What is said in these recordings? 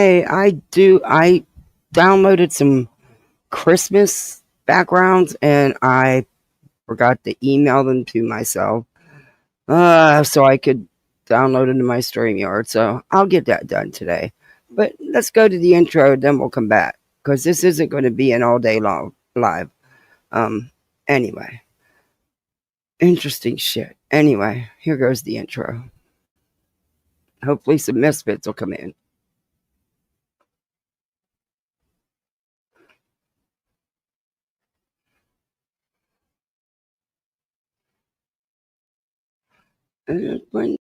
Hey, I downloaded some Christmas backgrounds and I forgot to email them to myself so I could download them to my StreamYard. So I'll get that done today. But let's go to the intro, then we'll come back because this isn't going to be an all day long live. Um, anyway, interesting shit. Anyway, here goes the intro. Hopefully, some misfits will come in. When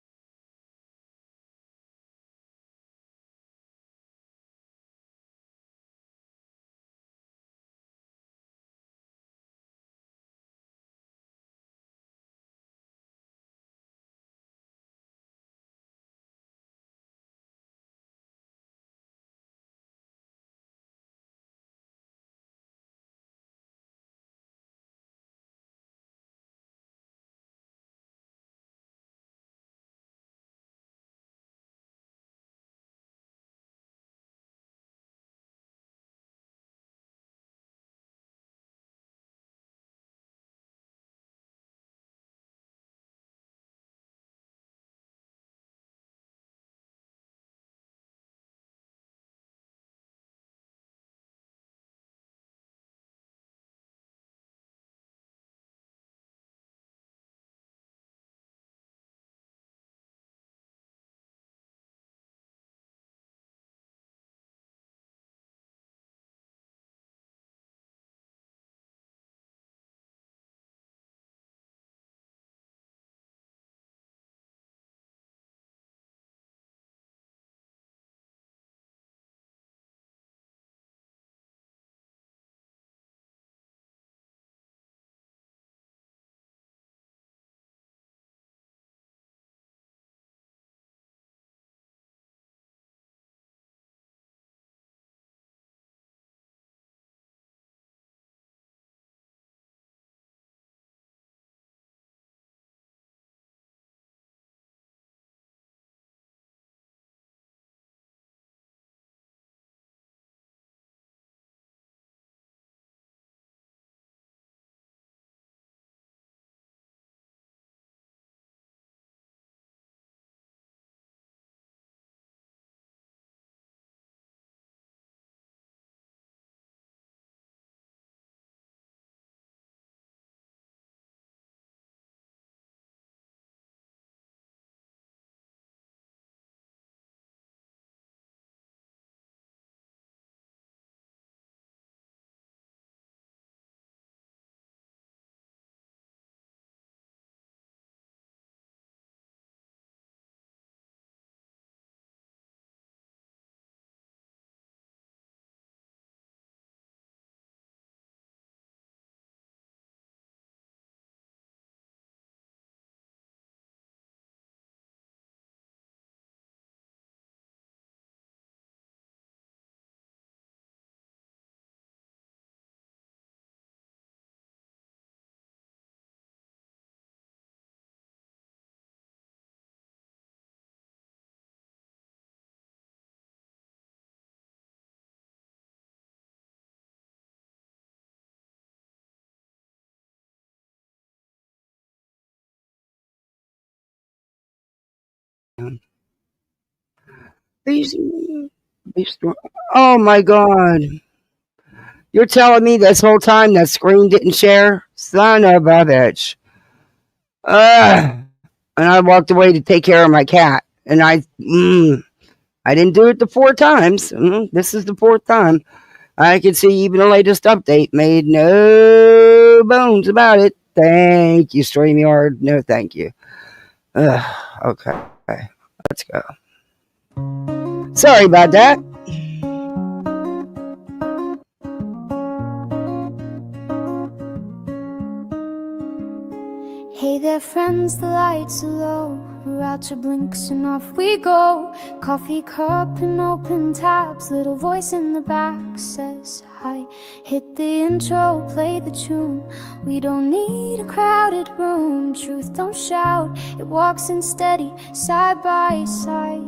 these, these, oh my god! You're telling me this whole time that screen didn't share? Son of a bitch! And I walked away to take care of my cat, and I didn't do it the 4 times. This is the 4th time. I can see even the latest update made no bones about it. Thank you, StreamYard. No, thank you. Okay, let's go. Sorry about that. Hey there, friends, the lights are low. We're out to blinks and off we go. Coffee cup and open tabs. Little voice in the back says hi. Hit the intro, play the tune. We don't need a crowded room. Truth don't shout, it walks in steady, side by side.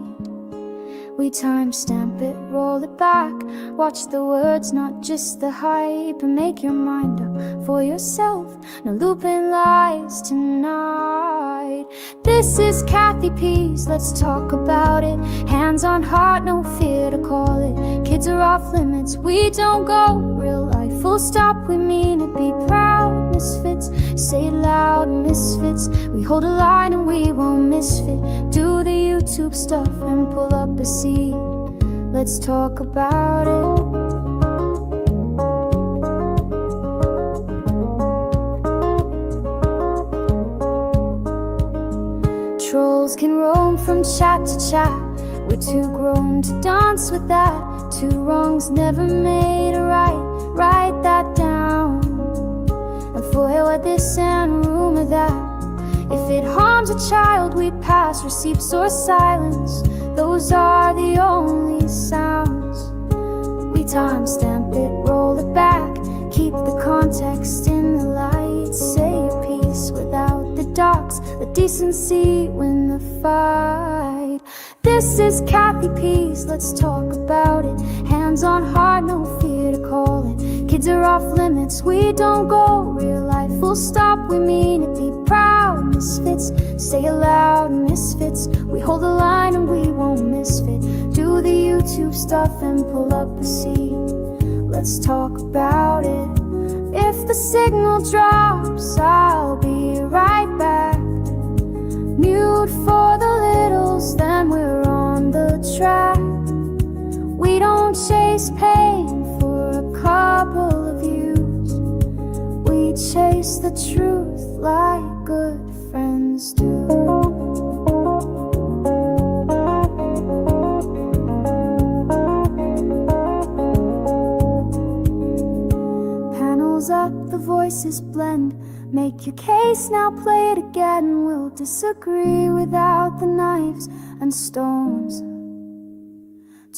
We timestamp it, roll it back. Watch the words, not just the hype, and make your mind up for yourself. No looping lies tonight. This is Kathy P's, let's talk about it. Hands on heart, no fear to call it. Kids are off limits, we don't go real life. Full stop, we mean it, be proud. Misfits, say it loud, misfits. We hold a line and we won't misfit. Do the YouTube stuff and pull up a seat. Let's talk about it. Trolls can roam from chat to chat. We're too grown to dance with that. Two wrongs never made a right. Write that down and forward this and rumor that. If it harms a child, we pass receipts or silence. Those are the only sounds. We timestamp it, roll it back. Keep the context in the light. Say a piece without the docs. The decency win the fight. This is Kathy P's, let's talk about it. Hands on heart, no fear to call it. Kids are off limits, we don't go real life. Full stop, we mean it, be proud. Misfits, say it loud, misfits. We hold the line and we won't misfit. Do the YouTube stuff and pull up a seat. Let's talk about it. If the signal drops, I'll be right back. Mute for the littles, then we're on the track. We don't chase pain for a couple of views. We chase the truth like good friends do. Panels up, the voices blend. Make your case, now play it again. We'll disagree without the knives and stones.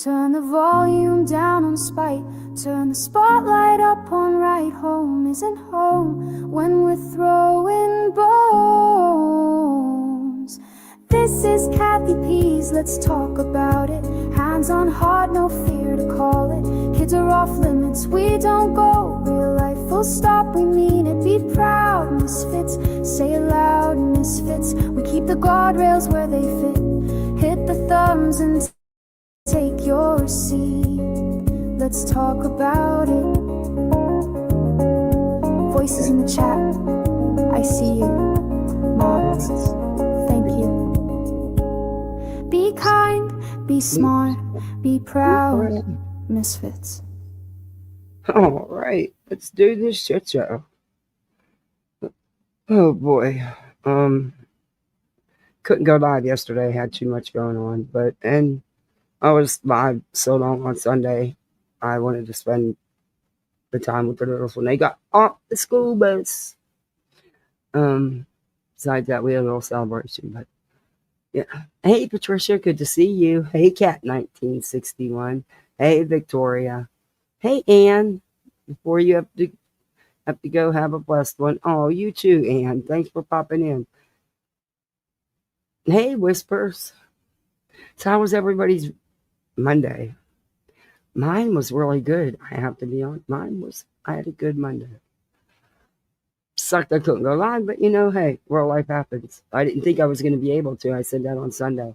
Turn the volume down on spite. Turn the spotlight up on right. Home isn't home when we're throwing bones. This is Kathy P's, let's talk about it. Hands on heart, no fear to call it. Kids are off limits, we don't go real life. Full stop, we mean it, be proud. Misfits, say it loud, misfits. We keep the guardrails where they fit. Hit the thumbs and take your seat. Let's talk about it. Voices in the chat, I see you. Mods, thank you. Be kind, be smart, be proud. Misfits. All right, let's do this shit show. Oh boy, couldn't go live yesterday. Had too much going on, and I was live so long on Sunday. I wanted to spend the time with the girls when they got off the school bus. Besides that, we had a little celebration, but yeah. Hey, Patricia, good to see you. Hey, Cat 1961. Hey, Victoria. Hey, Ann. Before you have to go, have a blessed one. Oh, you too, Ann. Thanks for popping in. Hey, Whispers. So how was everybody's Monday? Mine was really good. I have to be honest. I had a good Monday. Sucked I couldn't go live, but hey, real life happens. I didn't think I was going to be able to. I said that on Sunday.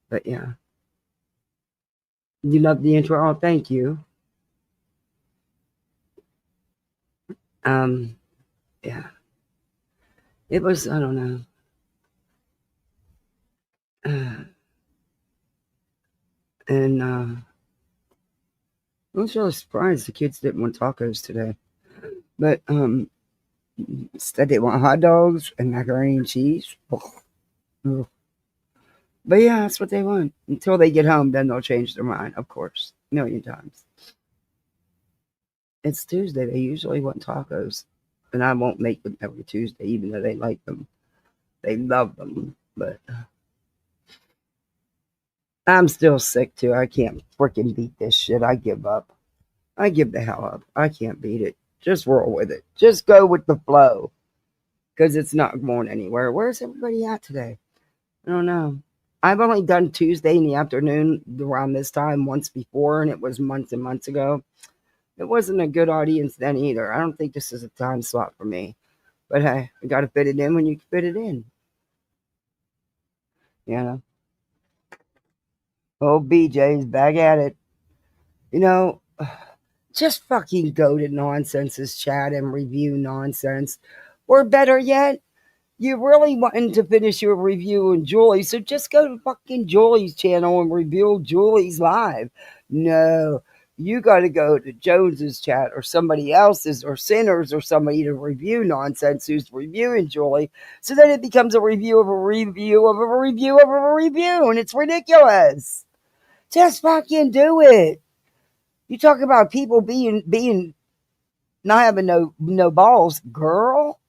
But yeah. You love the intro? Oh, thank you. Yeah. It was, I don't know. And I was really surprised the kids didn't want tacos today. But instead they want hot dogs and macaroni and cheese. But yeah, that's what they want. Until they get home, then they'll change their mind, of course. A million times. It's Tuesday. They usually want tacos. And I won't make them every Tuesday, even though they like them. They love them. But I'm still sick too. I can't freaking beat this shit. I give up. I give the hell up. I can't beat it. Just roll with it. Just go with the flow. Because it's not going anywhere. Where's everybody at today? I don't know. I've only done Tuesday in the afternoon around this time once before, and it was months and months ago. It wasn't a good audience then either. I don't think this is a time slot for me. But hey, you got to fit it in when you fit it in. You know, old BJ's back at it. You know, just fucking go to Nonsense's chat and review nonsense. Or better yet, you really wanting to finish your review on Julie, so just go to fucking Julie's channel and review Julie's live. No, you got to go to Jones's chat or somebody else's or Sinners or somebody to review nonsense who's reviewing Julie, so then it becomes a review of a review of a review of a review, and it's ridiculous. Just fucking do it. You talk about people being not having no balls, girl.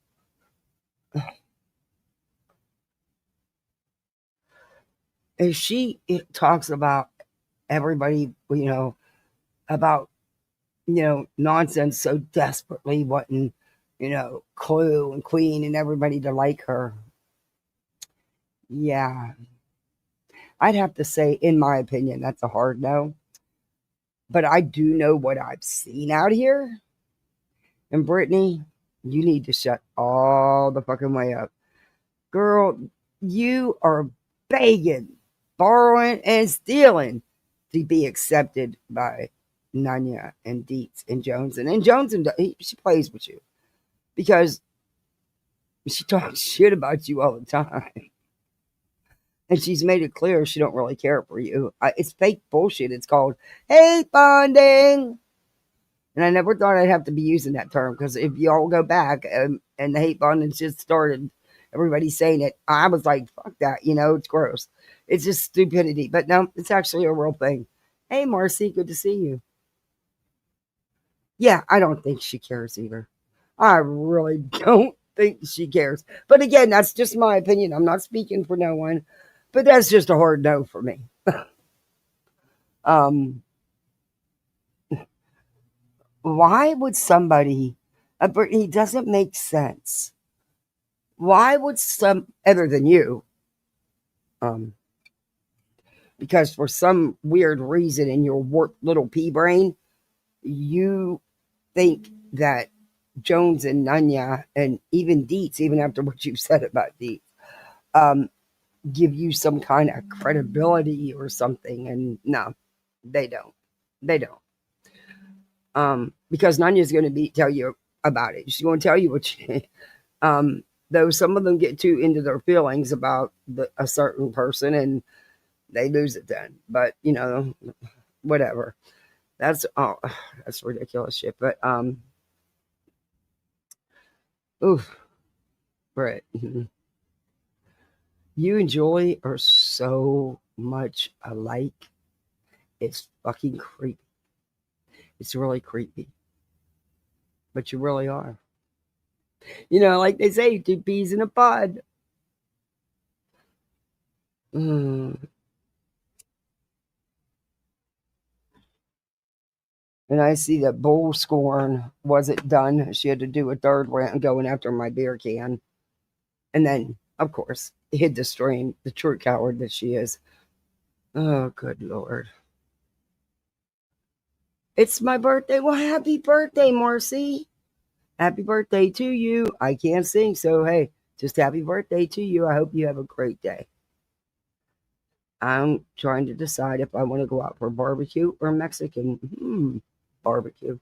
If she talks about everybody, about nonsense so desperately wanting, Clue and Queen and everybody to like her. Yeah, I'd have to say, in my opinion, that's a hard no. But I do know what I've seen out here. And Brittany, you need to shut all the fucking way up. Girl, you are begging, borrowing, and stealing to be accepted by Nanya and Dietz and Jones. And Jones, she plays with you because she talks shit about you all the time. And she's made it clear she don't really care for you. It's fake bullshit. It's called hate bonding. And I never thought I'd have to be using that term because if you all go back and the hate bonding just started, everybody's saying it. I was like, fuck that. It's gross. It's just stupidity. But no, it's actually a real thing. Hey, Marcy, good to see you. Yeah, I don't think she cares either. I really don't think she cares. But again, that's just my opinion. I'm not speaking for no one, but that's just a hard no for me. um, why would somebody, Brittany, doesn't make sense. Why would some, other than you, because for some weird reason in your warped little pea brain, you think that Jones and Nanya and even Dietz, even after what you said about Dietz, give you some kind of credibility or something. And no, they don't. They don't. Because Nanya's going to tell you about it. She's going to tell you what she, though some of them get too into their feelings about a certain person and they lose it then. But, whatever. That's ridiculous shit. But, oof, Brett. You and Julie are so much alike. It's fucking creepy. It's really creepy. But you really are. Like they say, 2 peas in a pod. And I see that Bull Scorn wasn't done. She had to do a third round going after my beer can. And then, of course, hid the stream, the true coward that she is. Oh, good Lord. It's my birthday. Well, happy birthday, Marcy. Happy birthday to you. I can't sing, so hey, just happy birthday to you. I hope you have a great day. I'm trying to decide if I want to go out for barbecue or Mexican barbecue.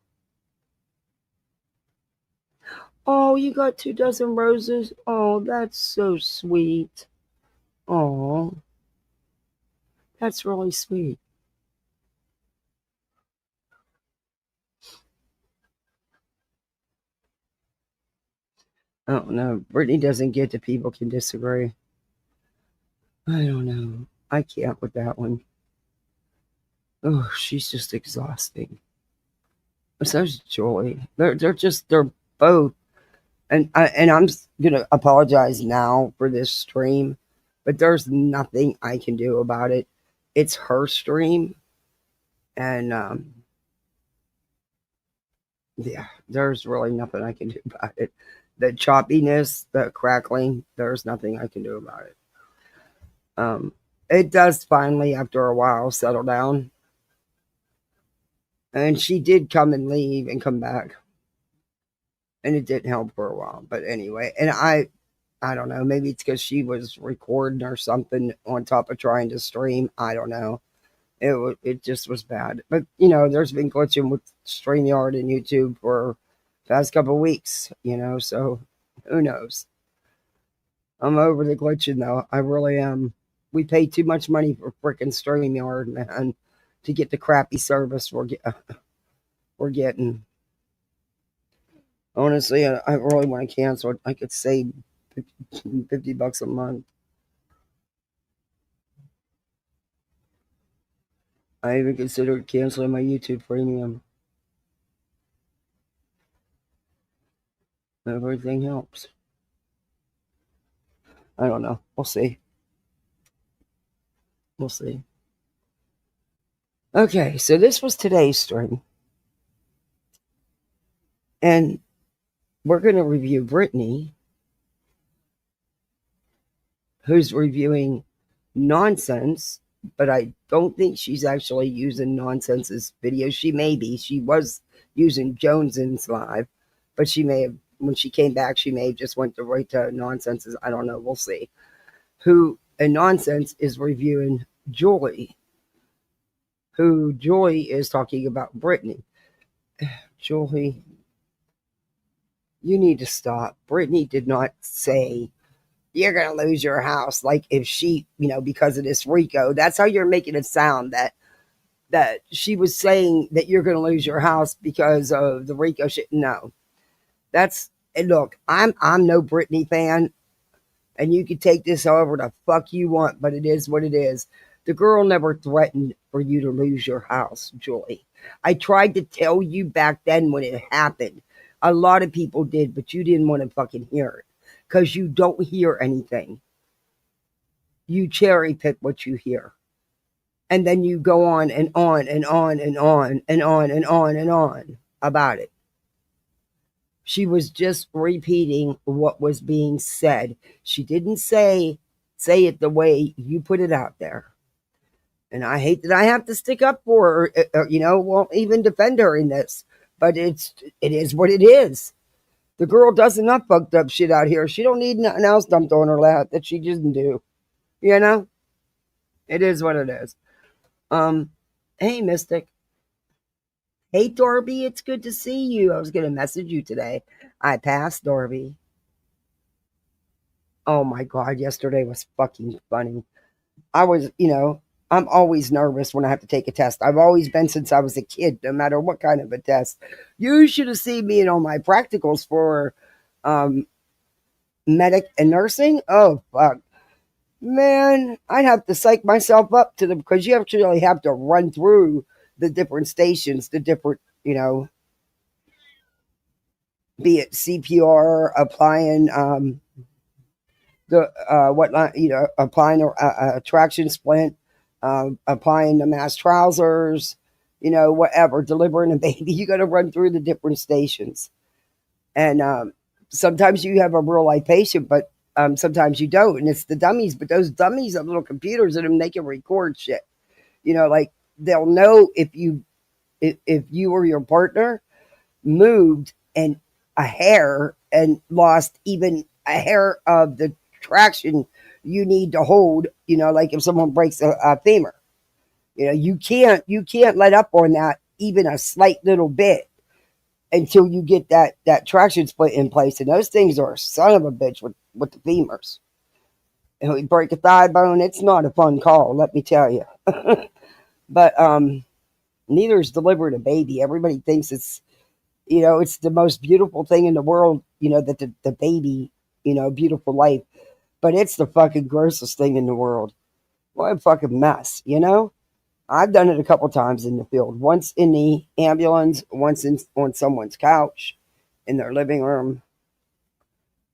Oh, you got 2 dozen roses? Oh, that's so sweet. Oh, that's really sweet. Oh, no, Brittany doesn't get that people can disagree. I don't know. I can't with that one. Oh, she's just exhausting. So's Joy. They're both. And I'm gonna apologize now for this stream, but there's nothing I can do about it. It's her stream, and yeah, there's really nothing I can do about it. The choppiness, the crackling, there's nothing I can do about it. It does finally, after a while, settle down. And she did come and leave and come back. And it didn't help for a while. But anyway, and I don't know. Maybe it's because she was recording or something on top of trying to stream. I don't know. It just was bad. But there's been glitching with StreamYard and YouTube for the past couple of weeks. So who knows? I'm over the glitching though. I really am. We pay too much money for freaking StreamYard, man, to get the crappy service we're getting. Honestly, I really want to cancel it. I could save $50 a month. I even considered canceling my YouTube premium. Everything helps. I don't know. We'll see. We'll see. Okay, so this was today's stream. And we're going to review Brittany, who's reviewing nonsense, but I don't think she's actually using nonsense's videos. She may be. She was using Jones's live, but she may have, when she came back, she may have just went right to nonsense's. I don't know. We'll see. Who in nonsense is reviewing Julie, who Julie is talking about Brittany. Julie, you need to stop. Brittany did not say you're going to lose your house. Like if she, because of this Rico, that's how you're making it sound that she was saying that you're going to lose your house because of the Rico shit. No, and look, I'm no Brittany fan, and you can take this however the fuck you want, but it is what it is. The girl never threatened for you to lose your house, Julie. I tried to tell you back then when it happened. A lot of people did, but you didn't want to fucking hear it because you don't hear anything. You cherry pick what you hear. And then you go on and on and on and on and on and on and on about it. She was just repeating what was being said. She didn't say it the way you put it out there. And I hate that I have to stick up for her, won't even defend her in this. But it is what it is. The girl does enough fucked up shit out here. She don't need nothing else dumped on her lap that she didn't do. It is what it is. Hey, Mystic. Hey, Darby, it's good to see you. I was going to message you today. I passed, Darby. Oh my God, yesterday was fucking funny. I was, I'm always nervous when I have to take a test. I've always been since I was a kid, no matter what kind of a test. You should have seen me in all my practicals for medic and nursing. Oh, fuck. Man, I'd have to psych myself up to them because you actually have to run through the different stations, the different, be it CPR, applying the applying a traction splint, applying the mass trousers, whatever, delivering a baby. You got to run through the different stations, and sometimes you have a real life patient, but sometimes you don't, and it's the dummies. But those dummies have little computers in them; they can record shit. Like they'll know if you or your partner moved and a hair and lost even a hair of the traction you need to hold, like if someone breaks a femur, you can't let up on that even a slight little bit until you get that traction split in place. And those things are a son of a bitch with the femurs. And we break a thigh bone, it's not a fun call, let me tell you. But neither is delivering a baby. Everybody thinks it's it's the most beautiful thing in the world, that the baby, beautiful life. But it's the fucking grossest thing in the world. What a fucking mess, I've done it a couple times in the field. Once in the ambulance, once on someone's couch in their living room.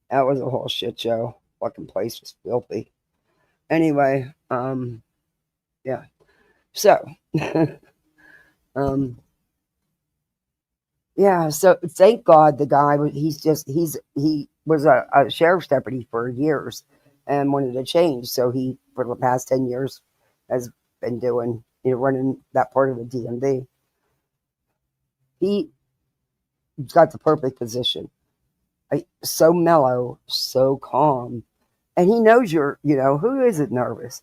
That was a whole shit show. Fucking place was filthy. Anyway, yeah. So, yeah, so thank God the guy, he was a sheriff's deputy for years and wanted to change. So he, for the past 10 years, has been doing, running that part of the DMV. He's got the perfect position. So mellow, so calm. And he knows who isn't nervous?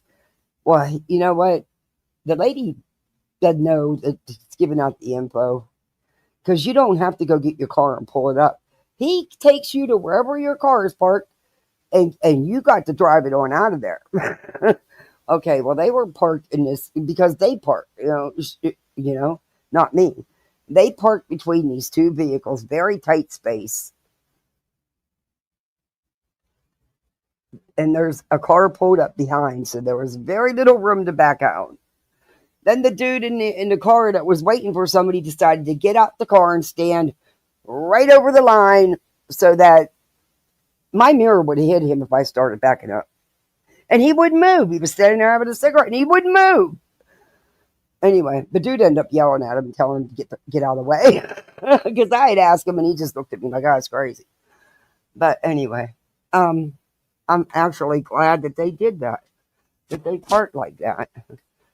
Well, you know what? The lady doesn't know that it's giving out the info because you don't have to go get your car and pull it up. He takes you to wherever your car is parked, and you got to drive it on out of there. Okay, well, they were parked in this because they parked, not me. They parked between these two vehicles, very tight space, and there's a car pulled up behind, so there was very little room to back out. Then the dude in the car that was waiting for somebody decided to get out the car and stand right over the line so that my mirror would have hit him if I started backing up. And he wouldn't move. He was standing there having a cigarette and he wouldn't move. Anyway, the dude ended up yelling at him and telling him to get out of the way because I had asked him and he just looked at me like I was crazy. But anyway, I'm actually glad that they did that they parked like that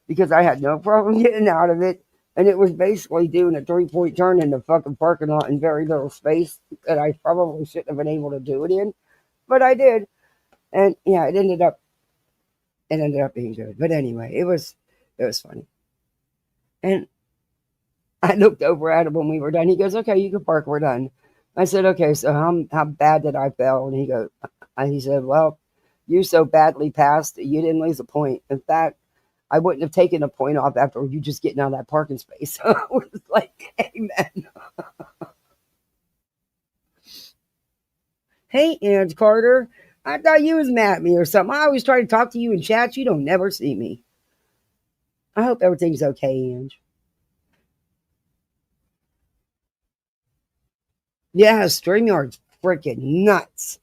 because I had no problem getting out of it. And it was basically doing a 3-point turn in the fucking parking lot in very little space that I probably shouldn't have been able to do it in, but I did. And yeah, it ended up being good. But anyway, it was funny. And I looked over at him when we were done. He goes, "Okay, you can park. We're done." I said, "Okay, so how bad did I fail?" And he said, "Well, you so badly passed, you didn't lose a point. In fact, I wouldn't have taken a point off after you just getting out of that parking space." So I was like, "Amen." Hey, Aunt Carter, I thought you was mad at me or something. I always try to talk to you in chat. You don't never see me. I hope everything's okay, Ange. Yeah, StreamYard's freaking nuts.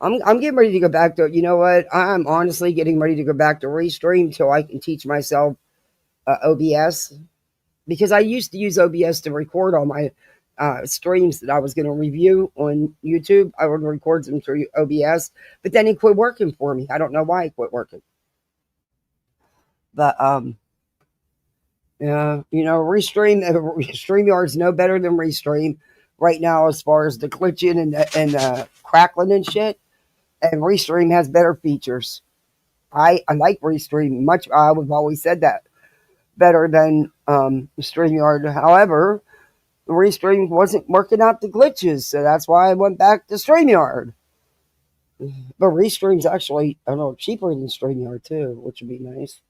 I'm getting ready to go back to, you know what? I'm honestly getting ready to go back to Restream till I can teach myself OBS because I used to use OBS to record all my streams that I was going to review on YouTube. I would record them through OBS, but then it quit working for me. I don't know why it quit working. But yeah, Restream, StreamYard's no better than Restream right now as far as the glitching and crackling and shit. And Restream has better features. I like Restream much. I've always said that better than StreamYard. However, Restream wasn't working out the glitches, so that's why I went back to StreamYard. But Restream's actually a little cheaper than StreamYard too, which would be nice.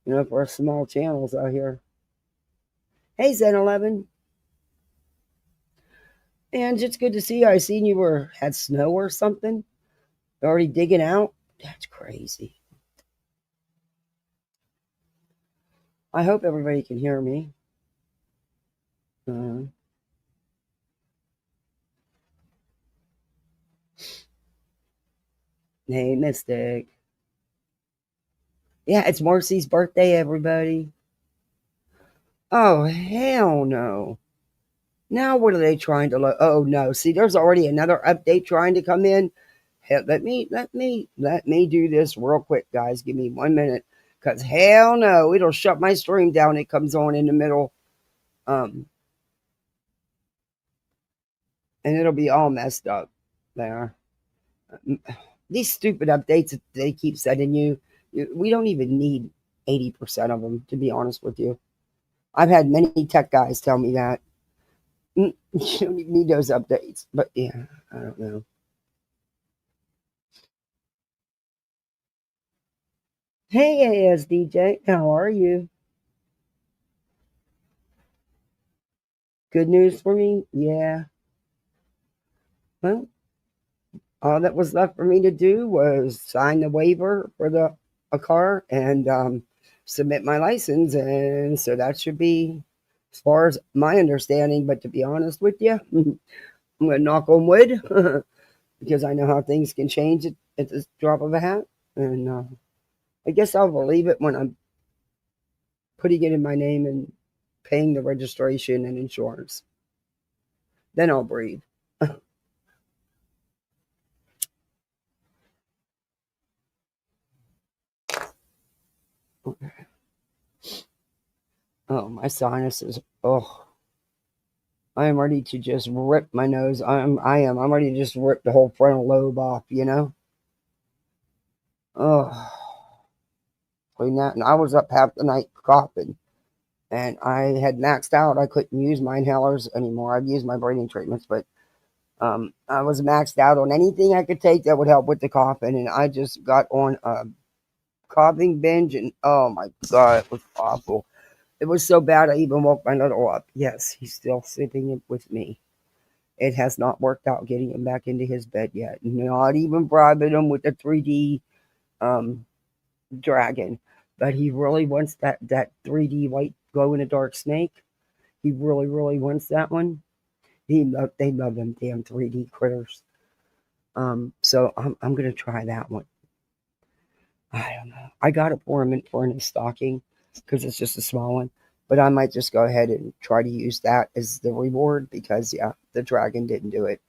For our small channels out here. Hey, Zen11. And it's good to see you. I seen you had snow or something. Already digging out. That's crazy. I hope everybody can hear me. Hey, Mystic. Yeah, it's Marcy's birthday, everybody. Oh, hell no. Now what are they trying to look? Oh no. See, there's already another update trying to come in. Hell, let me do this real quick, guys. Give me 1 minute. Cause hell no, it'll shut my stream down. It comes on in the middle. And it'll be all messed up there. These stupid updates that they keep sending you, we don't even need 80% of them, to be honest with you. I've had many tech guys tell me that. You don't even need those updates. But yeah, I don't know. Hey, ASDJ, how are you? Good news for me? Yeah. Well, all that was left for me to do was sign the waiver for a car and submit my license. And so that should be, as far as my understanding. But to be honest with you, I'm going to knock on wood because I know how things can change at the drop of a hat. And I guess I'll believe it when I'm putting it in my name and paying the registration and insurance. Then I'll breathe. Oh, my sinuses. Oh, I am ready to just rip my nose. I'm ready to just rip the whole frontal lobe off, you know? Oh, between that, and I was up half the night coughing, and I had maxed out. I couldn't use my inhalers anymore. I've used my breathing treatments, but I was maxed out on anything I could take that would help with the coughing, and I just got on a coughing binge, and oh my god, it was awful. It was so bad I even woke my little up. Yes, he's still sleeping with me. It has not worked out getting him back into his bed yet. Not even bribing him with the 3D um, dragon, but he really wants that 3D white glow in the dark snake. He really, really wants that one. They love them damn 3D critters. So I'm gonna try that one. I don't know. I got it for him for his stocking because it's just a small one. But I might just go ahead and try to use that as the reward because yeah, the dragon didn't do it.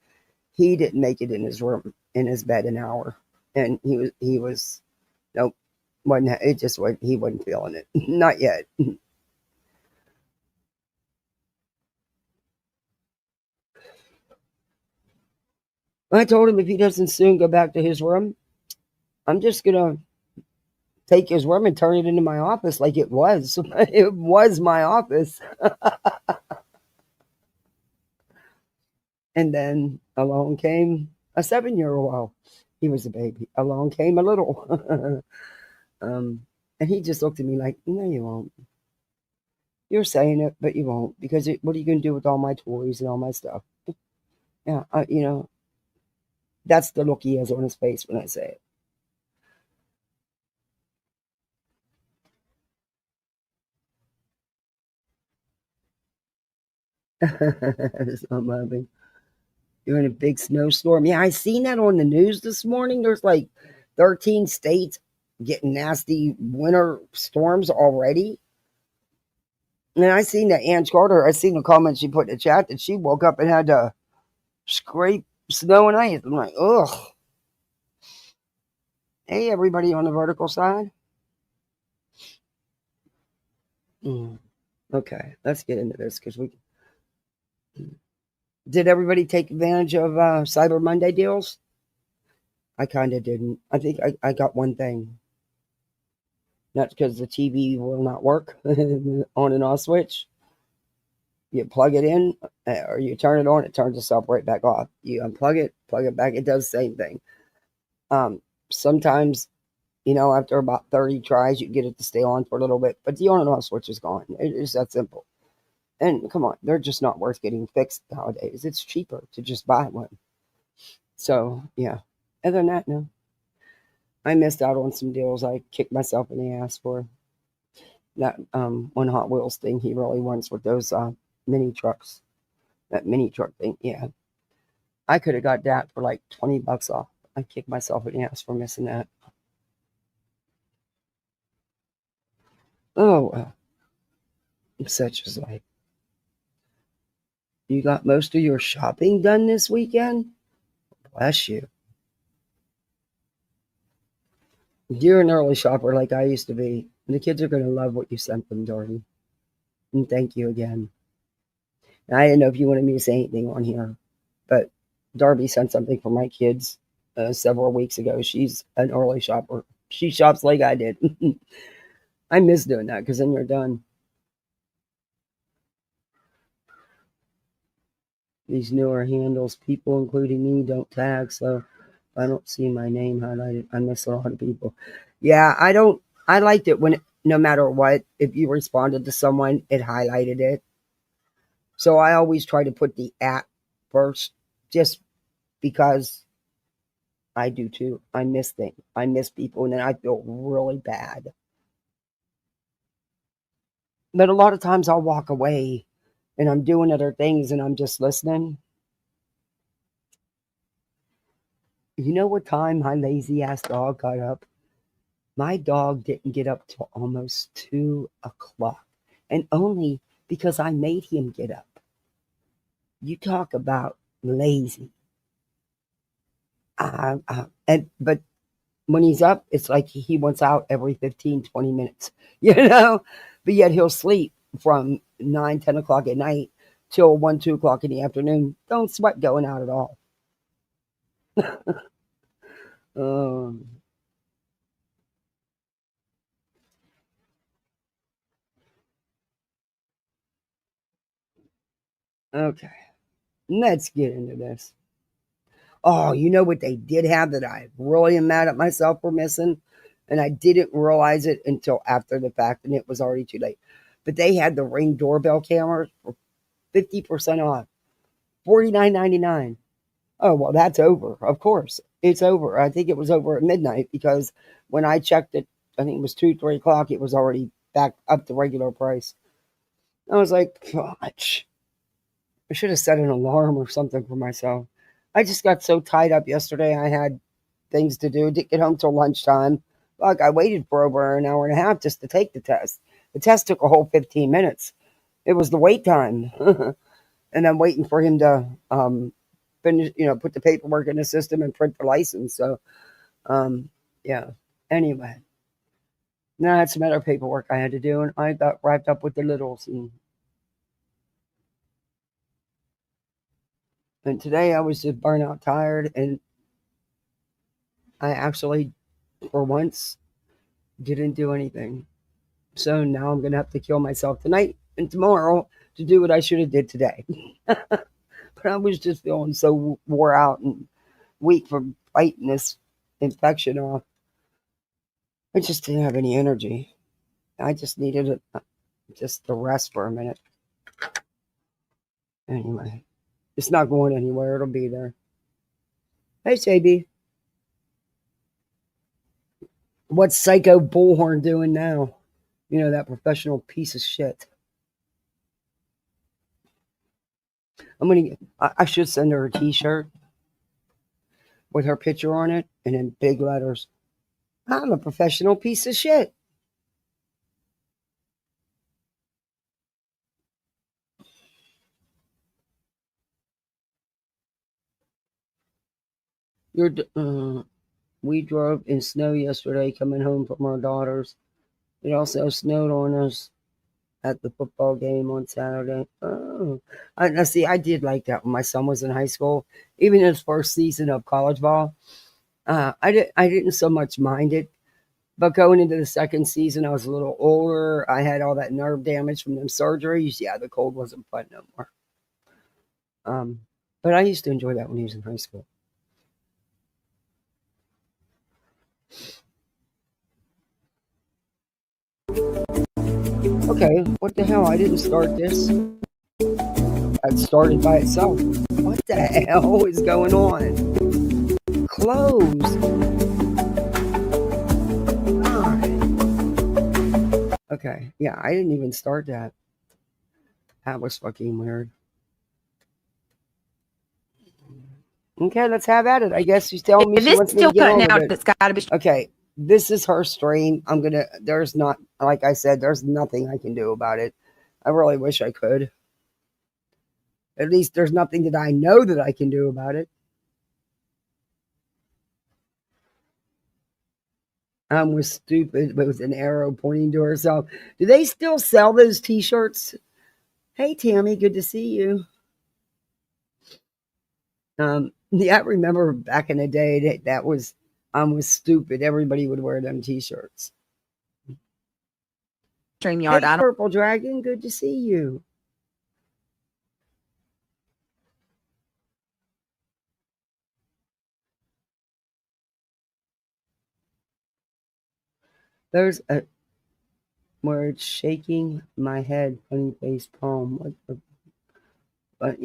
He didn't make it in his room in his bed an hour, and he was nope. Wasn't it just what he wasn't feeling it. Not yet. I told him if he doesn't soon go back to his room, I'm just gonna take his room and turn it into my office like it was. It was my office. And then along came a 7 year old. Well, he was a baby. Along came a little. um, and he just looked at me like, no, you won't. You're saying it, but you won't because what are you going to do with all my toys and all my stuff? Yeah, that's the look he has on his face when I say it. So I'm laughing. You're in a big snowstorm. Yeah, I seen that on the news this morning. There's like 13 states getting nasty winter storms already. And I seen that Ann Carter, I seen the comment she put in the chat that she woke up and had to scrape snow and ice. I'm like, ugh. Hey, everybody on the vertical side. Mm, okay, let's get into this because we did. Everybody take advantage of Cyber Monday deals? I kind of didn't. I think I got one thing. That's because the TV will not work on and off switch. You plug it in or you turn it on, it turns itself right back off. You unplug it, plug it back, it does the same thing. Sometimes, after about 30 tries, you get it to stay on for a little bit, but the on and off switch is gone. It's that simple. And come on, they're just not worth getting fixed nowadays. It's cheaper to just buy one. So, yeah. Other than that, no. I missed out on some deals I kicked myself in the ass for. That one Hot Wheels thing he really wants with those mini trucks. That mini truck thing, yeah. I could have got that for like $20 off. I kicked myself in the ass for missing that. Oh, such as life. You got most of your shopping done this weekend? Bless you. You're an early shopper like I used to be. The kids are going to love what you sent them, Darby. And thank you again. And I didn't know if you wanted me to say anything on here, but Darby sent something for my kids several weeks ago. She's an early shopper. She shops like I did. I miss doing that because then you're done. These newer handles, people, including me, don't tag. So if I don't see my name highlighted, I miss a lot of people. Yeah, I don't. I liked it when, no matter what, if you responded to someone, it highlighted it. So I always try to put the at first, just because I do too. I miss things. I miss people, and then I feel really bad. But a lot of times I'll walk away and I'm doing other things and I'm just listening. You know what time my lazy ass dog got up? My dog didn't get up till almost 2 o'clock, and only because I made him get up. You talk about lazy. But when he's up, it's like he wants out every 15, 20 minutes, you know? But yet he'll sleep from 9, 10 o'clock at night till 1, 2 o'clock in the afternoon. Don't sweat going out at all. Um, okay, let's get into this. Oh, you know what they did have that I really am mad at myself for missing? And I didn't realize it until after the fact, and it was already too late. But they had the Ring doorbell cameras for 50% off, 49.99. Oh, well, that's over. Of course, it's over. I think it was over at midnight because when I checked it, I think it was 2, 3 o'clock. It was already back up to regular price. I was like, gosh, I should have set an alarm or something for myself. I just got so tied up yesterday. I had things to do. Didn't get home till lunchtime. Like I waited for over an hour and a half just to take the test. The test took a whole 15 minutes. It was the wait time, and I'm waiting for him to finish. Put the paperwork in the system and print the license. So yeah. Anyway, now I had some other paperwork I had to do, and I got wrapped up with the littles. And today I was just burnout tired, and I actually, for once, didn't do anything. So now I'm gonna have to kill myself tonight and tomorrow to do what I should have did today. But I was just feeling so wore out and weak from fighting this infection off. I just didn't have any energy. I just needed just to rest for a minute. Anyway, it's not going anywhere. It'll be there. Hey, JB, what's Psycho Bullhorn doing now? That professional piece of shit. I should send her a T-shirt with her picture on it and in big letters. I'm a professional piece of shit. You're. We drove in snow yesterday coming home from our daughters. It also snowed on us at the football game on Saturday. Oh, now see, I did like that when my son was in high school, even his first season of college ball. I didn't so much mind it, but going into the second season, I was a little older. I had all that nerve damage from them surgeries. Yeah, the cold wasn't fun no more. Um, but I used to enjoy that when he was in high school. Okay, what the hell? I didn't start this. It started by itself. What the hell is going on? Close. Okay, yeah, I didn't even start that. That was fucking weird. Okay, let's have at it. I guess she's telling me If she it's wants me to still get on cutting with out, it. it's got to be. Okay, this is her stream. There's not, like I said, there's nothing I can do about it. I really wish I could. At least there's nothing that I know that I can do about it. Was stupid with an arrow pointing to herself. Do they still sell those T-shirts? Hey, Tammy, good to see you. Yeah, I remember back in the day that was stupid. Everybody would wear them T-shirts. StreamYard. Hey, Purple Dragon, good to see you. There's a word shaking my head, funny face palm. What the? But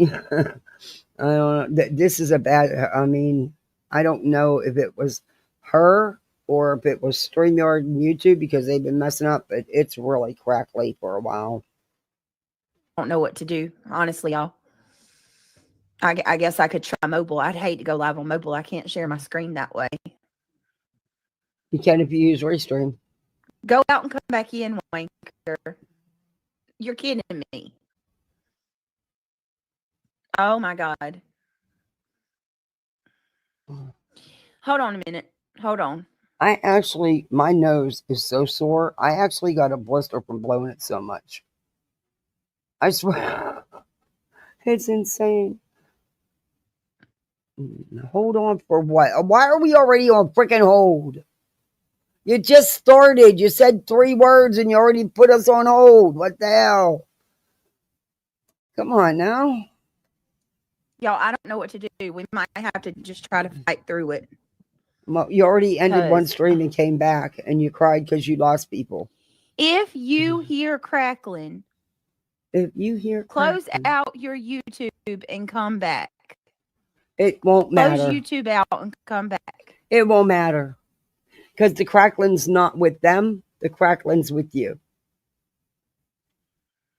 I don't know. This is a bad. I mean, I don't know if it was her or if it was StreamYard and YouTube because they've been messing up. But it's really crackly for a while. Don't know what to do, honestly, y'all. I guess I could try mobile. I'd hate to go live on mobile. I can't share my screen that way. You can if you use Restream. Go out and come back in, wanker. You're kidding me. Oh my God. Hold on a minute. Hold on. My nose is so sore. I actually got a blister from blowing it so much. I swear. It's insane. Hold on for what? Why are we already on freaking hold? You just started. You said 3 words and you already put us on hold. What the hell? Come on now. Y'all, I don't know what to do. We might have to just try to fight through it. Well, you already ended one stream and came back and you cried because you lost people. If you hear crackling, close out your YouTube and come back. It won't matter. Close YouTube out and come back. It won't matter. Because the crackling's not with them. The crackling's with you.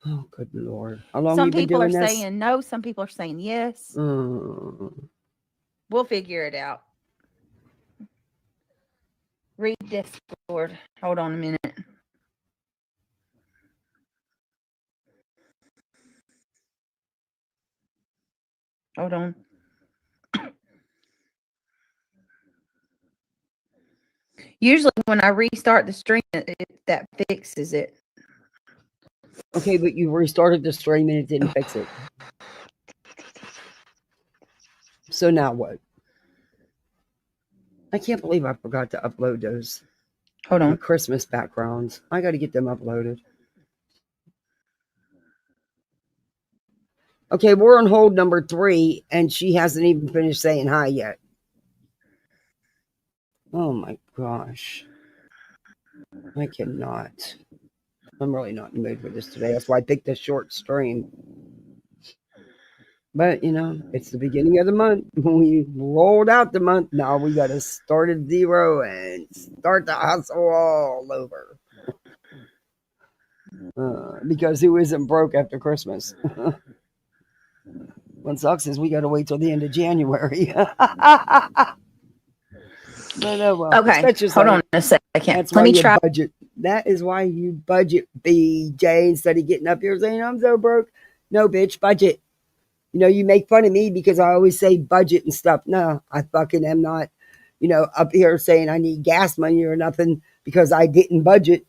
Oh, good Lord. How long have you been doing this? Some people are saying no. Some people are saying yes. We'll figure it out. Read Discord. Hold on a minute. Hold on. Usually when I restart the stream, that fixes it. Okay, but you restarted the stream and it didn't fix it. So now what? I can't believe I forgot to upload those. Hold on. Christmas backgrounds. I got to get them uploaded. Okay, we're on hold number 3, and she hasn't even finished saying hi yet. Oh my gosh. I cannot. I'm really not in the mood for this today. That's why I picked a short stream. But, you know, it's the beginning of the month. We rolled out the month. Now we got to start at 0 and start the hustle all over. Because who isn't broke after Christmas? What sucks is we got to wait till the end of January. But, well, okay, hold on a second. Let me try. Budget. That is why you budget, BJ, instead of getting up here saying, I'm so broke. No, bitch, budget. You know, you make fun of me because I always say budget and stuff. No, I fucking am not, you know, up here saying I need gas money or nothing because I didn't budget.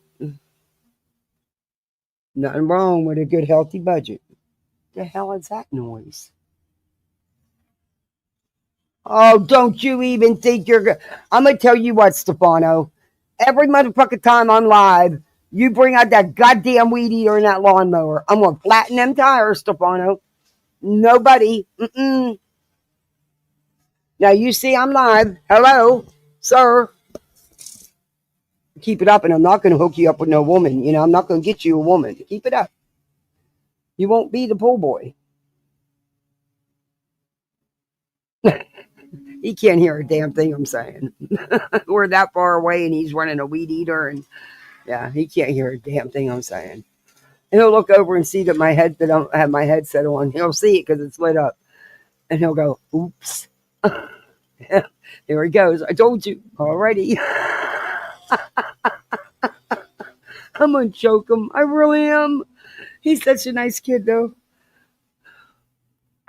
Nothing wrong with a good, healthy budget. The hell is that noise? Oh, don't you even think you're good. I'm going to tell you what, Stefano. Every motherfucking time I'm live, you bring out that goddamn weed eater and that lawnmower. I'm going to flatten them tires, Stefano. Nobody. Mm-mm. Now, you see I'm live. Hello, sir. Keep it up, and I'm not going to hook you up with no woman. You know, I'm not going to get you a woman. Keep it up. You won't be the pool boy. He can't hear a damn thing I'm saying. We're that far away, and he's running a weed eater, and yeah, he can't hear a damn thing I'm saying. And he'll look over and see that I don't have my headset on. He'll see it because it's lit up, and he'll go, "Oops." Yeah, there he goes. I told you already. I'm gonna choke him. I really am. He's such a nice kid, though.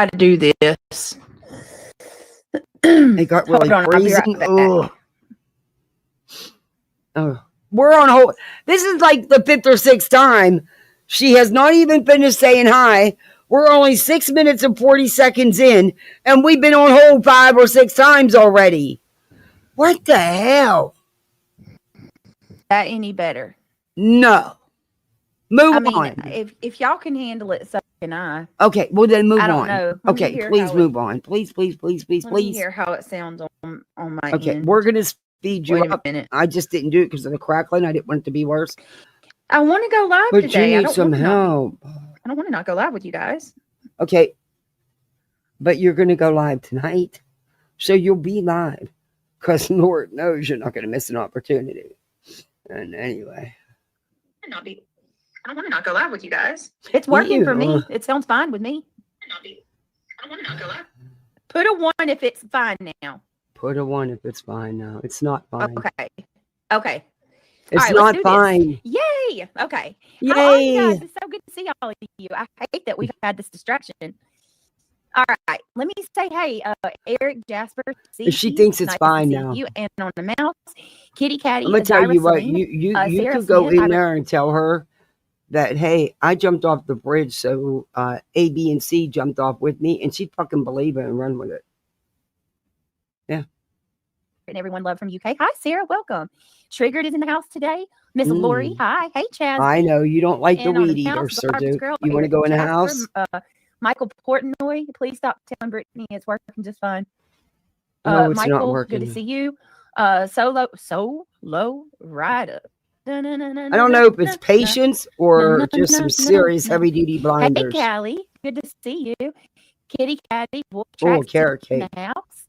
How to do this? It got really freezing. Right oh, we're on hold. This is like the 5th or 6th time. She has not even finished saying hi. We're only 6 minutes and 40 seconds in, and we've been on hold 5 or 6 times already. What the hell? That any better? No. Move on. If y'all can handle it, so can I. Okay, well then move on. I don't know. Okay, please move on. Please. Let me hear how it sounds on my end. Okay, we're going to speed you up. I just didn't do it because of the crackling. I didn't want it to be worse. I want to go live but today. You need some help. I don't want to not go live with you guys. Okay, but you're going to go live tonight. So you'll be live. Because Lord knows you're not going to miss an opportunity. And anyway. I don't want to not go live with you guys. It's working for me. It sounds fine with me. I don't want to not go live. Put a 1 if it's fine now. Put a 1 if it's fine now. It's not fine. Okay. It's not fine. This. Yay. Okay. Yay. How are you guys? It's so good to see all of you. I hate that we've had this distraction. All right. Let me say, hey, Eric, Jasper, She C, thinks it's nice fine to see now. you, and on the mouse, Kitty Catty, I'm gonna tell Zyra you what, Celine, you Sarah could go Smith, in there and tell her that, hey, I jumped off the bridge, so A, B, and C jumped off with me, and she'd fucking believe it and run with it. Yeah. And everyone love from UK. Hi, Sarah. Welcome. Triggered is in the house today. Miss Lori. Hi. Hey, Chaz. I know you don't like the And on weed the eater, mouse, Sir Garbage Duke. Girl, You want to Eric, go in the Jasper, house? Michael Portnoy. Please stop telling Brittany it's working just fine. No, it's Michael, not working. good to see you. Solo Rider. I don't know if it's patience or just some serious heavy duty blinders. Hey, Callie, good to see you. Kitty Catty, Wolf Oh, Tracks carrot in cake. the house.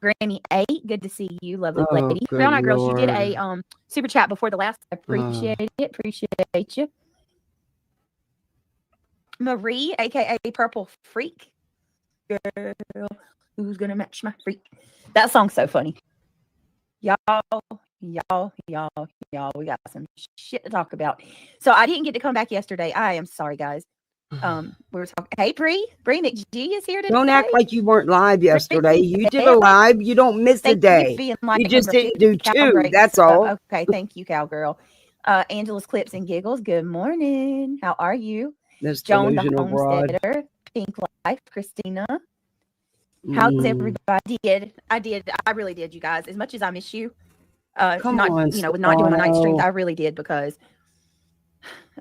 Granny 8, good to see you, lovely Oh, lady. good Brown Eye Girl, she did Lord. a super chat before the last. Appreciate it. Appreciate you. Marie, aka Purple Freak. Girl, who's gonna match my freak? That song's so funny. Y'all, we got some shit to talk about. So I didn't get to come back yesterday. I am sorry, guys. We were talking. Hey, Bree McGee is here today. Don't act like you weren't live yesterday. You did a live. You don't miss a day. You just didn't do 2. That's all. Okay, thank you, cowgirl. Angela's Clips and Giggles. Good morning. How are you? This Joan the delusional broad. Homesteader. Pink Life. Christina. How's everybody? I really did, you guys. As much as I miss you, Come not on, with not doing my night streams, Stefano. I really did, because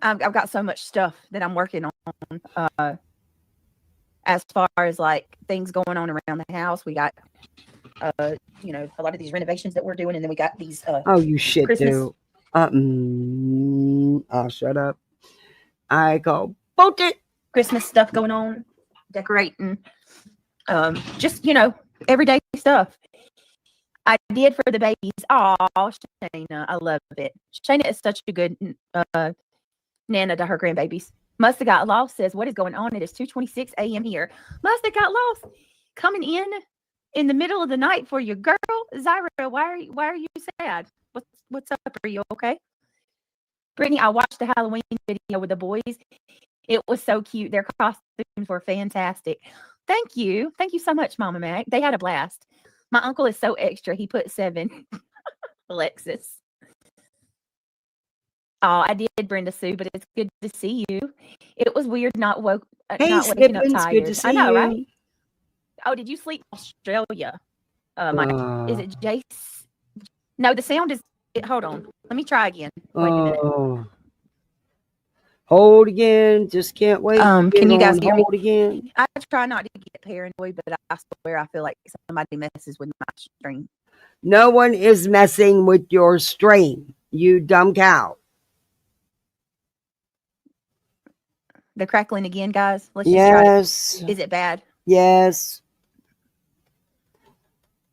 I've got so much stuff that I'm working on. As far as like things going on around the house, we got a lot of these renovations that we're doing, and then we got these Oh, you shit, Christmas. dude. Oh, shut up. I call bullshit. Christmas stuff going on, decorating, just everyday stuff. I did for the babies. Oh, Shayna, I love it. Shayna is such a good nana to her grandbabies. Must have got lost says, what is going on? It is 2:26 a.m. here. Must have got lost. Coming in the middle of the night for your girl, Zyra. Why are you sad? What's up? Are you okay? Brittany, I watched the Halloween video with the boys. It was so cute. Their costumes were fantastic. Thank you so much, Mama Mac. They had a blast. My uncle is so extra. He put 7. Alexis. Oh, I did, Brenda Sue, but it's good to see you. It was weird not waking up tired. Good to see I know, you. right? Oh, did you sleep in Australia? Mike? Is it Jace? No, the sound is. Hold on. Let me try again. Wait a minute. Hold again. Just can't wait. Can you guys hear me? Hold again. I try not to get paranoid, but I swear I feel like somebody messes with my stream. No one is messing with your stream, you dumb cow. They're crackling again, guys. Let's just try it. Is it bad? Yes.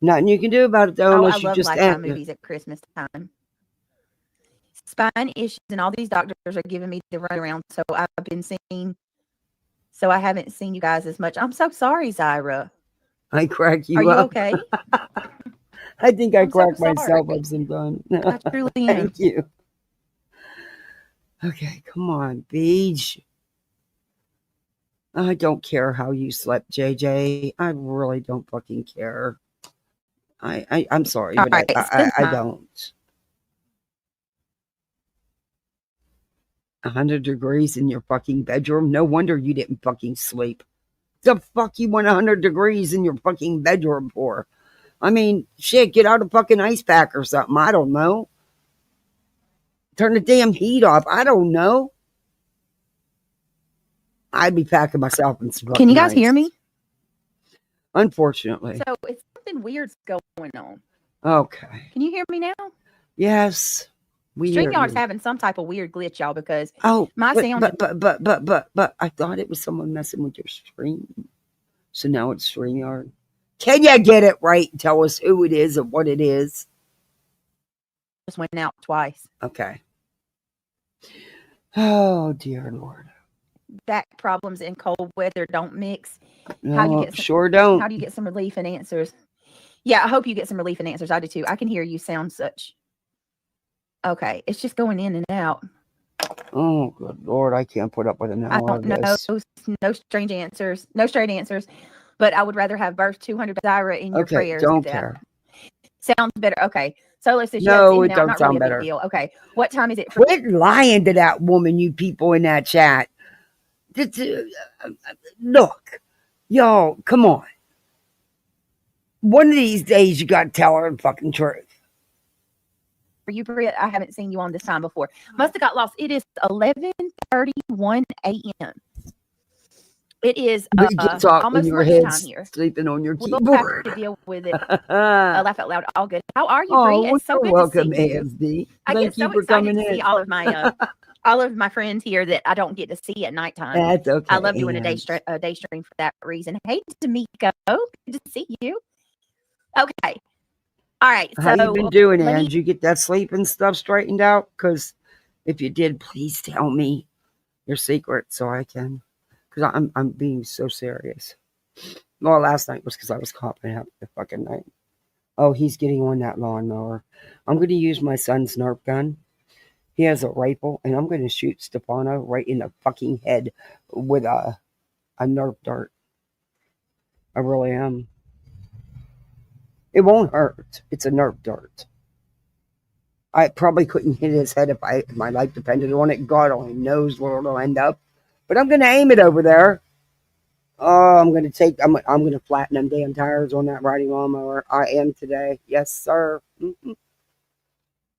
Nothing you can do about it, though, unless you just Lifetime movies at Christmas time. Spine issues and all these doctors are giving me the runaround, so I've been seeing. So I haven't seen you guys as much. I'm so sorry, Zyra. I crack you up. Are you okay? I think I crack myself up sometimes. I truly am. Thank you. Okay, come on, Beach. I don't care how you slept, JJ. I really don't fucking care. I'm sorry, but right, I don't. 100 degrees in your fucking bedroom? No wonder you didn't fucking sleep. The fuck you want 100 degrees in your fucking bedroom for? I mean, shit, get out a fucking ice pack or something. I don't know. Turn the damn heat off. I don't know. I'd be packing myself in some. Can you guys hear me? Unfortunately. So it's something weird's going on. Okay. Can you hear me now? Yes. StreamYard's having some type of weird glitch, y'all, because my sound. But I thought it was someone messing with your stream. So now it's StreamYard. Can you get it right and tell us who it is and what it is? Just went out twice. Okay. Oh, dear Lord. Back problems in cold weather don't mix. No, how you get some, don't. How do you get some relief and answers? Yeah, I hope you get some relief and answers. I do too. I can hear you sound such. Okay, it's just going in and out. Oh, good Lord. I can't put up with an I hour don't of know. this. No strange answers. No straight answers. But I would rather have verse 200 Zyra in your Okay, prayers. don't That care. sounds better. Okay. Solo says yes, No, in it and out. don't Not really sound a big better. deal. Okay. What time is it for Quit lying to that woman, you people in that chat. Look, y'all, come on. One of these days, you got to tell her the fucking truth. you, Britt? I haven't seen you on this time before. Must have got lost. It is 11:31 a.m. It is But you can talk when almost your lunchtime head's here. sleeping on your We'll have keyboard. to deal with it. Laugh out loud. All good. How are you, Bree? Oh, well, It's so you're good welcome, to see you. AFD. I Thank get you so for excited coming to see in. all of my friends here that I don't get to see at nighttime. That's okay. I love doing a day stream for that reason. Hey, D'Amico, good to see you. Okay, all right. How So you been doing, let Ann? me. Did you get that sleep and stuff straightened out? Because if you did, please tell me your secret so I can. Because I'm being so serious. Well, last night was because I was coughing half the fucking night. Oh, he's getting on that lawnmower. I'm going to use my son's Nerf gun. He has a rifle, and I'm going to shoot Stefano right in the fucking head with a Nerf dart. I really am. It won't hurt. It's a Nerf dart. I probably couldn't hit his head if my life depended on it. God only knows where it'll end up. But I'm going to aim it over there. Oh, I'm going to flatten them damn tires on that riding lawnmower. I am today. Yes, sir. Mm-hmm.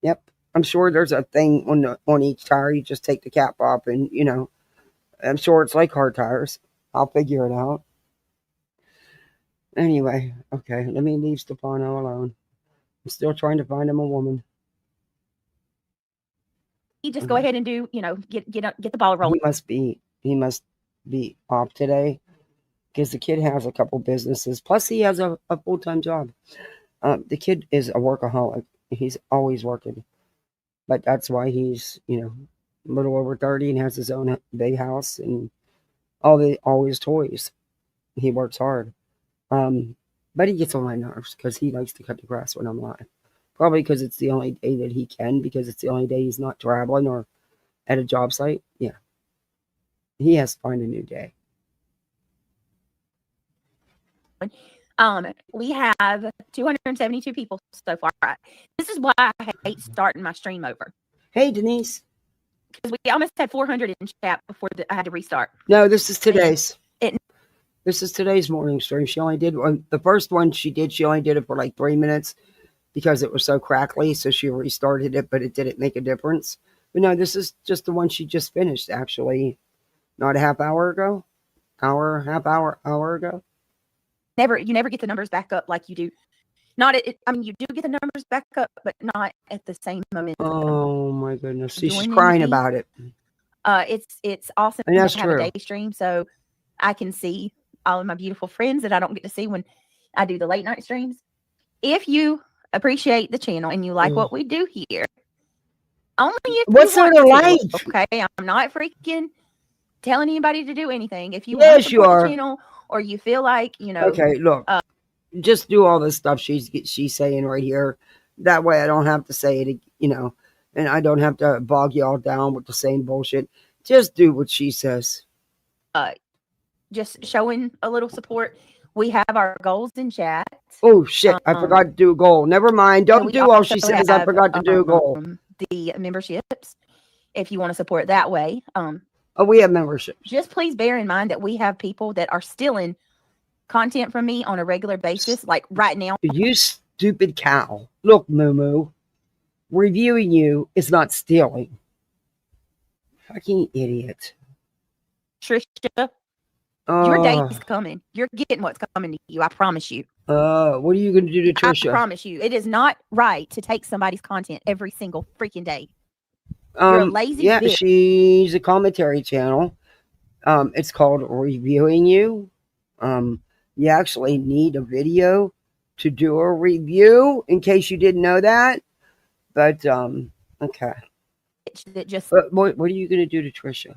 Yep. I'm sure there's a thing on each tire. You just take the cap off and, I'm sure it's like hard tires. I'll figure it out. Anyway, okay, let me leave Stefano alone. I'm still trying to find him a woman. You just go ahead and do, get the ball rolling. He must be off today because the kid has a couple businesses. Plus, he has a full-time job. The kid is a workaholic. He's always working. But that's why he's, a little over 30 and has his own big house and all his toys. He works hard. But he gets on my nerves because he likes to cut the grass when I'm live. Probably because it's the only day that he can, because it's the only day he's not traveling or at a job site. Yeah. He has to find a new day. We have 272 people so far. This is why I hate starting my stream over. Hey, Denise. Because we almost had 400 in chat before I had to restart. No, this is today's. This is today's morning stream. She only did the first one she only did it for like 3 minutes because it was so crackly. So she restarted it, but it didn't make a difference. But no, this is just the one she just finished, actually. Not a half hour ago. Hour ago. You never get the numbers back up like you do. You do get the numbers back up, but not at the same momentum. Oh my goodness. She's crying about it. It's awesome to have a day stream, so I can see all of my beautiful friends that I don't get to see when I do the late night streams. If you appreciate the channel and you like what we do here, only if what's you want there to like? Okay, I'm not freaking telling anybody to do anything. If you want to support the channel, or you feel like okay, look, just do all this stuff she's saying right here. That way I don't have to say it, and I don't have to bog y'all down with the same bullshit. Just do what she says. Just showing a little support. We have our goals in chat. Oh shit! I forgot to do a goal. Never mind. Don't do all she says. I forgot to do a goal. The memberships, if you want to support that way. We have memberships. Just please bear in mind that we have people that are stealing content from me on a regular basis, like right now. You stupid cow! Look, Moo Moo, reviewing you is not stealing. Fucking idiot. Trisha, your day is coming. You're getting what's coming to you. I promise you. What are you going to do to Trisha? I promise you. It is not right to take somebody's content every single freaking day. You're a lazy bitch. She's a commentary channel. It's called Reviewing You. You actually need a video to do a review, in case you didn't know that. But, okay. But what are you going to do to Trisha?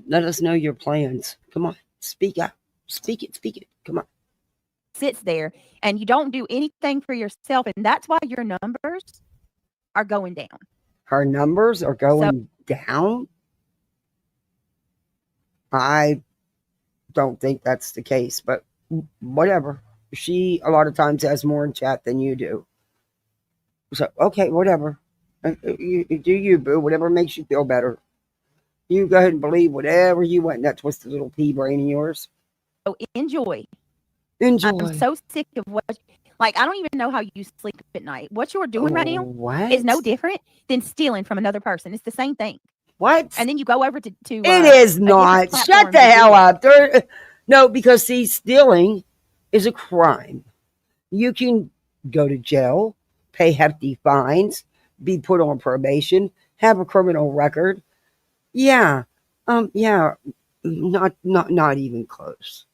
Let us know your plans. Come on, speak out. Speak it. Come on. Sits there and you don't do anything for yourself, and that's why your numbers are going down. Her numbers are going down. I don't think that's the case, but whatever. She a lot of times has more in chat than you do. So okay, whatever. You do you, boo. Whatever makes you feel better. You go ahead and believe whatever you want in that twisted little pea brain of yours. So enjoy. Enjoy. I'm so sick of what, like, I don't even know how you sleep at night. What you're doing right now What? is no different than stealing from another person. It's the same thing. What? And then you go over to it is not. Shut the hell up. No, because see, stealing is a crime. You can go to jail, pay hefty fines, be put on probation, have a criminal record. Yeah. Yeah. Not even close.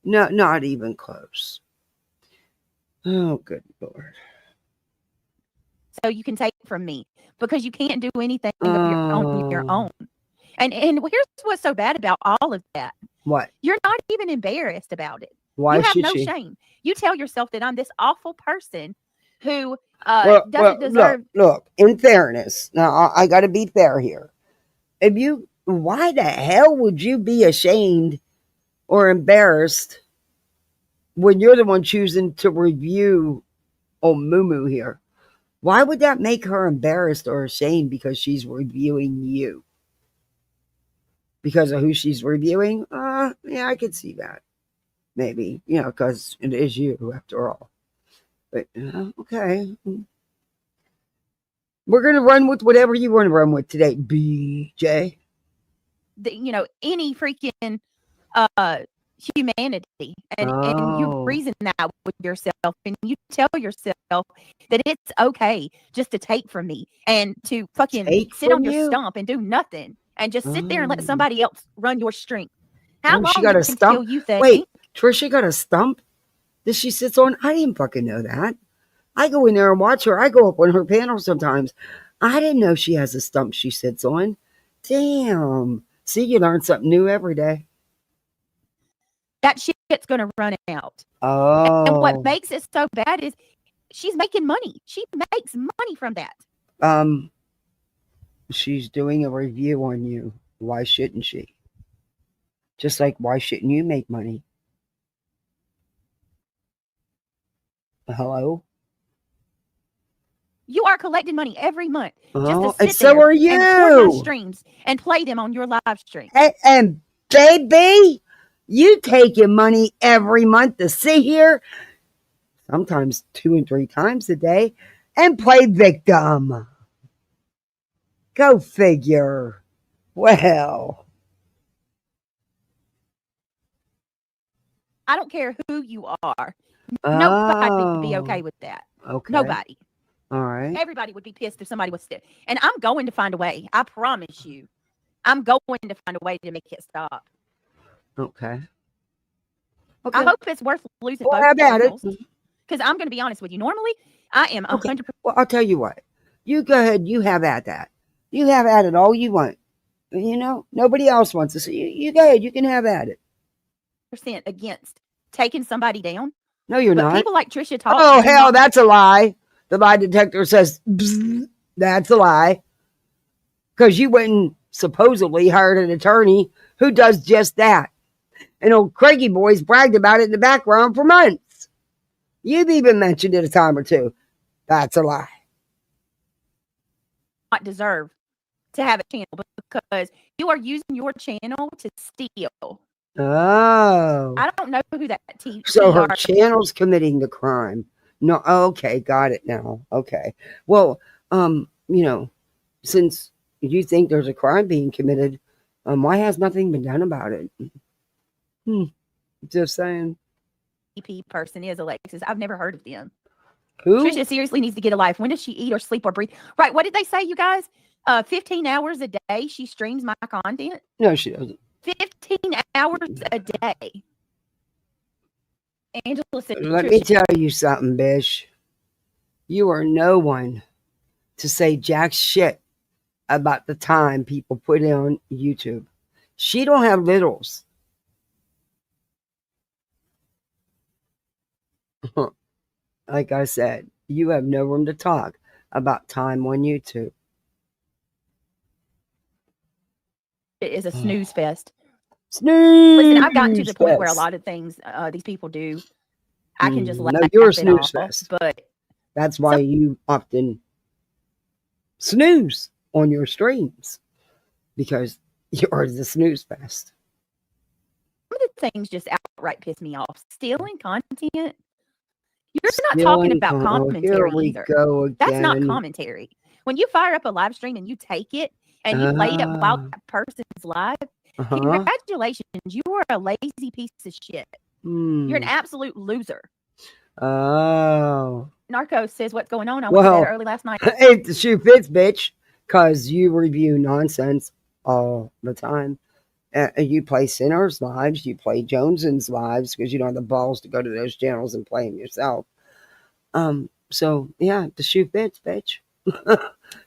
No, not even close. Oh, good Lord. So you can take from me because you can't do anything on your own. And here's what's so bad about all of that. What? You're not even embarrassed about it. Why you have should no she? shame. You tell yourself that I'm this awful person who doesn't deserve. Look, in fairness, now I got to be fair here. Why the hell would you be ashamed or embarrassed when you're the one choosing to review on Moo here? Why would that make her embarrassed or ashamed because she's reviewing you? Because of who she's reviewing? Yeah, I could see that. Maybe, because it is you after all. But, okay. We're going to run with whatever you want to run with today, BJ. Any freaking humanity. And you reason that with yourself, and you tell yourself that it's okay just to take from me and to fucking sit on your stump and do nothing and just sit there and let somebody else run your strength. How long she got a stump? You think? Wait, Trisha got a stump that she sits on? I didn't fucking know that. I go in there and watch her. I go up on her panel sometimes. I didn't know she has a stump she sits on. Damn. See, you learn something new every day. That shit's going to run out. Oh. And what makes it so bad is she's making money. She makes money from that. She's doing a review on you. Why shouldn't she? Just like, why shouldn't you make money? Hello? You are collecting money every month. And so are you. And record my streams and play them on your live stream. And baby, you taking money every month to sit here, sometimes 2 and 3 times a day, and play victim. Go figure. Well, I don't care who you are. Nobody would be okay with that. Okay. Nobody. All right. Everybody would be pissed if somebody was still. And I'm going to find a way. I promise you. I'm going to find a way to make it stop. Okay. I hope it's worth losing both channels. Because I'm going to be honest with you. Normally, I am 100%. Well, I'll tell you what. You go ahead. You have at that. You have at it all you want. Nobody else wants to see you. You go ahead. You can have at it. Against taking somebody down. No, you're not. People like Trisha talk. Oh, hell, that's a lie. The lie detector says, that's a lie. Because you went and supposedly hired an attorney who does just that. And old Craigie boys bragged about it in the background for months. You've even mentioned it a time or two. That's a lie. Not deserve to have a channel because you are using your channel to steal. Oh. I don't know who that TV. So her channel's committing the crime. No, okay, got it now. Okay. Well, since you think there's a crime being committed, why has nothing been done about it? Just saying. EP person is Alexis. I've never heard of them. Who? Trisha seriously needs to get a life. When does she eat or sleep or breathe? Right. What did they say, you guys? 15 hours a day she streams my content? No, she doesn't. 15 hours a day. Angela said, let me tell you something, Bish. You are no one to say jack shit about the time people put on YouTube. She don't have littles. Like I said, you have no room to talk about time on YouTube. is a snooze fest. Snooze. Listen, I've gotten to the point where a fest. lot of things these people do, I can just laugh No, you're a it snooze off. fest. But That's why you often snooze on your streams, because you're the snooze fest. some of the things just outright piss me off. Stealing content. You're not talking about commentary either. Go again. That's not commentary. When you fire up a live stream and you take it and you play it while that person's live, congratulations. You are a lazy piece of shit. You're an absolute loser. Oh. Narcos says, what's going on? I went to bed early last night. Hey, the shoe fits, bitch. Because you review nonsense all the time. You play Sinners lives. You play Jones's lives because you don't have the balls to go to those channels and play them yourself. So, yeah, the shoe fits, bitch.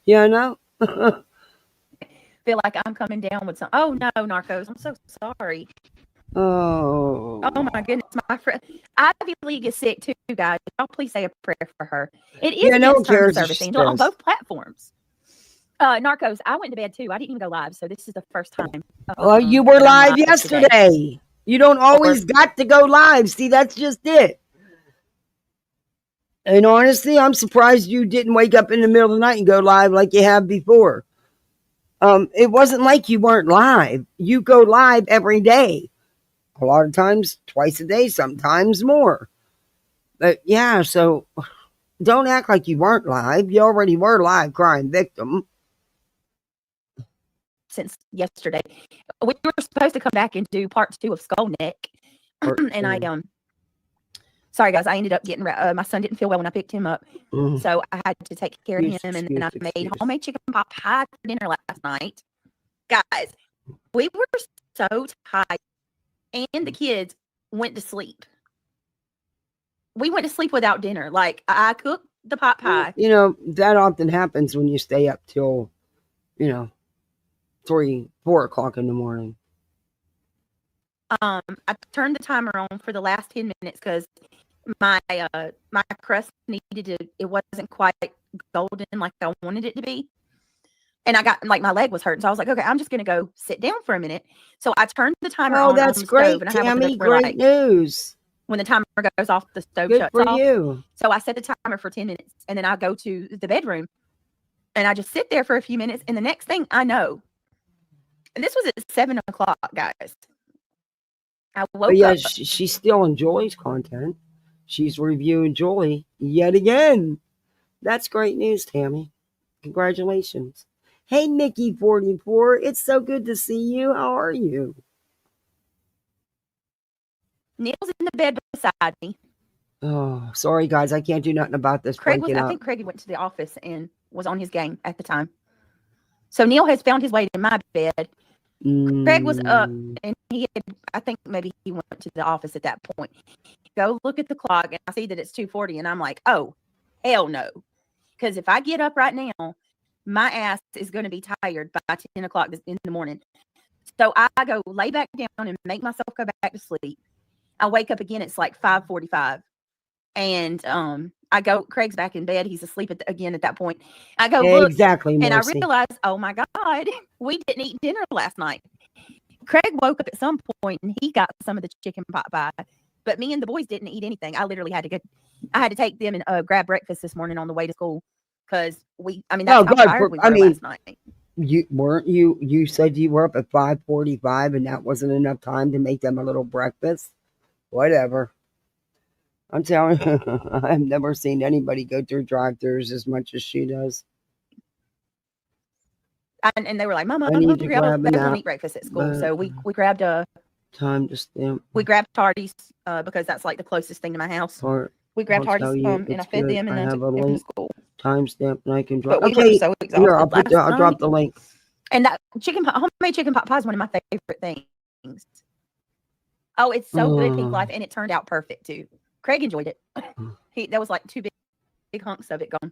Yeah, I know. Feel like I'm coming down with some. Oh, no, Narcos. I'm so sorry. Oh my goodness, my friend Ivy League is sick too, guys. Y'all please say a prayer for her. It is against terms of service, Angel, on both platforms. Narcos, I went to bed too. I didn't even go live, so this is the first time. Well, you were live yesterday. Today. You don't always got to go live. See, that's just it. And honestly, I'm surprised you didn't wake up in the middle of the night and go live like you have before. It wasn't like you weren't live. You go live every day. A lot of times, twice a day, sometimes more. But yeah, so don't act like you weren't live. You already were live crime victim. Since yesterday. We were supposed to come back and do part 2 of Skull Neck. And I, sorry guys, I ended up getting, my son didn't feel well when I picked him up. So I had to take care of him. And I made homemade chicken pot pie for dinner last night. Guys, we were so tired. And the kids went to sleep. We went to sleep without dinner. Like, I cooked the pot pie. You know, that often happens when you stay up till, 3, 4 o'clock in the morning. I turned the timer on for the last 10 minutes because my crust it wasn't quite golden like I wanted it to be. And I got, like, my leg was hurting. So I was like, okay, I'm just going to go sit down for a minute. So I turned the timer on. Oh, that's great, Tammy. Great news. When the timer goes off, the stove shuts off. Good for you. So I set the timer for 10 minutes. And then I go to the bedroom. And I just sit there for a few minutes. And the next thing I know, and this was at 7 o'clock, guys. I woke up. She still enjoys content. She's reviewing Joy yet again. That's great news, Tammy. Congratulations. Hey, Mickey44, it's so good to see you. How are you? Neil's in the bed beside me. Oh, sorry, guys. I can't do nothing about this. I think Craig went to the office and was on his game at the time. So Neil has found his way to my bed. Craig was up, and I think maybe he went to the office at that point. Go look at the clock, and I see that it's 2:40, and I'm like, oh, hell no. Because if I get up right now, my ass is going to be tired by 10 o'clock in the morning. So I go lay back down and make myself go back to sleep. I wake up again. It's like 5:45. And I go, Craig's back in bed. He's asleep again at that point. I go, look, exactly, and I realize, oh my God, we didn't eat dinner last night. Craig woke up at some point and he got some of the chicken pot pie, but me and the boys didn't eat anything. I literally had to take them and grab breakfast this morning on the way to school because that's how tired we were last night. You said you were up at 5:45 and that wasn't enough time to make them a little breakfast? Whatever. I'm telling you, I've never seen anybody go through drive-thrus as much as she does. And they were like, Mama, I'm hungry. I don't eat breakfast at school. So we grabbed time to stamp. We grabbed Tardies because that's like the closest thing to my house. We grabbed Tardies and I fed them and I took them to school. Timestamp and I can drop. But we were so exhausted. Here, I'll drop the link. And that homemade chicken pot pie is one of my favorite things. Oh, it's so good, Pink Life, and it turned out perfect too. Craig enjoyed it. That was like 2 big hunks of it gone.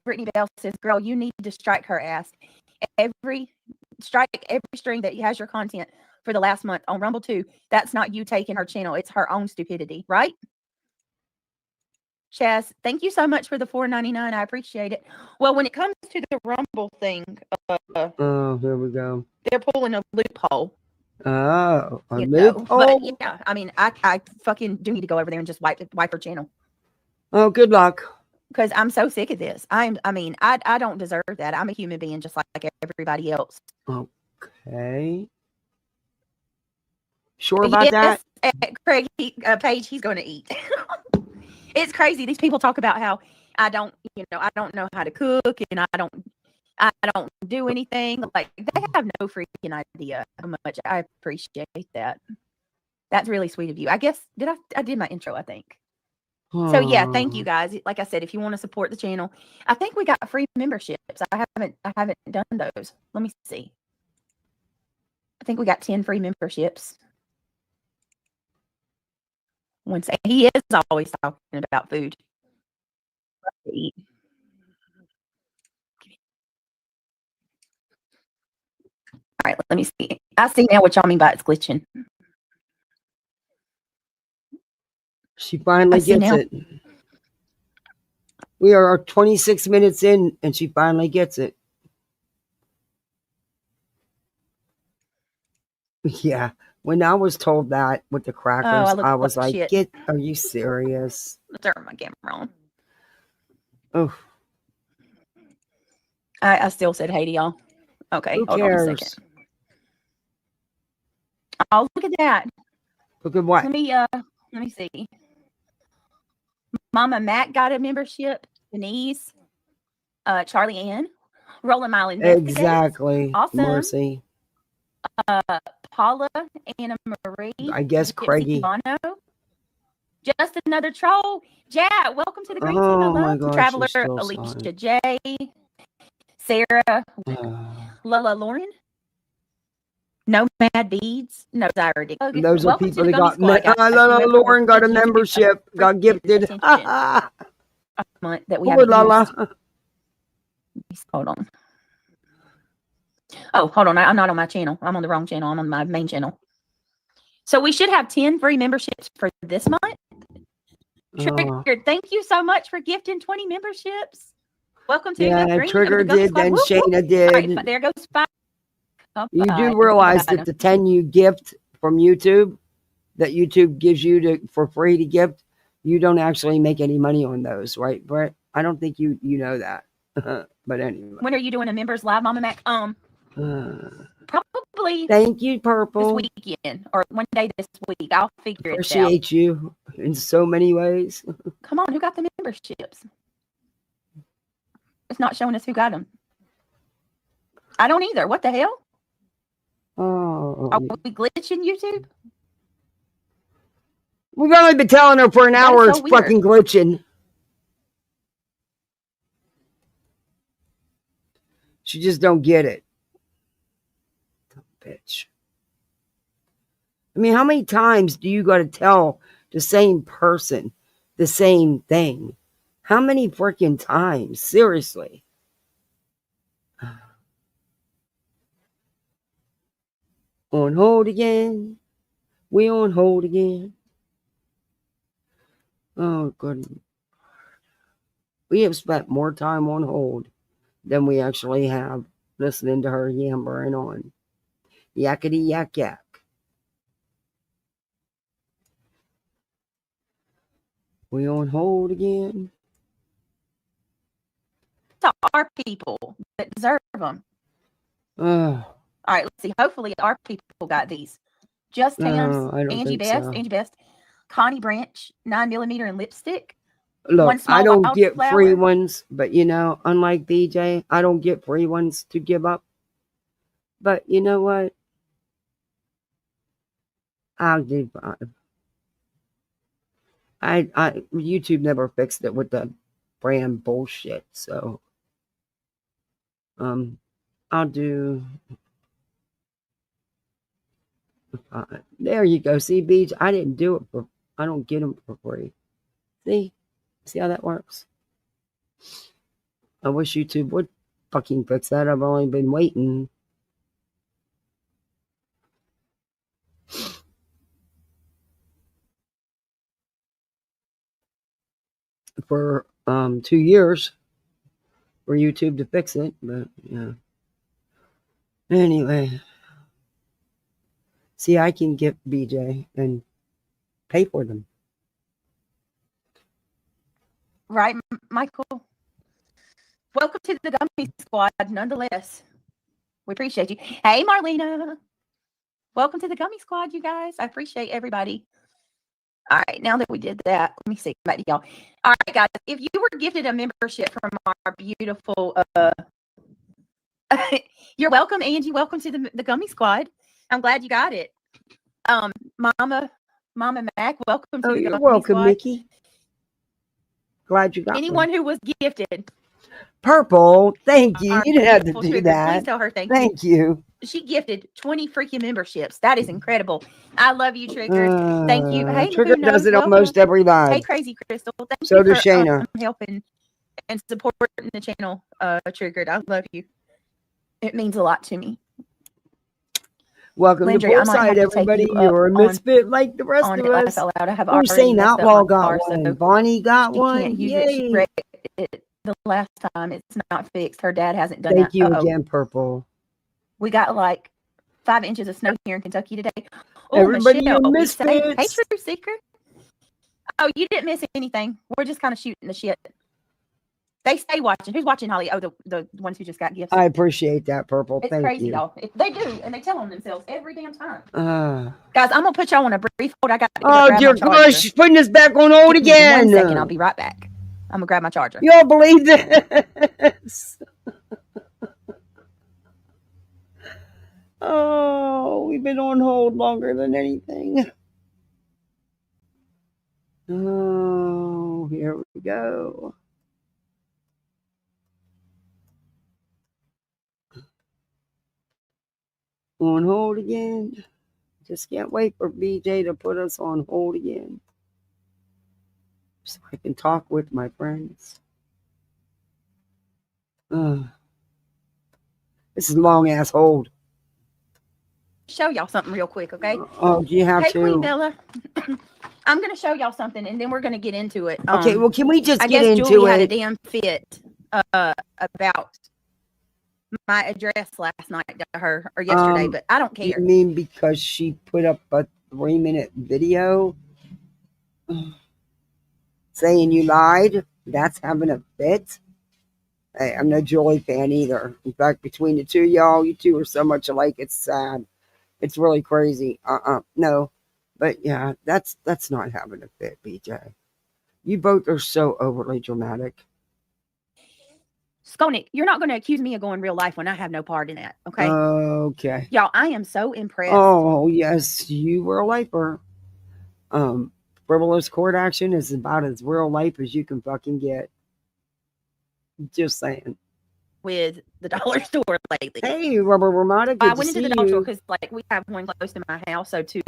Brittany Bell says, girl, you need to strike her ass. Strike every string that has your content for the last month on Rumble 2. That's not you taking her channel. It's her own stupidity, right? Chaz, thank you so much for the $4.99. I appreciate it. Well, when it comes to the Rumble thing, Oh, here we go. they're pulling a loophole. Oh, a But loophole? yeah, I mean, I fucking do need to go over there and just wipe her channel Oh, good luck. because I'm so sick of this. I mean, I don't deserve that. I'm a human being just like everybody else. Okay. Sure about that? Craig, Paige, he's going to eat. It's crazy. These people talk about how I don't know how to cook and I don't do anything. Like they have no freaking idea how much I appreciate that. That's really sweet of you. I guess I did my intro, I think. So yeah, thank you guys. Like I said, if you want to support the channel, I think we got free memberships. I haven't done those. Let me see. I think we got 10 free memberships. He is always talking about food. All right, let me see. I see now what y'all mean by it's glitching. She finally gets it. We are 26 minutes in, and she finally gets it. Yeah. When I was told that with the crackers, I was like, are you serious? Turn my camera on. Oh. I still said hey to y'all. Okay, hold on a second. Oh, look at that. Look at what? Let me see. Mama Mac got a membership. Denise, Charlie Ann, Rolling Mile Investigates. Exactly. Awesome. Mercy. Paula, Anna Marie. I guess Craigie. Bono, just another troll. Jack, welcome to the great team. Oh my gosh, Traveler, Alicia J, Sarah, Lola Lauren, Nomad Beads, no Zyra. Those are people that got Lola Lauren got a membership, got gifted. That we have Lala. Hold on. Oh, hold on. I'm not on my channel. I'm on the wrong channel. I'm on my main channel. So we should have 10 free memberships for this month. Triggered, thank you so much for gifting 20 memberships. Welcome to the green. Trigger did, then Shayna did. Right, there goes 5. You do realize that the 10 you gift from YouTube, that YouTube gives you for free to gift, you don't actually make any money on those, right, Brett? I don't think you know that. But anyway. When are you doing a members live, Mama Mac? Probably. Thank you, Purple. This weekend or one day this week. I'll figure it out. Appreciate you in so many ways. Come on, who got the memberships? It's not showing us who got them. I don't either. What the hell? Oh. Are we glitching YouTube? We've only been telling her for an hour it's fucking glitching. She just don't get it. Bitch. I mean, how many times do you got to tell the same person the same thing? How many freaking times? Seriously. On hold again. We on hold again. Oh, good. We have spent more time on hold than we actually have listening to her yammering on. Yakety yak yak. We on hold again. To our people that deserve them. All right, let's see. Hopefully our people got these. Just Tams, Angie Best, Connie Branch, 9mm and lipstick. Look, I don't get free ones, but unlike BJ, I don't get free ones to give up. But you know what? I'll do 5. YouTube never fixed it with the brand bullshit, so I'll do 5. There you go. See, BJ, I didn't do it I don't get them for free. See how that works? I wish YouTube would fucking fix that. I've only been waiting. For 2 years for YouTube to fix it, but yeah. Anyway, see, I can get BJ and pay for them. Right, Michael? Welcome to the Gummy Squad, nonetheless. We appreciate you. Hey, Marlena. Welcome to the Gummy Squad, you guys. I appreciate everybody. All right, now that we did that, let me see. Back to y'all. All right, guys. If you were gifted a membership from our beautiful, you're welcome, Angie. Welcome to the Gummy Squad. I'm glad you got it. Mama Mac, welcome to the you're Gummy welcome, Squad. Mickey. Glad you got anyone who was gifted. Purple, thank you. Our You didn't have to beautiful do Trigger, that. please tell her thank you. She gifted 20 freaking memberships. That is incredible. I love you, Trigger. Thank you. Hey, Trigger Laguna, does it welcome. almost every live. Hey, Crazy Crystal. Thank So you does for Shayna. helping and supporting the channel, Triggered. I love you. It means a lot to me. Welcome Landry, to I might have Poolside, to everybody. take you You're a up on- misfit like the rest on of it, laugh us. out loud. I have already Hussein messed up Outlaw my got car, one. so Bonnie got she one. can't use it. She Yay. wrecked it the last time. It's not fixed. Her dad hasn't done Thank that. you again, Purple. We got like 5 inches of snow here in Kentucky today. Oh, Everybody, Michelle, you're we say, hey, misfits. True Seeker. Oh, you didn't miss anything. We're just kind of shooting the shit. They stay watching. Who's watching, Holly? Oh, the ones who just got gifts. I appreciate that, Purple. It's Thank crazy, you. y'all. They do, and they tell on themselves every damn time. Guys, I'm gonna put y'all on a brief hold. I got to go Oh, grab dear my charger. gosh, she's putting us back on hold Give me again. 1 second. I'll be right back. I'm gonna grab my charger. Y'all believe this? Oh, we've been on hold longer than anything. Oh, here we go. On hold again. Just can't wait for BJ to put us on hold again, so I can talk with my friends. This is a long ass hold. Show y'all something real quick, okay? Oh, do you have hey, to? Queen Bella. I'm gonna show y'all something, and then we're gonna get into it. Okay, well, can we just I get guess into Julie it? had a damn fit about my address last night to her or yesterday, but I don't care. You mean because she put up a 3-minute video saying you lied? That's having a fit? Hey, I'm no Julie fan either. In fact, between the two of y'all, you two are so much alike, it's sad. It's really crazy. No. But yeah, that's not having a fit, BJ. You both are so overly dramatic. Skolnick, you're not going to accuse me of going real life when I have no part in that, okay? Okay. Y'all, I am so impressed. Oh, yes, you were a lifer. Frivolous court action is about as real life as you can fucking get. Just saying. With the dollar store lately. Hey, Rubber Ramada, I went into the dollar store because, like, we have one close to my house, so to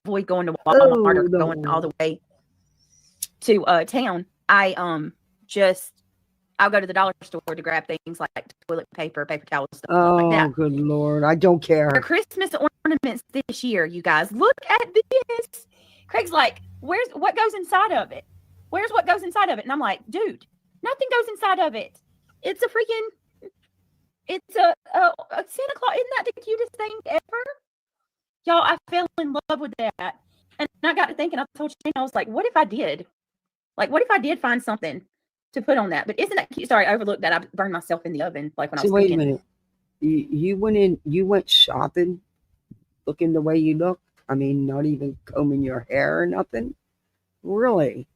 avoid going to Walmart or going all the way to town, I'll go to the dollar store to grab things like toilet paper, paper towels, stuff like that. Oh, good Lord. I don't care. For Christmas ornaments this year, you guys, look at this. Craig's like, what goes inside of it? Where's what goes inside of it? And I'm like, dude, nothing goes inside of it. It's a Santa Claus. Isn't that the cutest thing ever? Y'all, I fell in love with that. And I got to thinking, I told Shane, I was like, what if I did? Like, what if I did find something to put on that? But isn't that cute? Sorry, I overlooked that. I burned myself in the oven like when I was wait cooking. a minute. You went shopping looking the way you look? I mean, not even combing your hair or nothing? Really?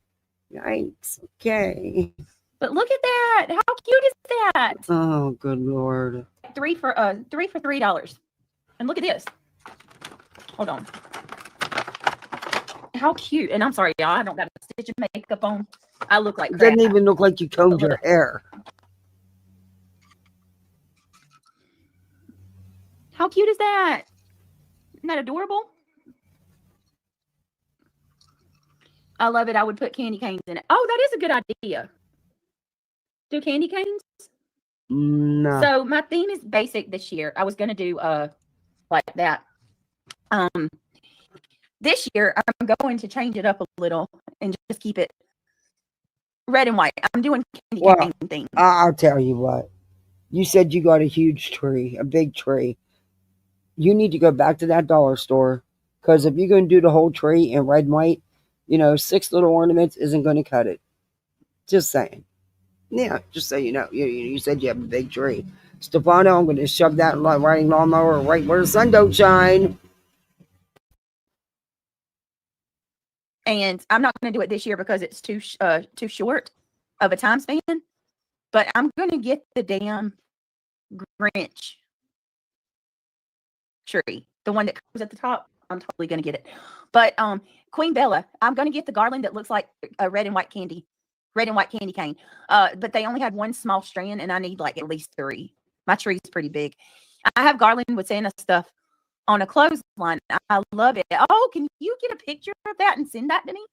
Yikes. Okay. But look at that. How cute is that? Oh, good Lord. Three for $3. And look at this. Hold on. How cute. And I'm sorry, y'all. I don't got a stitch of makeup on. I look like crap. It doesn't even look like you combed your hair. How cute is that? Isn't that adorable? I love it. I would put candy canes in it. Oh, that is a good idea. Do candy canes? No. So my theme is basic this year. I was gonna do like that. This year I'm going to change it up a little and just keep it red and white. I'm doing candy cane thing. I'll tell you what. You said you got a huge tree, a big tree. you need to go back to that dollar store, because if you're going to do the whole tree in red and white, 6 little ornaments isn't going to cut it. Just saying. Yeah, just so you know. You said you have a big tree. Stefano, I'm going to shove that riding lawnmower right where the sun don't shine. And I'm not going to do it this year because it's too short of a time span. But I'm going to get the damn Grinch tree, the one that comes at the top. I'm totally going to get it. But Queen Bella, I'm going to get the garland that looks like a red and white candy cane. But they only had one small strand, and I need like at least 3. My tree's pretty big. I have garland with Santa stuff on a clothesline. I love it. Oh, can you get a picture of that and send that to me?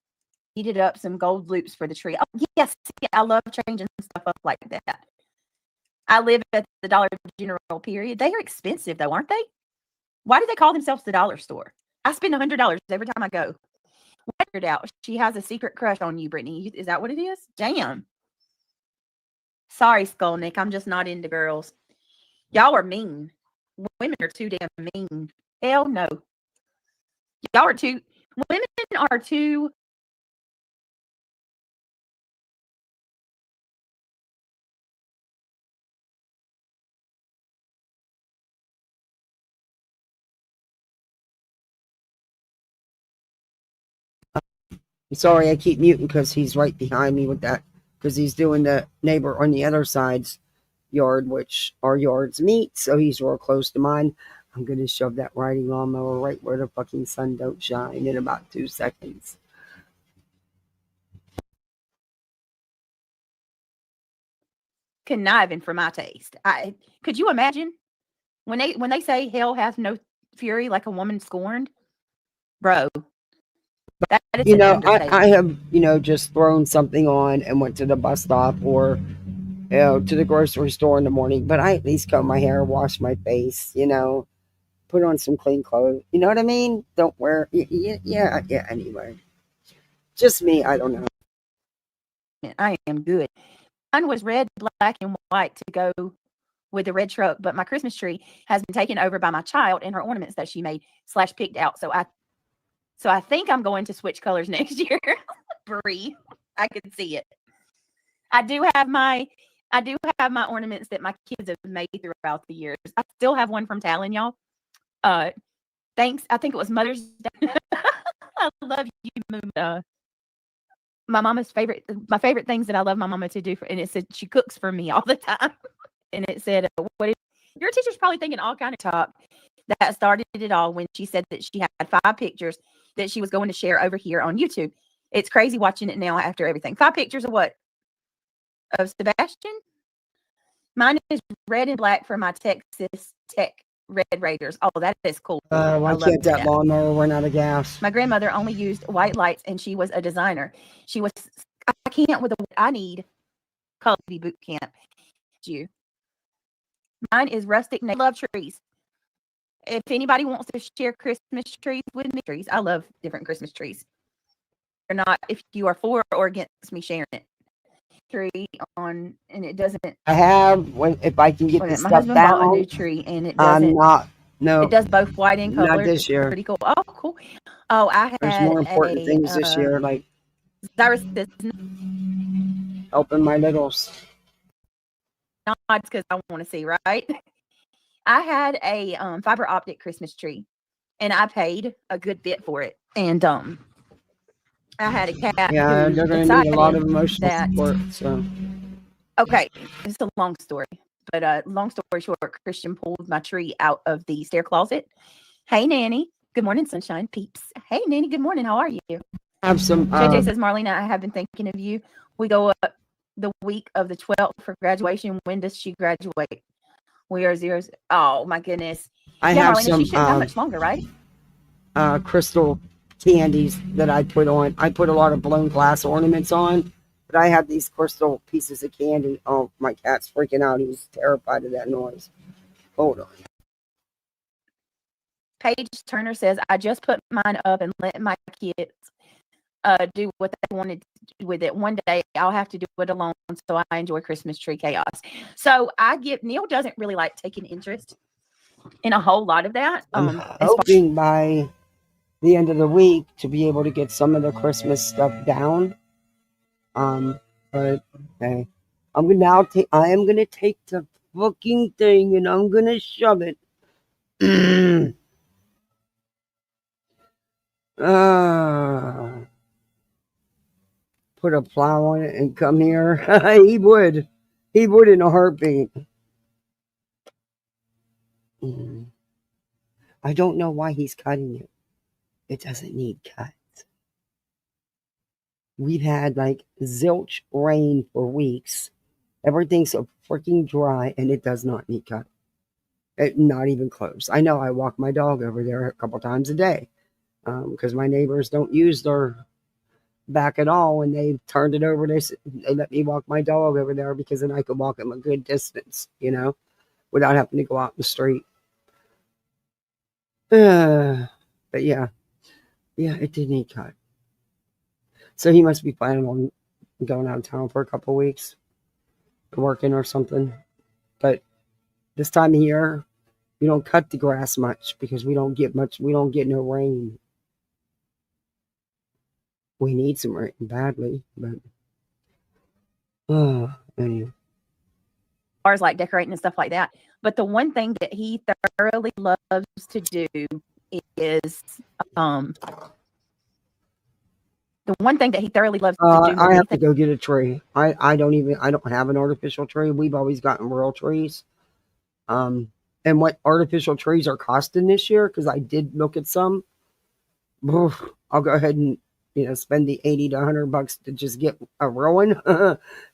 Heated up some gold loops for the tree. Oh, yes. I love changing stuff up like that. I live at the Dollar General, period. They are expensive, though, aren't they? Why do they call themselves the dollar store? I spend $100 every time I go. Figured out she has a secret crush on you, Brittany. Is that what it is? Damn. Sorry, Skolnick. I'm just not into girls. Y'all are mean. Women are too damn mean. Hell no. Y'all are too. Women are too. I'm sorry, I keep muting because he's right behind me with that. Because he's doing the neighbor on the other side's yard, which our yards meet. So he's real close to mine. I'm going to shove that riding lawnmower right where the fucking sun don't shine in about 2 seconds. Conniving for my taste. Could you imagine when they say hell has no fury like a woman scorned, bro? That is an undertaking. I have, just thrown something on and went to the bus stop or, to the grocery store in the morning, but I at least comb my hair, wash my face, put on some clean clothes. You know what I mean? Don't wear, yeah, anyway. Just me, I don't know. I am good. Mine was red, black, and white to go with the red truck, but my Christmas tree has been taken over by my child and her ornaments that she made / picked out. So I think I'm going to switch colors next year. Brie, I can see it. I do have my ornaments that my kids have made throughout the years. I still have one from Talon, y'all. Thanks. I think it was Mother's Day. I love you, Moon. My favorite things that I love my mama to do and it said she cooks for me all the time. And it said, your teacher's probably thinking all kind of talk. That started it all when she said that she had 5 pictures that she was going to share over here on YouTube. It's crazy watching it now after everything. 5 pictures of what? Of Sebastian? Mine is red and black for my Texas Tech Red Raiders. Oh, that is cool. Why can't that lawnmower run out of gas? My grandmother only used white lights and she was a designer. I can't with I need color boot camp. You. Mine is rustic. I love trees. If anybody wants to share Christmas trees with me, I love different Christmas trees. Or not, if you are for or against me sharing it. Tree on, and it doesn't. I have if I can get this my stuff husband down. bought a new tree, and it doesn't. I'm not. No, it does both white and color. Not this year. Pretty cool. Oh, cool. Oh, I had. There's more important things this year, like Cyrus helping my littles. Nods because I want to see, right? I had a fiber optic Christmas tree, and I paid a good bit for it. And I had a cat. Yeah, they're going to need a lot of emotional support. So, okay, it's a long story, but long story short, Christian pulled my tree out of the stair closet. Hey, Nanny. Good morning, sunshine peeps. Hey, Nanny. Good morning. How are you? Have some. JJ says, Marlena, I have been thinking of you. We go up the week of the 12th for graduation. When does she graduate? We are zeros. Oh my goodness. I have Marlena, some. She shouldn't have much longer, right? Crystal candies that I put on. I put a lot of blown glass ornaments on, but I have these crystal pieces of candy. Oh, my cat's freaking out. He's terrified of that noise. Hold on. Paige Turner says, I just put mine up and let my kids do what they wanted with it. One day I'll have to do it alone, so I enjoy Christmas tree chaos. So Neil doesn't really like taking interest in a whole lot of that. I'm As far hoping by the end of the week to be able to get some of the Christmas stuff down. Um, but hey, I am gonna take the fucking thing and I'm gonna shove it. uh, put a plow on it and come here. He would. He would in a heartbeat. Mm. I don't know why he's cutting it. It doesn't need cut. We've had like zilch rain for weeks. Everything's so freaking dry and it does not need cut. Not even close. I know I walk my dog over there a couple times a day because my neighbors don't use their back at all and they turned it over. They let me walk my dog over there because then I could walk him a good distance, without having to go out in the street. But yeah, it did need cut. So he must be planning on going out of town for a couple weeks, working or something. But this time of year, we don't cut the grass much because we don't get no rain. We need some rain badly, but anyway. as like decorating and stuff like that. But the one thing that he thoroughly loves to do is the one thing that he thoroughly loves to do. I have to go get a tree. I don't have an artificial tree. We've always gotten real trees. And what artificial trees are costing this year, because I did look at some. I'll go ahead and spend the $80 to $100 to just get a real one,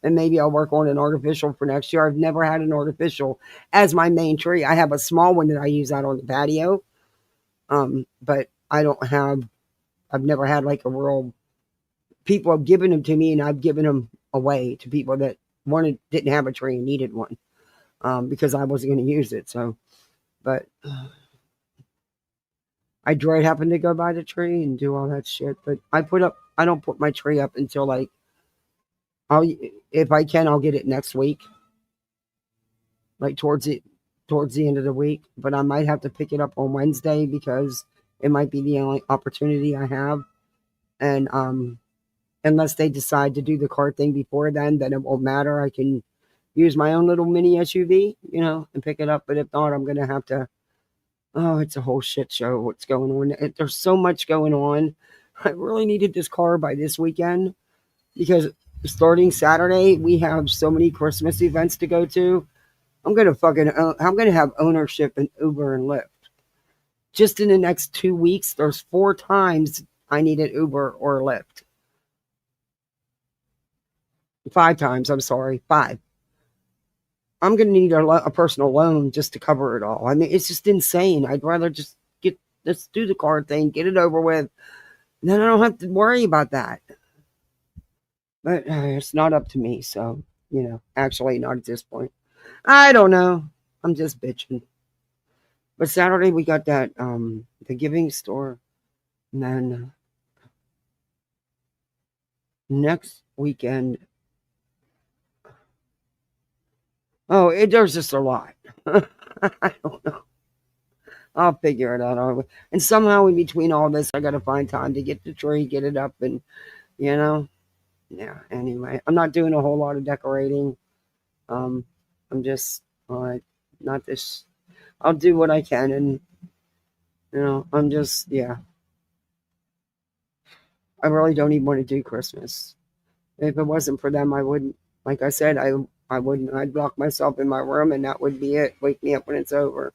and maybe I'll work on an artificial for next year. I've never had an artificial as my main tree. I have a small one that I use out on the patio, but I've never had like a real. People have given them to me, and I've given them away to people that didn't have a tree and needed one, because I wasn't going to use it. So, but I dread having to go buy the tree and do all that shit. But I don't put my tree up until like, if I can, I'll get it next week, like towards the end of the week. But I might have to pick it up on Wednesday because it might be the only opportunity I have, and unless they decide to do the car thing before then it won't matter. I can use my own little mini SUV, and pick it up. But if not, I'm going to have to. Oh, it's a whole shit show what's going on. There's so much going on. I really needed this car by this weekend because starting Saturday, we have so many Christmas events to go to. I'm going to have ownership in Uber and Lyft. Just in the next 2 weeks, there's 4 times I need an Uber or Lyft. 5 times, I'm sorry, 5. I'm going to need a personal loan just to cover it all. I mean, it's just insane. I'd rather just let's do the car thing, get it over with. And then I don't have to worry about that. But it's not up to me. So, actually not at this point. I don't know. I'm just bitching. But Saturday we got that, the giving store. And then next weekend, there's just a lot. I don't know. I'll figure it out. And somehow in between all this, I got to find time to get the tree, get it up, and, yeah, anyway. I'm not doing a whole lot of decorating. I'm just, not this. I'll do what I can, and, I'm just, yeah. I really don't even want to do Christmas. If it wasn't for them, I wouldn't. Like I said, I wouldn't. I'd lock myself in my room and that would be it. Wake me up when it's over.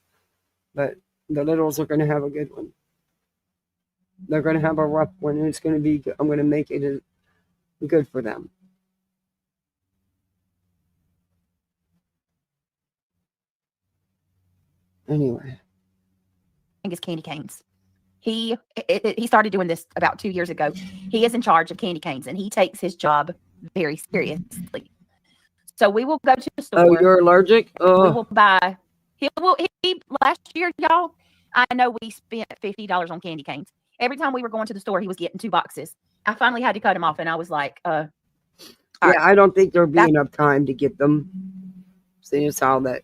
But the littles are going to have a good one. They're going to have a rough one, and it's going to be good. I'm going to make it good for them. Anyway. I think it's candy canes. He started doing this about 2 years ago. He is in charge of candy canes, and he takes his job very seriously. So we will go to the store. Oh, you're allergic? We will buy. He last year, y'all. I know we spent $50 on candy canes. Every time we were going to the store, he was getting 2 boxes. I finally had to cut him off, and I was like, yeah, right. I don't think there'll be enough time to get them. Seeing as how that,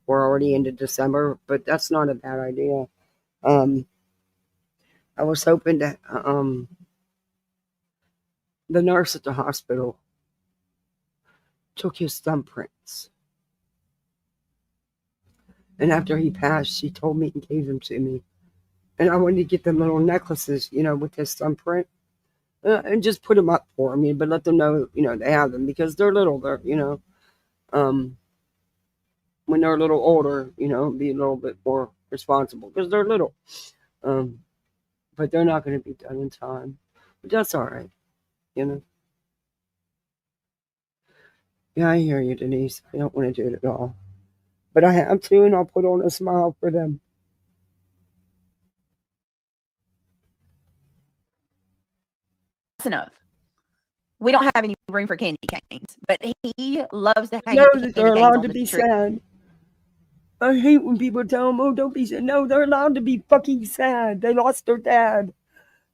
We're already into December, but that's not a bad idea. Um, I was hoping to, the nurse at the hospital took his thumbprints. And after he passed, she told me and gave them to me. And I wanted to get them little necklaces, with his thumbprint. And just put them up for me, but let them know, they have them because they're little. Um, when they're a little older, be a little bit more responsible because they're little. Um, but they're not going to be done in time. But that's all right, you know. Yeah, I hear you, Denise. I don't want to do it at all. But I have to, and I'll put on a smile for them. Enough. We don't have any room for candy canes, but he loves to hang Know candy that they're canes allowed on to the be tree. sad. I hate when people tell them, oh, don't be sad. No, they're allowed to be fucking sad. They lost their dad.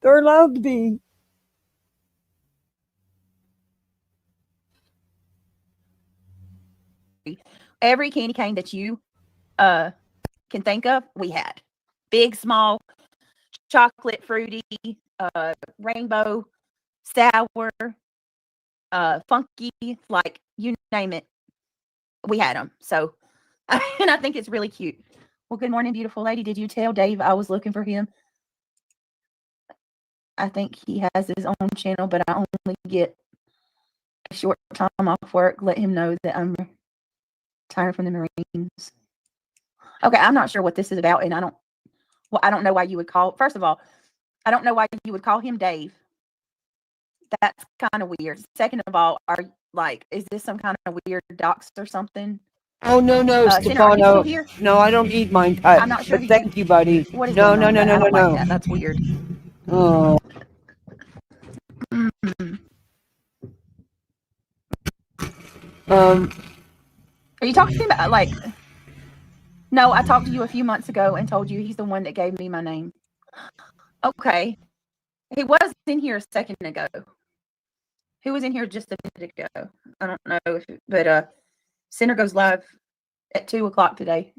They're allowed to be. Every candy cane that you can think of, we had. Big, small, chocolate, fruity, rainbow, sour, funky, like you name it, we had them. So, and I think it's really cute. Well, good morning, beautiful lady. Did you tell Dave I was looking for him? I think he has his own channel, but I only get a short time off work. Let him know that I'm retired from the Marines. Okay, I'm not sure what this is about, and I don't know why you would call. First of all, I don't know why you would call him Dave. That's kind of weird. Second of all, is this some kind of weird dox or something? Oh, no, Sinner, are you still Stefano. here? No, I don't need mine cut. I'm not sure. But thank you, buddy. What is No, going no, on? no, no, I no, don't like no. that. That's weird. Oh. Are you talking about No, I talked to you a few months ago and told you he's the one that gave me my name. Okay. He was in here a second ago. He was in here just a minute ago. I don't know but Center goes live at 2:00 today.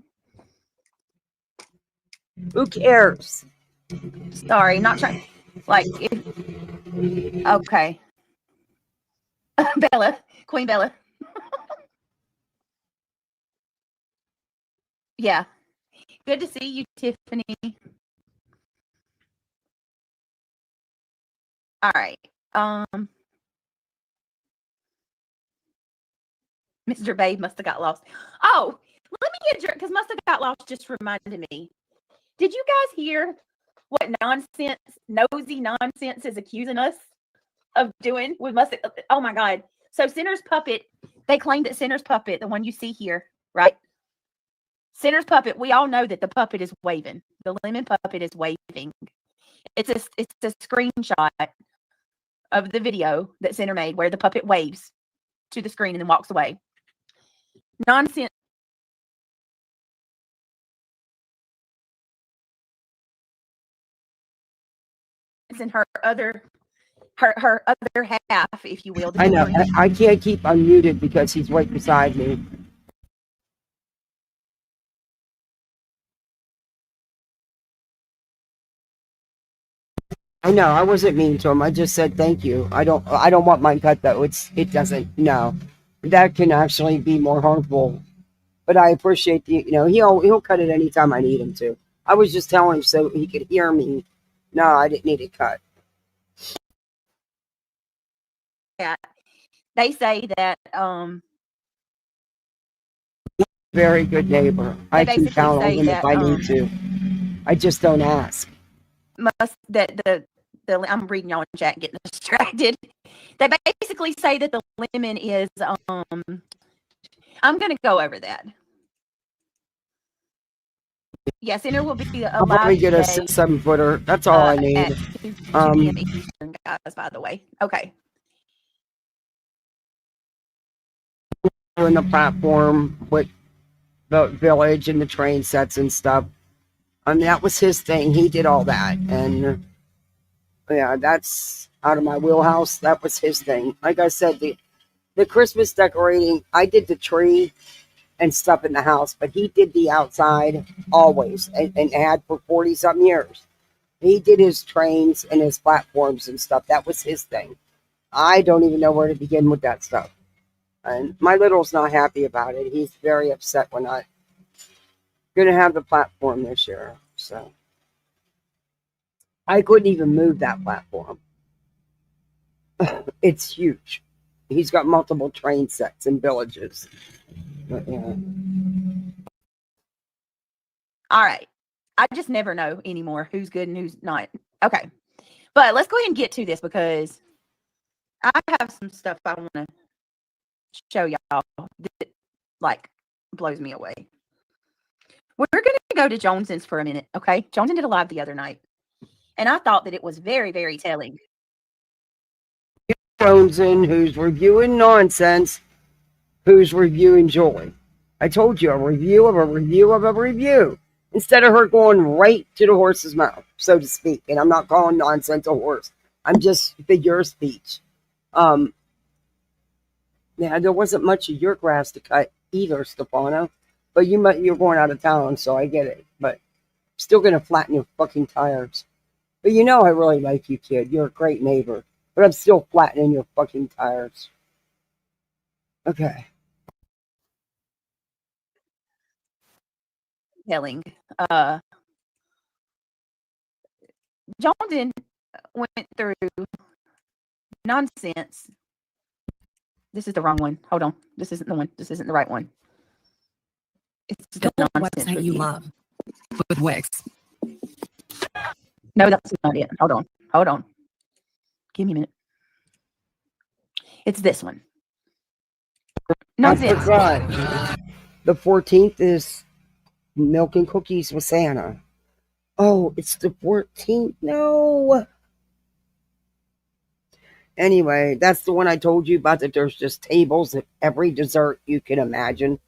Who cares? Sorry, not trying. Okay. Bella, Queen Bella. Yeah. Good to see you, Tiffany. All right. Mr. Babe must have got lost. Oh, let me get because must have got lost just reminded me. Did you guys hear what nosy nonsense is accusing us of doing with must? Oh my God. So Center's puppet, they claim that Center's puppet, the one you see here, right? Center's puppet, we all know that the puppet is waving. The lemon puppet is waving. It's a screenshot of the video that Center made where the puppet waves to the screen and then walks away. Nonsense. In her other half, if you will. I know. I can't keep unmuted because he's right beside me. I know. I wasn't mean to him. I just said thank you. I don't want mine cut though. It doesn't. No, that can actually be more harmful. But I appreciate he'll cut it anytime I need him to. I was just telling him so he could hear me. No, I didn't need it cut. Yeah, they say that very good neighbor. I can count on him if I need to. I just don't ask. I'm reading y'all in chat, getting distracted. They basically say that the lemon is I'm gonna go over that. Yes, and there will be a I'll probably get a 6-7-footer. That's all I need. 2 p.m. Eastern, guys, by the way. Okay. In the platform with the village and the train sets and stuff. That was his thing. He did all that. And yeah, that's out of my wheelhouse. That was his thing. Like I said, the Christmas decorating, I did the tree. and stuff in the house, but he did the outside always and had for 40 something years. He did his trains and his platforms and stuff. That was his thing. I don't even know where to begin with that stuff. And my little's not happy about it. He's very upset we're not going to have the platform this year. So I couldn't even move that platform. It's huge. He's got multiple train sets and villages. But, yeah. All right. I just never know anymore who's good and who's not. Okay. But let's go ahead and get to this because I have some stuff I want to show y'all that like blows me away. We're going to go to Jones's for a minute, okay? Joneson did a live the other night, and I thought that it was very, very telling. Joneson, who's reviewing nonsense, who's reviewing joy. I told you, a review of a review of a review. Instead of her going right to the horse's mouth, so to speak. And I'm not calling nonsense a horse. I'm just figure of speech. Yeah, there wasn't much of your grass to cut either, Stefano. But you're going out of town, so I get it. But still gonna flatten your fucking tires. But you know I really like you, kid. You're a great neighbor. But I'm still flattening your fucking tires. Okay. Telling. Johnson went through nonsense. This is the wrong one. Hold on. This isn't the one. This isn't the right one. It's the nonsense website you love with Wix. No, that's not it. Hold on. Hold on. Give me a minute. It's this one. Nonsense. Right. The 14th is Milk and Cookies with Santa. Oh, it's the 14th? No. Anyway, that's the one I told you about, that there's just tables at every dessert you can imagine.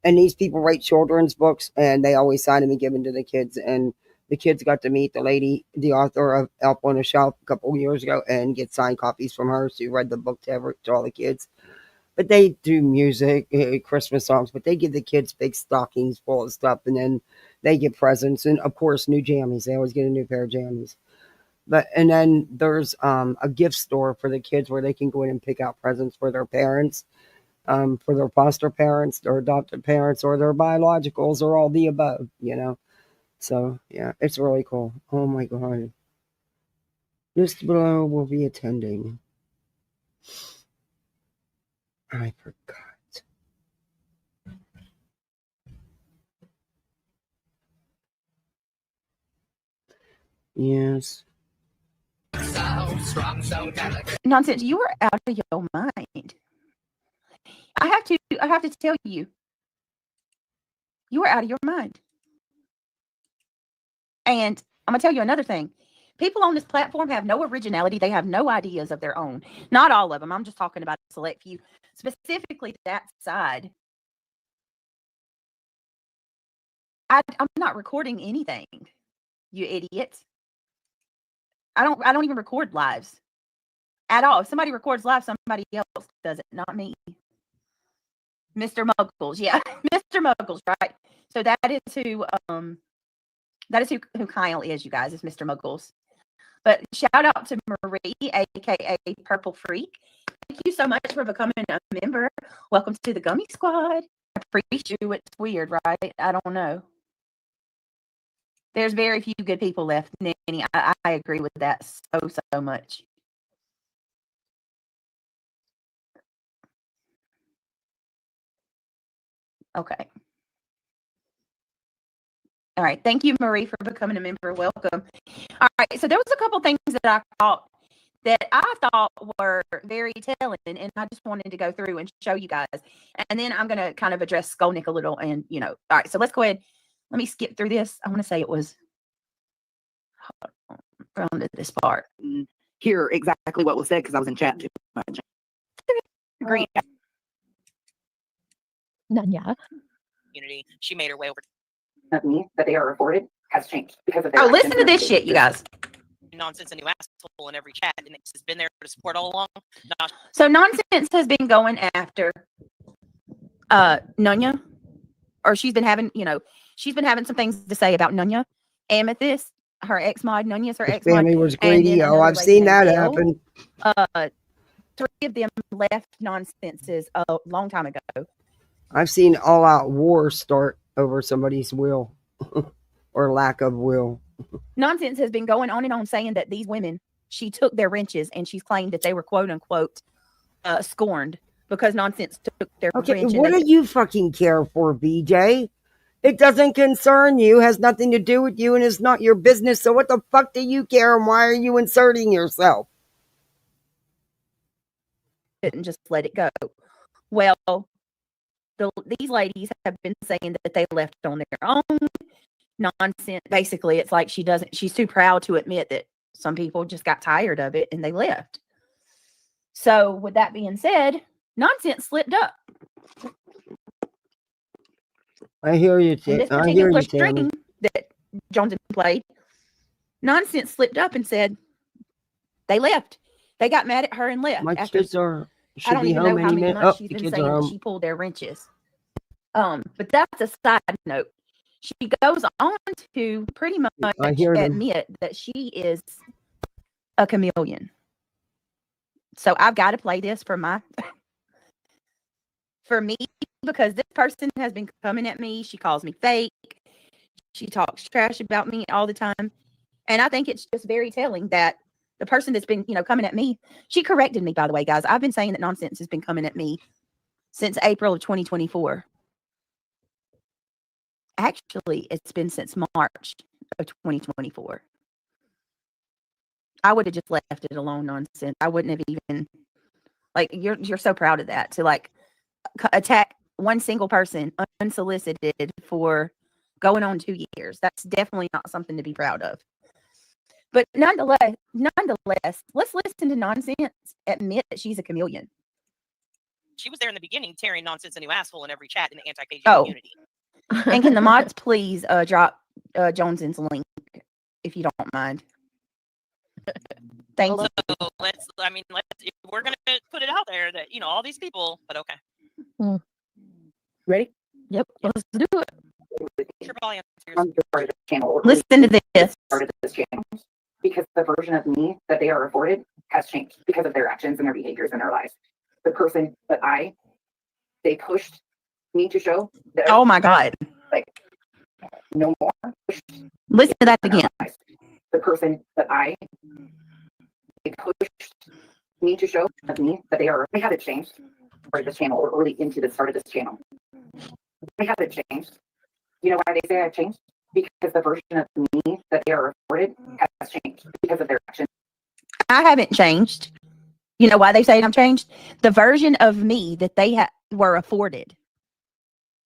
And these people write children's books, and they always sign them and give them to the kids. And the kids got to meet the lady, the author of Elf on a Shelf, a couple of years ago, and get signed copies from her. She read the book to all the kids. But they do music, Christmas songs, but they give the kids big stockings full of stuff, and then they get presents, and of course, new jammies. They always get a new pair of jammies. And then there's a gift store for the kids where they can go in and pick out presents for their parents, for their foster parents, their adopted parents, or their biologicals, or all the above, you know. So yeah, it's really cool. Oh my god. Mr. Below will be attending. I forgot. Yes. Nonsense. You were out of your mind. I have to tell you. You were out of your mind. And I'm going to tell you another thing. People on this platform have no originality. They have no ideas of their own. Not all of them. I'm just talking about a select few. Specifically that side. I'm not recording anything, you idiots. I don't even record lives at all. If somebody records live, somebody else does it, not me. Mr. Muggles, yeah, Mr. Muggles, right? So that is who Kyle is, you guys. Is Mr. Muggles. But shout out to Marie, aka Purple Freak. Thank you so much for becoming a member. Welcome to the Gummy Squad. I appreciate you. It's weird, right? I don't know. There's very few good people left, Nanny. I agree with that so much. Okay. All right. Thank you, Marie, for becoming a member. Welcome. All right. So there was a couple things that I thought were very telling, and I just wanted to go through and show you guys. And then I'm going to kind of address Skolnick a little, and all right. So let's go ahead. Let me skip through this. I want to say it was around to this part. Hear exactly what was said because I was in chat too much. Agree. Nanya. Community. She made her way over. That me that they are reported has changed because of their Oh, listen to this shit, you guys. Nonsense, a new asshole in every chat, and it's been there to support all along. So nonsense has been going after Nunya, or she's been having some things to say about Nunya. Amethyst, her ex-mod, Nunya's her His ex-mod. family was And greedy. then Oh, another I've lady seen named that Elle. happen. 3 of them left Nonsenses a long time ago. I've seen all-out war start over somebody's will or lack of will. Nonsense has been going on and on saying that these women, she took their wrenches and she's claimed that they were quote unquote scorned because Nonsense took their Okay, wrench. what do you fucking care for, BJ? It doesn't concern you, has nothing to do with you, and is not your business. So what the fuck do you care, and why are you inserting yourself? Didn't just let it go. Well, these ladies have been saying that they left on their own. Nonsense. Basically, it's like she's too proud to admit that some people just got tired of it and they left. So with that being said, Nonsense slipped up. I hear you, In this I hear particular you, Tammy. stream that Johnson played, Nonsense slipped up and said they left. They got mad at her and left. My after, kids I don't even know how many months she's been kids saying are that home. she pulled their wrenches. But that's a side note. She goes on to pretty much admit that she is a chameleon. So I've got to play this for me, because this person has been coming at me. She calls me fake. She talks trash about me all the time. And I think it's just very telling that the person that's been, coming at me, she corrected me, by the way, guys. I've been saying that Nonsense has been coming at me since April of 2024. Actually, it's been since March of 2024. I would have just left it alone, Nonsense. I wouldn't have even, you're so proud of that, to attack one single person unsolicited for going on 2 years. That's definitely not something to be proud of. But nonetheless, let's listen to Nonsense admit that she's a chameleon. She was there in the beginning, tearing Nonsense a new asshole in every chat in the anti-KJ community. And can the mods please drop Jones's link, if you don't mind? Thank you. So let's if we're gonna put it out there that all these people, but okay. Ready? Yep, let's do it. Listen to this. Started this channel because the version of me that they are afforded has changed because of their actions and their behaviors in their lives. The person that they pushed me to show that. Oh my God! No more. Listen to that again. The person that they pushed me to show of me that they have it changed for this channel, or early into the start of this channel. They have it changed. You know why they say I've changed? Because the version of me that they are afforded has changed because of their actions. I haven't changed. You know why they say I'm changed? The version of me that they were afforded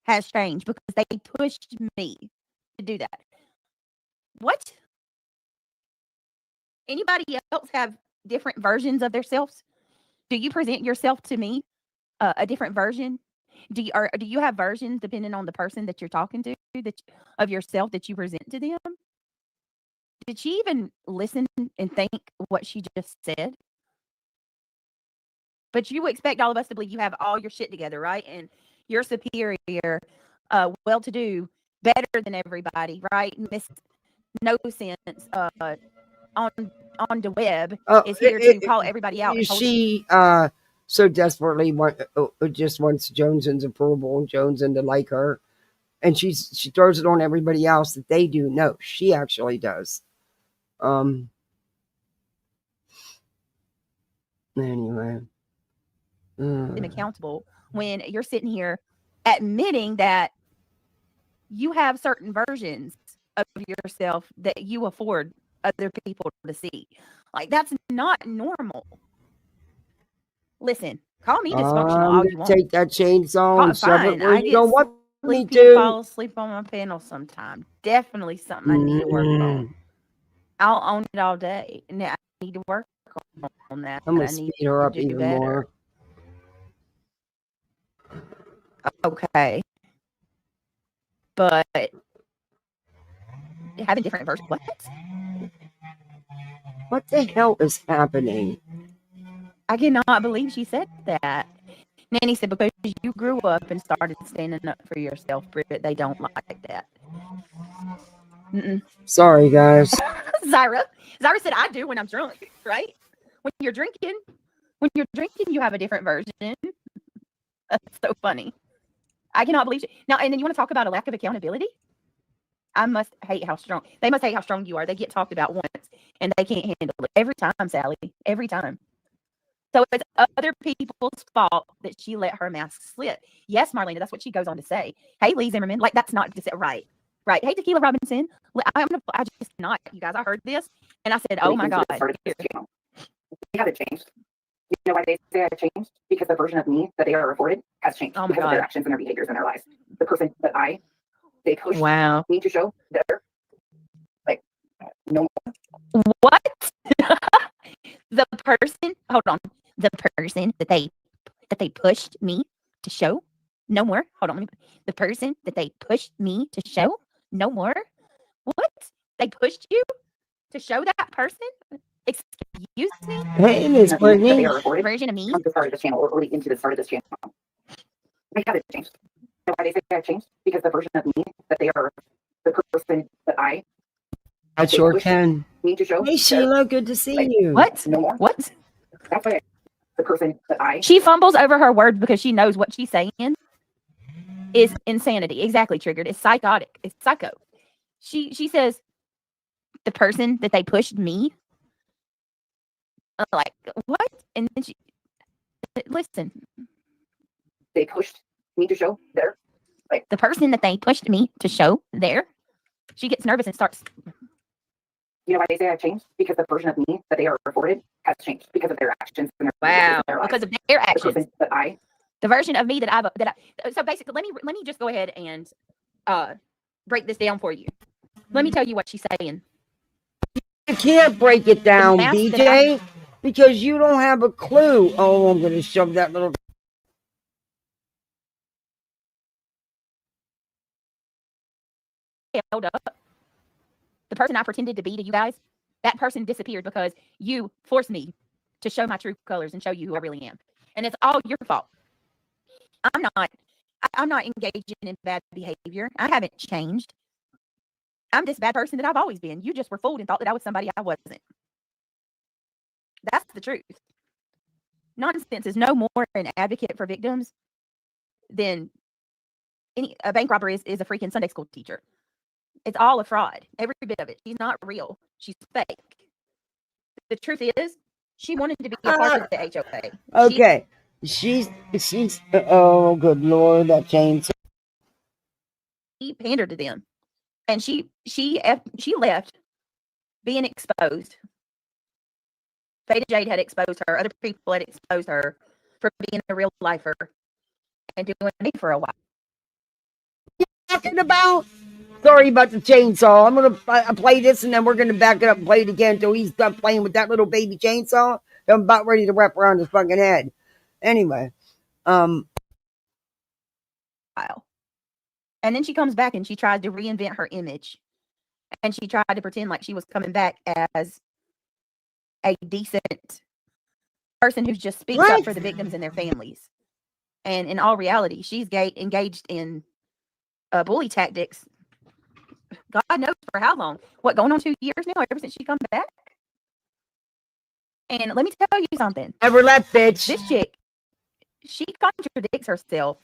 has changed because they pushed me to do that. What? Anybody else have different versions of themselves? Do you present yourself to me a different version? Do you have versions depending on the person that you're talking to of yourself that you present to them? Did she even listen and think what she just said? But you expect all of us to believe you have all your shit together, right? And you're superior, well-to-do, better than everybody, right? Miss No Sense on the web is here to call everybody out. She so desperately just wants Jones's approval and Jones to like her, and she throws it on everybody else that they do. No, she actually does. Anyway, accountable when you're sitting here admitting that you have certain versions of yourself that you afford other people to see. That's not normal. Listen, call me dysfunctional all you want. Take that chainsaw and shove it where you don't want me to. Fall asleep on my panel sometime. Definitely something I need to work on. I'll own it all day, and I need to work on that. I'm gonna speed her up even more. Okay, but having different versions. What the hell is happening? I cannot believe she said that. Nanny said, because you grew up and started standing up for yourself, Bridget, they don't like that. Sorry, guys. Zyra said, I do when I'm drunk, right? When you're drinking, you have a different version. That's so funny. I cannot believe it. Now, and then you want to talk about a lack of accountability? They must hate how strong you are. They get talked about once and they can't handle it. Every time, Sally. Every time. So it's other people's fault that she let her mask slip. Yes, Marlena, that's what she goes on to say. Hey, Lee Zimmerman, like that's not right. Right. Hey, Tequila Robinson. I just not, you guys. I heard this and I said, oh my God. They haven't changed. You know why they say I've changed? Because the version of me that they are afforded has changed because of their actions and their behaviors in their lives. The person that they push me to show better. Like, no more. What? The person that they pushed me to show no more. Hold on. The person that they pushed me to show no more. What? They pushed you to show that person? Excuse me? Hey, Miss Brittany. Version of me? From the start of this channel or early into the start of this channel. They haven't changed. You know why they say I've changed? Because the version of me that they are the person that I sure can. Me to show. Hey, Sheila, good to see you. What? No more. What? That's why the person that She fumbles over her words because she knows what she's saying is insanity. Exactly, triggered. It's psychotic. It's psycho. She says, the person that they pushed me. Like, what? And then she, listen. They pushed me to show there. Like, the person that they pushed me to show there. She gets nervous and starts. You know why they say I've changed? Because the version of me that they are afforded has changed because of their actions. And Because of their actions. The version of me that I. So basically, let me just go ahead and break this down for you. Let me tell you what she's saying. You can't break it down, BJ, because you don't have a clue. Oh, I'm going to shove that little. Held up. The person I pretended to be to you guys, that person disappeared because you forced me to show my true colors and show you who I really am. And it's all your fault. I'm not engaging in bad behavior. I haven't changed. I'm this bad person that I've always been. You just were fooled and thought that I was somebody I wasn't. That's the truth. Nonsense is no more an advocate for victims than a bank robber is a freaking Sunday school teacher. It's all a fraud. Every bit of it. She's not real. She's fake. The truth is, she wanted to be a part of the HOA. Okay. She's oh, good Lord, that chainsaw. She pandered to them. And she left being exposed. Fada Jade had exposed her. Other people had exposed her for being a real lifer and doing me for a while. Talking about? Sorry about the chainsaw. I'm gonna play this and then we're gonna back it up and play it again until he's done playing with that little baby chainsaw. I'm about ready to wrap around his fucking head. Anyway, and then she comes back and she tried to reinvent her image, and she tried to pretend like she was coming back as a decent person who just speaks up for the victims and their families. And in all reality, she's engaged in bully tactics. God knows for how long. What, going on 2 years now, ever since she come back? And let me tell you something. Never left, bitch. This chick, she contradicts herself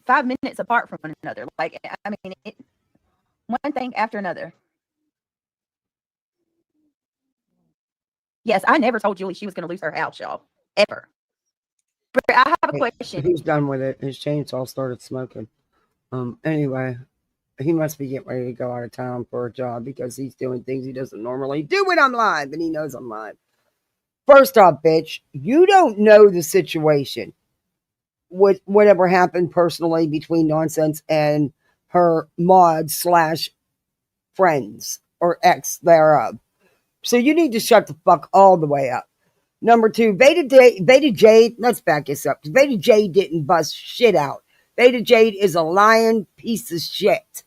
5 minutes apart from one another. Like, I mean, one thing after another. Yes, I never told Julie she was going to lose her house, y'all. Ever. But I have a question. He's done with it. His chainsaw started smoking. Anyway, he must be getting ready to go out of town for a job because he's doing things he doesn't normally do when I'm live, and he knows I'm live. First off, bitch, you don't know the situation. Whatever happened personally between Nonsense and her mod / friends or ex thereof. So you need to shut the fuck all the way up. Number two, Beta Jade, let's back this up. Beta Jade didn't bust shit out. Beta Jade is a lying piece of shit.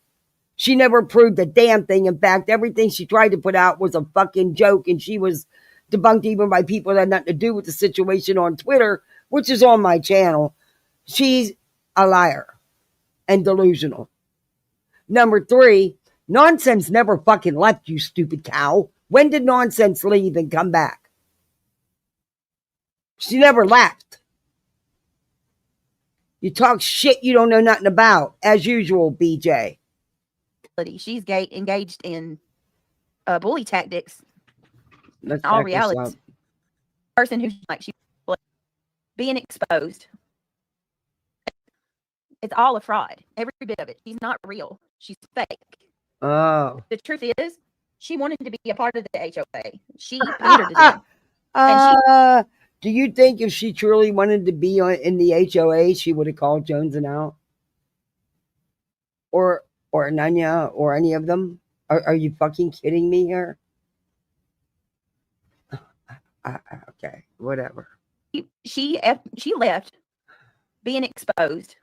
She never proved a damn thing. In fact, everything she tried to put out was a fucking joke, and she was debunked even by people that had nothing to do with the situation on Twitter which is on my channel, she's a liar and delusional. Number 3, Nonsense never fucking left, you stupid cow. When did Nonsense leave and come back? She never left. You talk shit you don't know nothing about, as usual, BJ. She's engaged in bully tactics. Let's In all back this reality, up. person who's like she being exposed. It's all a fraud. Every bit of it. She's not real. She's fake. Oh. The truth is, she wanted to be a part of the HOA. She pandered to them. Do you think if she truly wanted to be in the HOA, she would have called Jones and out? Or Nanya or any of them? Are you fucking kidding me here? Okay, whatever. She left being exposed.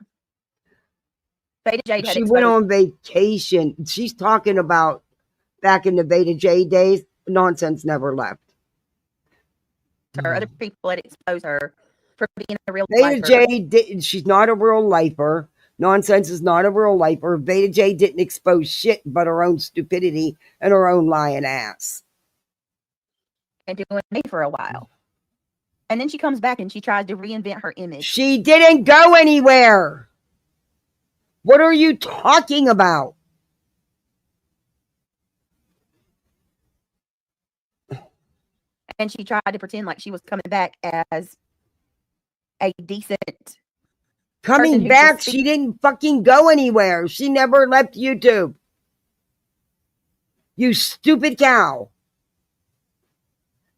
Beta Jade had She exposed. went on vacation. She's talking about back in the Beta Jade days. Nonsense never left. Her other people had exposed her for being a real Beta lifer. Jade didn't. She's not a real lifer. Nonsense is not a real lifer. Beta Jade didn't expose shit but her own stupidity and her own lying ass. And doing it for a while. And then she comes back and she tries to reinvent her image. She didn't go anywhere. What are you talking about? And she tried to pretend like she was coming back as a decent. Coming back, she didn't fucking go anywhere. She never left YouTube. You stupid cow.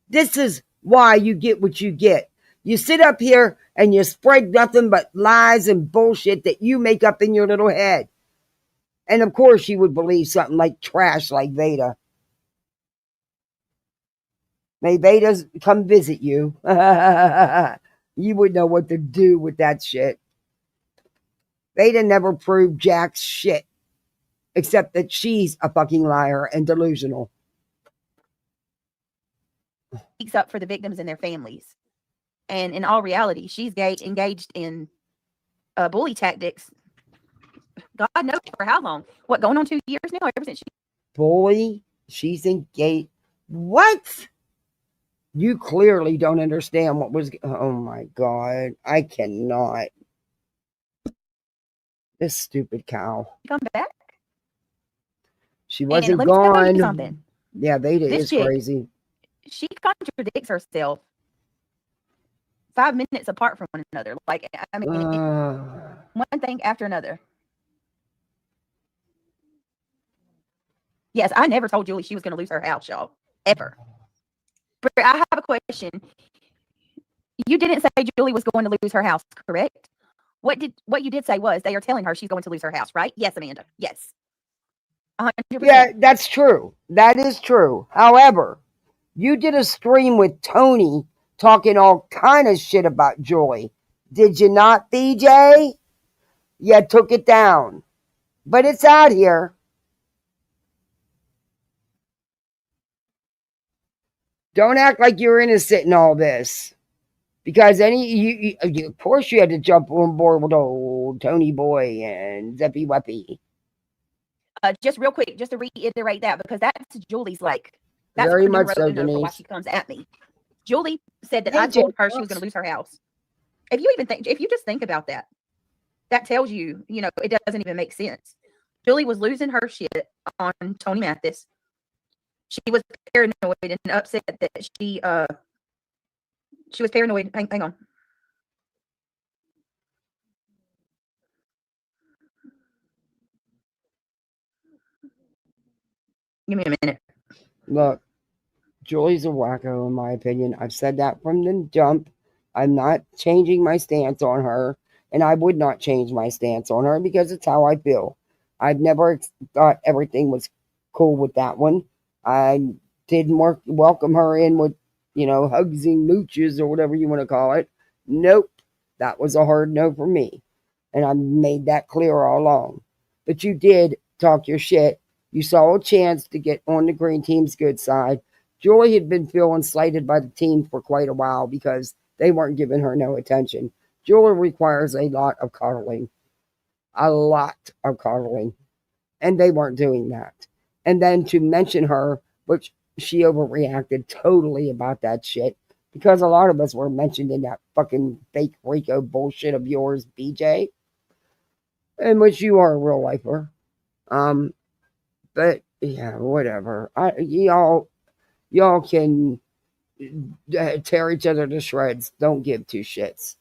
This is why you get what you get. You sit up here and you spread nothing but lies and bullshit that you make up in your little head. And of course you would believe something like trash like Veda. May Vedas come visit you. You would know what to do with that shit. Veda never proved jack shit. Except that she's a fucking liar and delusional. Speaks up for the victims and their families. And in all reality, she's engaged in bully tactics. God knows for how long. What, going on 2 years now? Ever since she... Bully? She's engaged. What? You clearly don't understand what was... Oh my God. I cannot. This stupid cow. Come back? She wasn't let me tell you gone. something. Yeah, Veda This is chick, crazy. She contradicts herself 5 minutes apart from one another. Like, I mean, one thing after another. Yes, I never told Julie she was going to lose her house, y'all. Ever. But I have a question. You didn't say Julie was going to lose her house, correct? What you did say was they are telling her she's going to lose her house, right? Yes, Amanda. Yes. 100%. Yeah, that's true. That is true. However, you did a stream with Tony talking all kind of shit about Julie. Did you not, BJ? You took it down. But it's out here. Don't act like you're innocent in all this. Because you, of course you had to jump on board with old Tony Boy and Zeppy Weppy. Just real quick, just to reiterate that, because that's Julie's like, that's very much so, why Denise. she comes at me. Julie said that I told her she was going to lose her house. If you just think about that, that tells you, it doesn't even make sense. Julie was losing her shit on Tony Mathis. She was paranoid and upset that she was paranoid. Hang on. Give me a minute. Look, Julie's a wacko in my opinion. I've said that from the jump. I'm not changing my stance on her, and I would not change my stance on her because it's how I feel. I've never thought everything was cool with that one. I didn't welcome her in with, hugs and mooches or whatever you want to call it. Nope. That was a hard no for me. And I made that clear all along. But you did talk your shit. You saw a chance to get on the green team's good side. Julie had been feeling slighted by the team for quite a while because they weren't giving her no attention. Julie requires a lot of coddling. A lot of coddling. And they weren't doing that. And then to mention her, which she overreacted totally about that shit, because a lot of us were mentioned in that fucking fake Rico bullshit of yours, BJ, in which you are a real lifer. But yeah, whatever. Y'all can tear each other to shreds. Don't give two shits.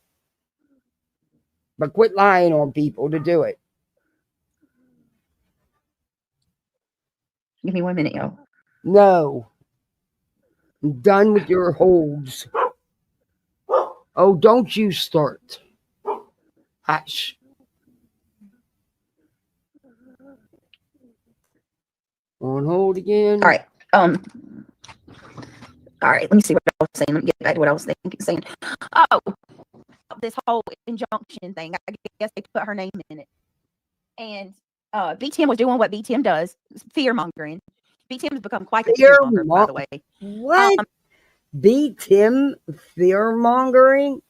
But quit lying on people to do it. Give me 1 minute, y'all. No. I'm done with your holds. Oh, don't you start. Hush. On hold again. All right. All right. Let me see what I was saying. Let me get back to what I was saying. Oh, this whole injunction thing. I guess they put her name in it. And BTM was doing what BTM does, fear mongering. BTM has become quite the fear monger, by the way. What? BTM fear mongering?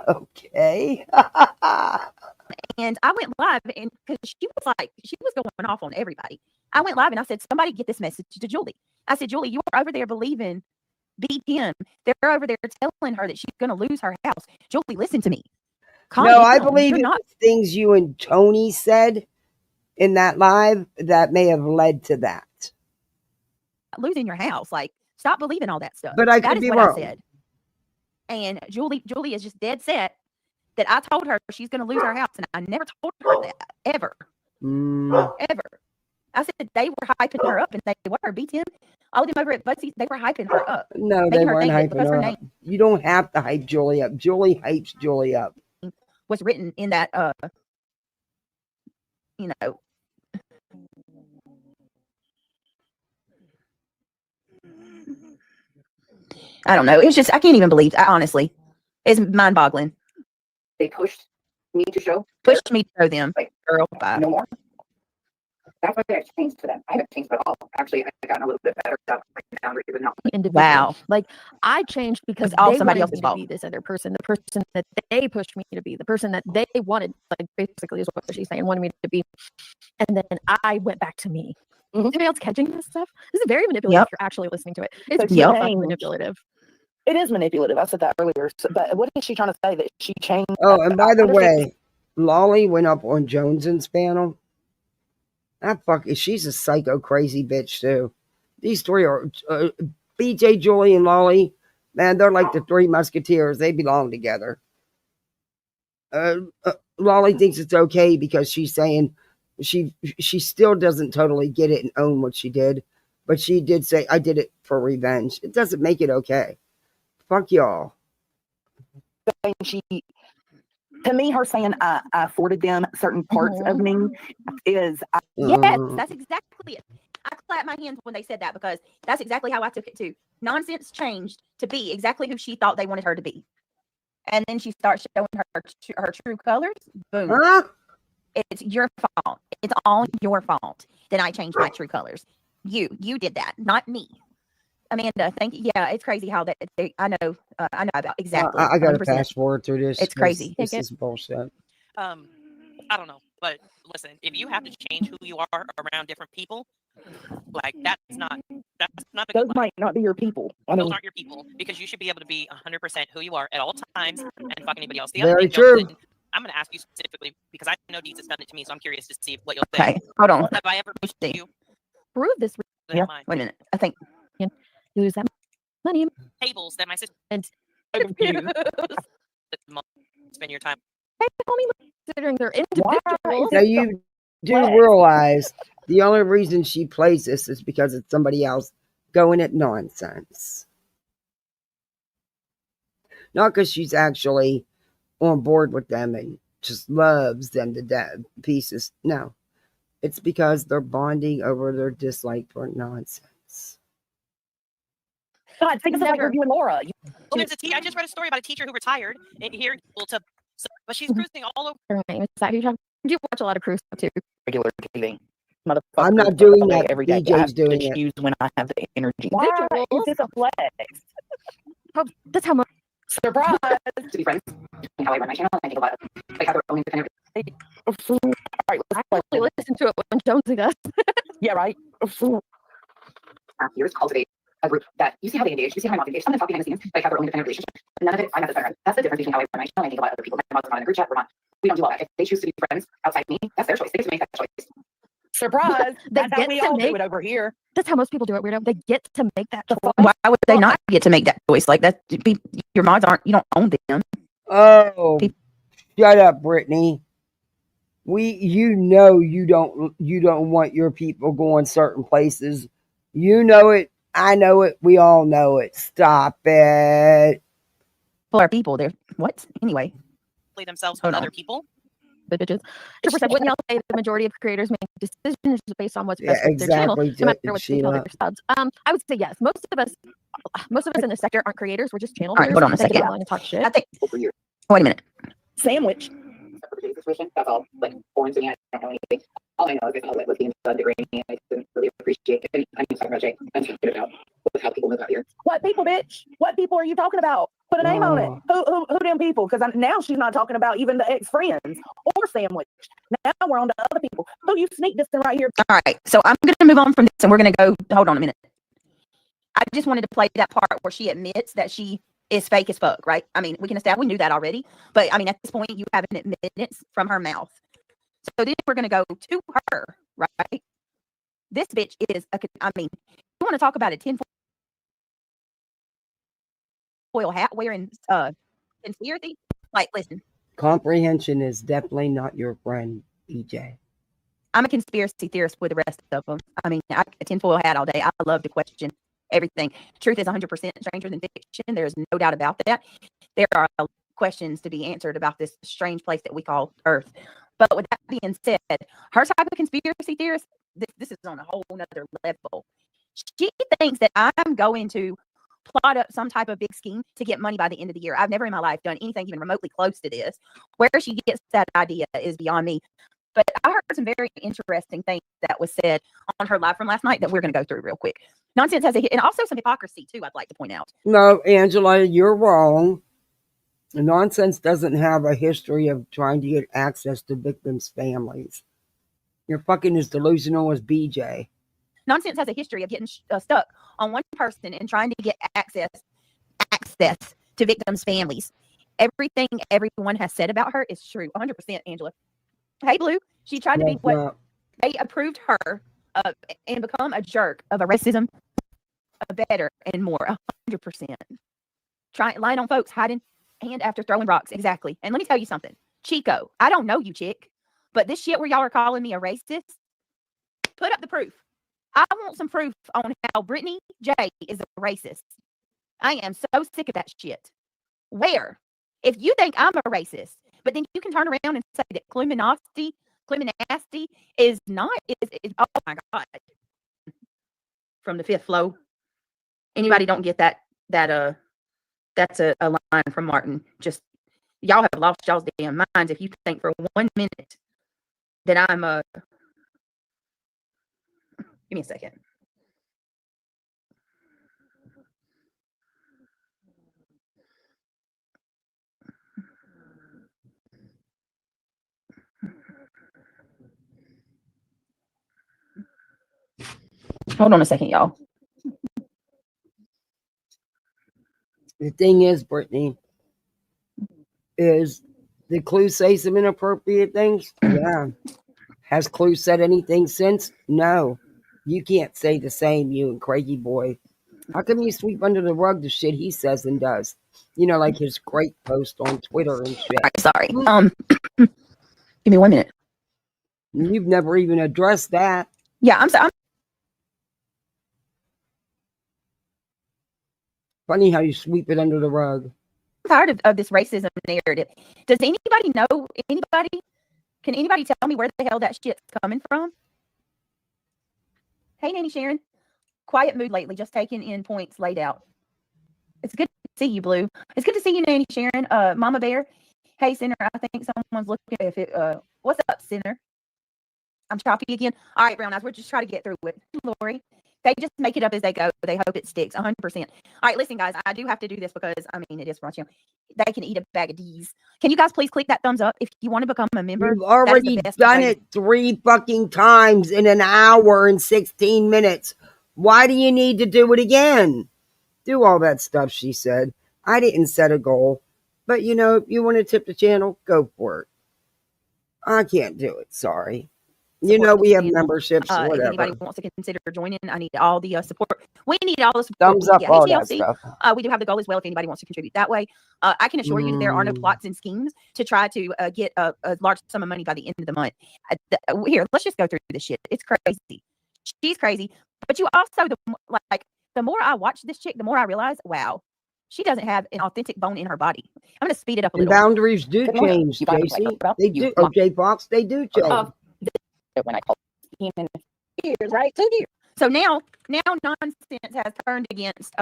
Okay. And I went live, and because she was going off on everybody. I went live and I said, somebody get this message to Julie. I said, Julie, you are over there believing BTM. They're over there telling her that she's going to lose her house. Julie, listen to me. Calm No, down. I believe You're not things you and Tony said in that live that may have led to that. losing your house. Like, stop believing all that stuff. But I That could is be what wrong. I said. And Julie is just dead set that I told her she's going to lose her house, and I never told her that ever. Ever. I said they were hyping her up, and they were BTM. All of them over at Butsy's, they were hyping her up. No, they weren't hyping her up. You don't have to hype Julie up. Julie hypes Julie up. Was written in that, you know. I don't know. It's just, I can't even believe, honestly. It's mind-boggling. They pushed me to show. Pushed me to show them. Like, girl, bye. No more. That's why I changed to them. I haven't changed at all. Actually, I've gotten a little bit better stuff right now, even now. Wow. Like, I changed because all they somebody wanted else's me to fault. be this other person, the person that they pushed me to be, the person that they wanted, like, basically is what she's saying, wanted me to be. And then I went back to me. Mhm. Anybody else catching this stuff? This is very manipulative if you're actually listening to it. It's Yep. really manipulative. It is manipulative. I said that earlier. But what is she trying to say? That she changed? Oh, and by the wonder if way, Lolly went up on Jones's panel. That she's a psycho crazy bitch too. These three are BJ, Julie, and Lolly. Man, they're like the three musketeers. They belong together. Lolly thinks it's okay because she's saying she still doesn't totally get it and own what she did, but she did say, I did it for revenge. It doesn't make it okay. Fuck y'all. she, to me, her saying I afforded them certain parts of me is Yes, that's exactly it. I clapped my hands when they said that because that's exactly how I took it too. Nonsense changed to be exactly who she thought they wanted her to be. And then she starts showing her true colors. Boom. Huh? It's your fault. It's all your fault that I changed my true colors. You did that, not me. Amanda, thank you. Yeah, it's crazy how that I know about exactly. I got to 100%. fast forward through this. It's crazy. This is bullshit. I don't know, but listen, if you have to change who you are around different people, like that's not the those good life. might not be your people. I Those mean, aren't your people because you should be able to be 100% who you are at all times and fuck anybody else. The Very other thing, true. Johnson, I'm going to ask you specifically because I know Deeds has done it to me, so I'm curious to see what you'll say. Okay, hold on. Have I ever pushed see. you? Prove this. Yeah. Wait a minute. I think You lose that money. Tables that my sister And spend your time. considering they're why individuals. is Now it you do flex? realize the only reason she plays this is because it's somebody else going at nonsense. Not because she's actually on board with them and just loves them to death pieces. No. It's because they're bonding over their dislike for nonsense. God, think of it like Never. you and Laura. Well, there's I just read a story about a teacher who retired here. But she's cruising all over. Her name is that who you're talking? Do you watch a lot of cruise stuff too? Regular TV. Motherfucker, I'm not doing all day, that. every day. I BJ's have to doing it. choose when I have the energy. Why Is this a flex? That's how much. Surprise! To be friends, and how I run my channel, and I think a lot of like have their own independent. All right, I actually listen to it when Jonesy does. yeah, right. Years cultivate a group that you see how they engage, you see how my mom's engaged. Some of them talk behind the scenes, like have their own independent relationship. None of it, I'm at the center. That's the difference between how I run my channel and I think about other people. My mom's not in a group chat. We don't do all that. If they choose to be friends outside me, that's their choice. They get to make that choice. Surprise! They That's how get we to all make- do it over here. That's how most people do it, weirdo. They get to make that choice. fuck? Why would they not get to make that choice? Like that, your mods aren't. You don't own them. Oh, shut up, Brittany. You know you don't want your people going certain places. You know it. I know it. We all know it. Stop it. People are people. They're what? Anyway, Play themselves Hold with on. other people. the bitches. Wouldn't y'all say the majority of creators make decisions based on what's Yeah, best for their channel, exactly, no matter what they tell Sheila. their subs? I would say yes. Most of us in the sector aren't creators. We're just channel All right, builders. hold on a that get second. online and talk shit. I think. For years. Wait a minute. Sandwich. Except for the situation, that's all. Like foreign to me, I don't know anything. All I know is it's all like was being degrading me. I didn't really appreciate it. I'm talking about Jay. I'm talking about with how people live out here. What people, bitch? What people are you talking about? Put a name on it. Who them people? Because now she's not talking about even the ex-friends or Sandwich. Now we're on to other people. Who you sneak dissing right here? All right, so I'm going to move on from this, and we're going to go. Hold on a minute. I just wanted to play that part where she admits that she is fake as fuck, right? I mean, we can establish we knew that already, but I mean, at this point, you have an admittance from her mouth. So then we're going to go to her, right? This bitch is I mean, you want to talk about a tinfoil hat wearing conspiracy? Like, listen, Comprehension is definitely not your friend, EJ. I'm a conspiracy theorist with the rest of them. I mean, a tinfoil hat all day. I love to question everything. Truth is 100% stranger than fiction. There's no doubt about that. There are questions to be answered about this strange place that we call Earth. But with that being said, her type of conspiracy theorist, this is on a whole nother level. She thinks that I'm going to plot up some type of big scheme to get money by the end of the year. I've never in my life done anything even remotely close to this. Where she gets that idea is beyond me. But I heard some very interesting things that was said on her live from last night that we're going to go through real quick. Nonsense has and also some hypocrisy too, I'd like to point out. No, Angela, you're wrong. Nonsense doesn't have a history of trying to get access to victims' families. You're fucking as delusional as BJ. Nonsense has a history of getting stuck on one person and trying to get access to victims' families. Everything everyone has said about her is true. 100%, Angela. Hey, Blue. She tried to be what they approved her of and become a jerk of a racism, a better, and more. 100%. Lying on folks, hiding, and after throwing rocks. Exactly. And let me tell you something. Chico, I don't know you, chick, but this shit where y'all are calling me a racist, put up the proof. I want some proof on how Brittany J is a racist. I am so sick of that shit. Where? If you think I'm a racist, but then you can turn around and say that Cluminasty is not, oh my God. From the fifth flow. Anybody don't get that, that's a line from Martin. Just, y'all have lost y'all's damn minds if you think for 1 minute that I'm a, give me a second. Hold on a second, y'all. The thing is, Brittany, is did Clue say some inappropriate things? Yeah. Has Clue said anything since? No. You can't say the same, you and Craigie boy. How come you sweep under the rug the shit he says and does? You know, like his great post on Twitter and shit. Sorry. Give me 1 minute. You've never even addressed that. Yeah, I'm sorry. Funny how you sweep it under the rug. I'm tired of this racism narrative. Does anybody know anybody? Can anybody tell me where the hell that shit's coming from? Hey, Nanny Sharon. Quiet mood lately, just taking in points laid out. It's good to see you, Blue. It's good to see you, Nanny Sharon. Mama Bear. Hey, Sinner. I think someone's looking if it. What's up, Sinner? I'm choppy again. All right, Brown Eyes. We're just trying to get through it. Lori. They just make it up as they go. They hope it sticks 100%. All right, listen, guys, I do have to do this because, I mean, it is for you. They can eat a bag of D's. Can you guys please click that thumbs up if you want to become a member? You've already done it 3 fucking times in an hour and 16 minutes. Why do you need to do it again? Do all that stuff, she said. I didn't set a goal. But, you know, if you want to tip the channel, go for it. I can't do it. Sorry. You know, we have memberships, If whatever. anybody wants to consider joining, I need all the support. We need all the support. Thumbs up, all that HTLC. stuff. We do have the goal as well if anybody wants to contribute that way. I can assure you that there are no plots and schemes to try to get a large sum of money by the end of the month. Here, let's just go through this shit. It's crazy. She's crazy. But you also, the more I watch this chick, the more I realize, wow, she doesn't have an authentic bone in her body. I'm going to speed it up a little. Boundaries do change, JC. They do. J Fox, they do change. When I called him in years, right? 2 years. So now nonsense has turned against.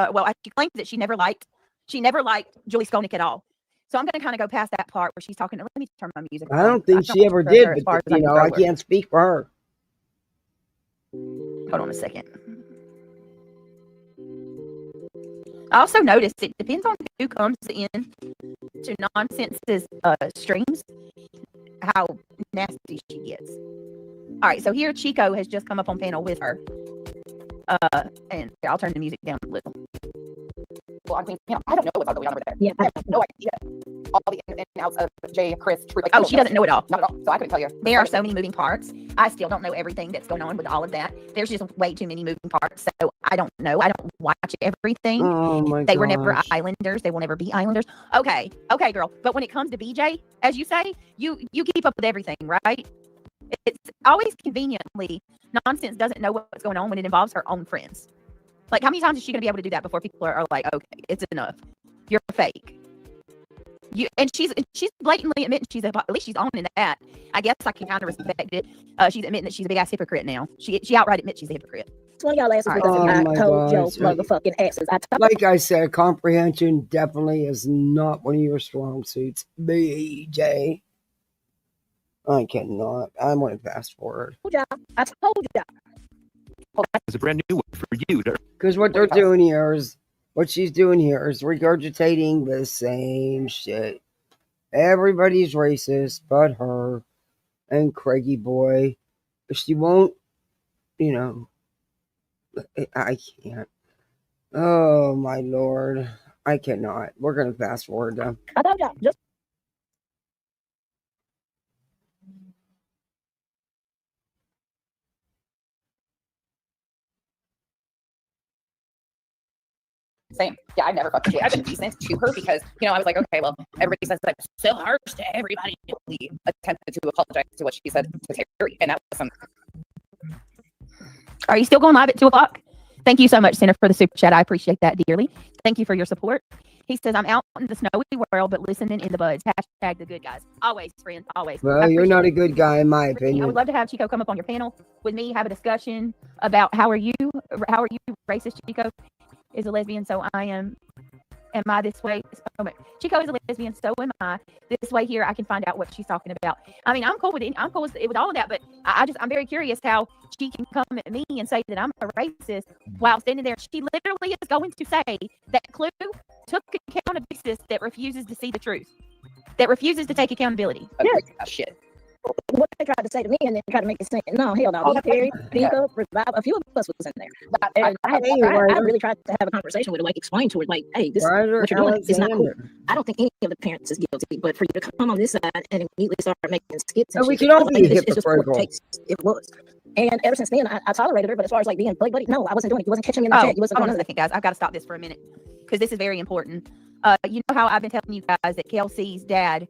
She claims that she never liked Julie Skolnick at all. So I'm going to kind of go past that part where she's talking. Let me turn my music. I don't think she ever did, but you know, I can't speak for her. Hold on a second. I also noticed it depends on who comes in to Nonsense's streams, how nasty she gets. All right, so here Chico has just come up on panel with her. And I'll turn the music down a little. Well, I mean, I don't know what's going on over there. Yeah, I have no idea. All the ins and outs of Jay, Chris, True. She doesn't know it all. Not at all. So I couldn't tell you. There are so many moving parts. I still don't know everything that's going on with all of that. There's just way too many moving parts. So I don't know. I don't watch everything. Oh my God. They were never Islanders. They will never be Islanders. Okay, girl. But when it comes to BJ, as you say, you keep up with everything, right? It's always conveniently Nonsense doesn't know what's going on when it involves her own friends. Like, how many times is she going to be able to do that before people are like, okay, it's enough. You're fake. And she's blatantly admitting at least she's owning that. I guess I can kind of respect it. She's admitting that she's a big ass hypocrite now. She outright admits she's a hypocrite. One of y'all asses I told your motherfucking asses. Like I said, comprehension definitely is not one of your strong suits, BJ. I cannot. I want to fast forward. I told y'all. It's a brand new one for you. Because what they're doing here is, what she's doing here is regurgitating the same shit. Everybody's racist but her and Craigie boy. She won't, you know, I can't. Oh my Lord. I cannot. We're going to fast forward though. I told y'all. Just Same. Yeah, I've never fucked with Jay. I've been decent to her because, you know, I was like, okay, well, everybody says that I'm so harsh to everybody. We attempted to apologize to what she said to Terry, and that was some. Are you still going live at 2:00? Thank you so much, Senator, for the super chat. I appreciate that dearly. Thank you for your support. He says, I'm out in the snowy world, but listening in the buds. Hashtag the good guys. Always, friend. Always. Well, you're not a good guy, in my opinion. I would love to have Chico come up on your panel with me, have a discussion about how are you racist, Chico? Is a lesbian, so I am I this way? Chico is a lesbian, so am I. This way here, I can find out what she's talking about. I mean, I'm cool with it. I'm cool with all of that, but I'm very curious how she can come at me and say that I'm a racist while standing there. She literally is going to say that Clue took account of basis that refuses to see the truth, that refuses to take accountability. Shit. what they tried to say to me, and then tried to make it seem, no, hell no. Terry, Pinko, Revive, a few of us was in there. And I really tried to have a conversation with her, like explain to her, like, hey, this what you're doing is not cool. I don't think any of the parents is guilty, but for you to come on this side and immediately start making skits and we can all be hypocritical. It was. And ever since then, I tolerated her, but as far as like being buddy, no, I wasn't doing it. He wasn't catching me in the chat. He wasn't hold on a second, guys. I've got to stop this for a minute because this is very important. You know how I've been telling you guys that Kelsey's dad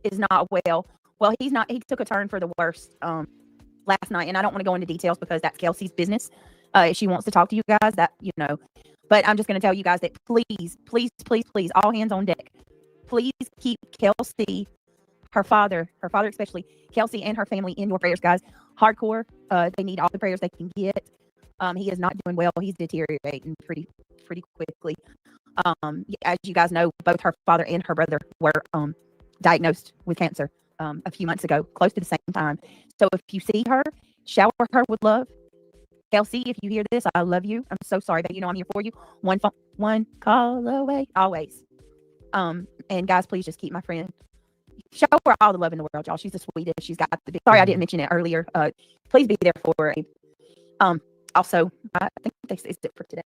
is not well. Well, he's not. He took a turn for the worst last night, and I don't want to go into details because that's Kelsey's business. If she wants to talk to you guys, that you know. But I'm just going to tell you guys that please, all hands on deck. Please keep Kelsey, her father especially, Kelsey and her family in your prayers, guys. Hardcore. They need all the prayers they can get. He is not doing well. He's deteriorating pretty quickly. As you guys know, both her father and her brother were diagnosed with cancer a few months ago, close to the same time. So if you see her, shower her with love. Kelsey, if you hear this, I love you. I'm so sorry, but you know I'm here for you. One call away, always. And guys, please just keep my friend. Show her all the love in the world, y'all. She's the sweetest. She's got the big. Sorry, I didn't mention it earlier. Please be there for her. Also, I think this is it for today.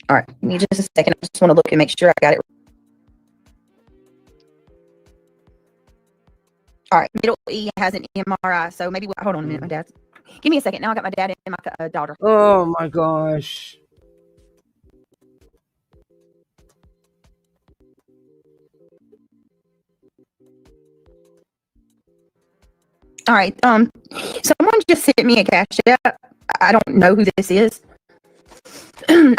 All right, give me just a second. I just want to look and make sure I got it. All right, middle E has an MRI, so maybe hold on a minute, my dad. Give me a second. Now I got my dad and my daughter. Oh my gosh. All right. Someone just sent me a cash app. I don't know who this is.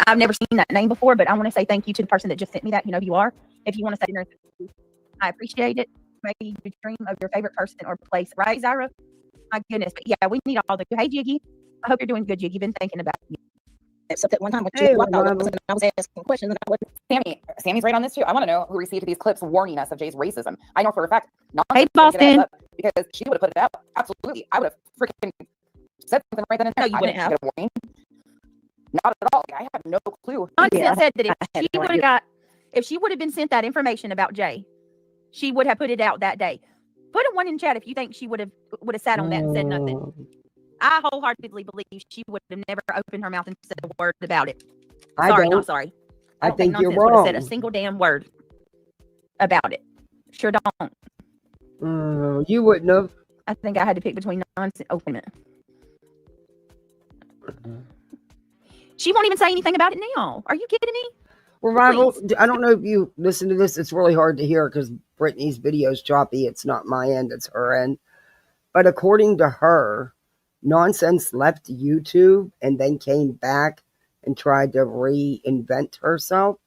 I've never seen that name before, but I want to say thank you to the person that just sent me that. You know who you are. If you want to say I appreciate it. Maybe you dream of your favorite person or place, right, Zyra? My goodness. But yeah, we need all the. Hey, Jiggy. I hope you're doing good, Jiggy. Been thinking about you. Except that one time when Hey, I was Mama. asking questions and I wasn't. Sammy's right on this too. I want to know who received these clips warning us of Jay's racism. I know for a fact. Hey, Boston. Because she would have put it out. Absolutely. I would have freaking said something right then and there. No, you wouldn't have. Get a warning. Not at all. I have no clue. Johnson said that I had if she no would have idea. if she would have been sent that information about Jay, she would have put it out that day. Put a one in chat if you think she would have sat on that and said nothing. I wholeheartedly believe she would have never opened her mouth and said a word about it. Sorry, not sorry. I don't think you're Nonsense would have said a wrong. single damn word about it. Sure don't. You wouldn't have. I think I had to pick between nonsense. Oh, wait a minute. She won't even say anything about it now. Are you kidding me? Revival, Please. I don't know if you listen to this. It's really hard to hear because Brittany's video is choppy. It's not my end, it's her end. But according to her, Nonsense left YouTube and then came back and tried to reinvent herself.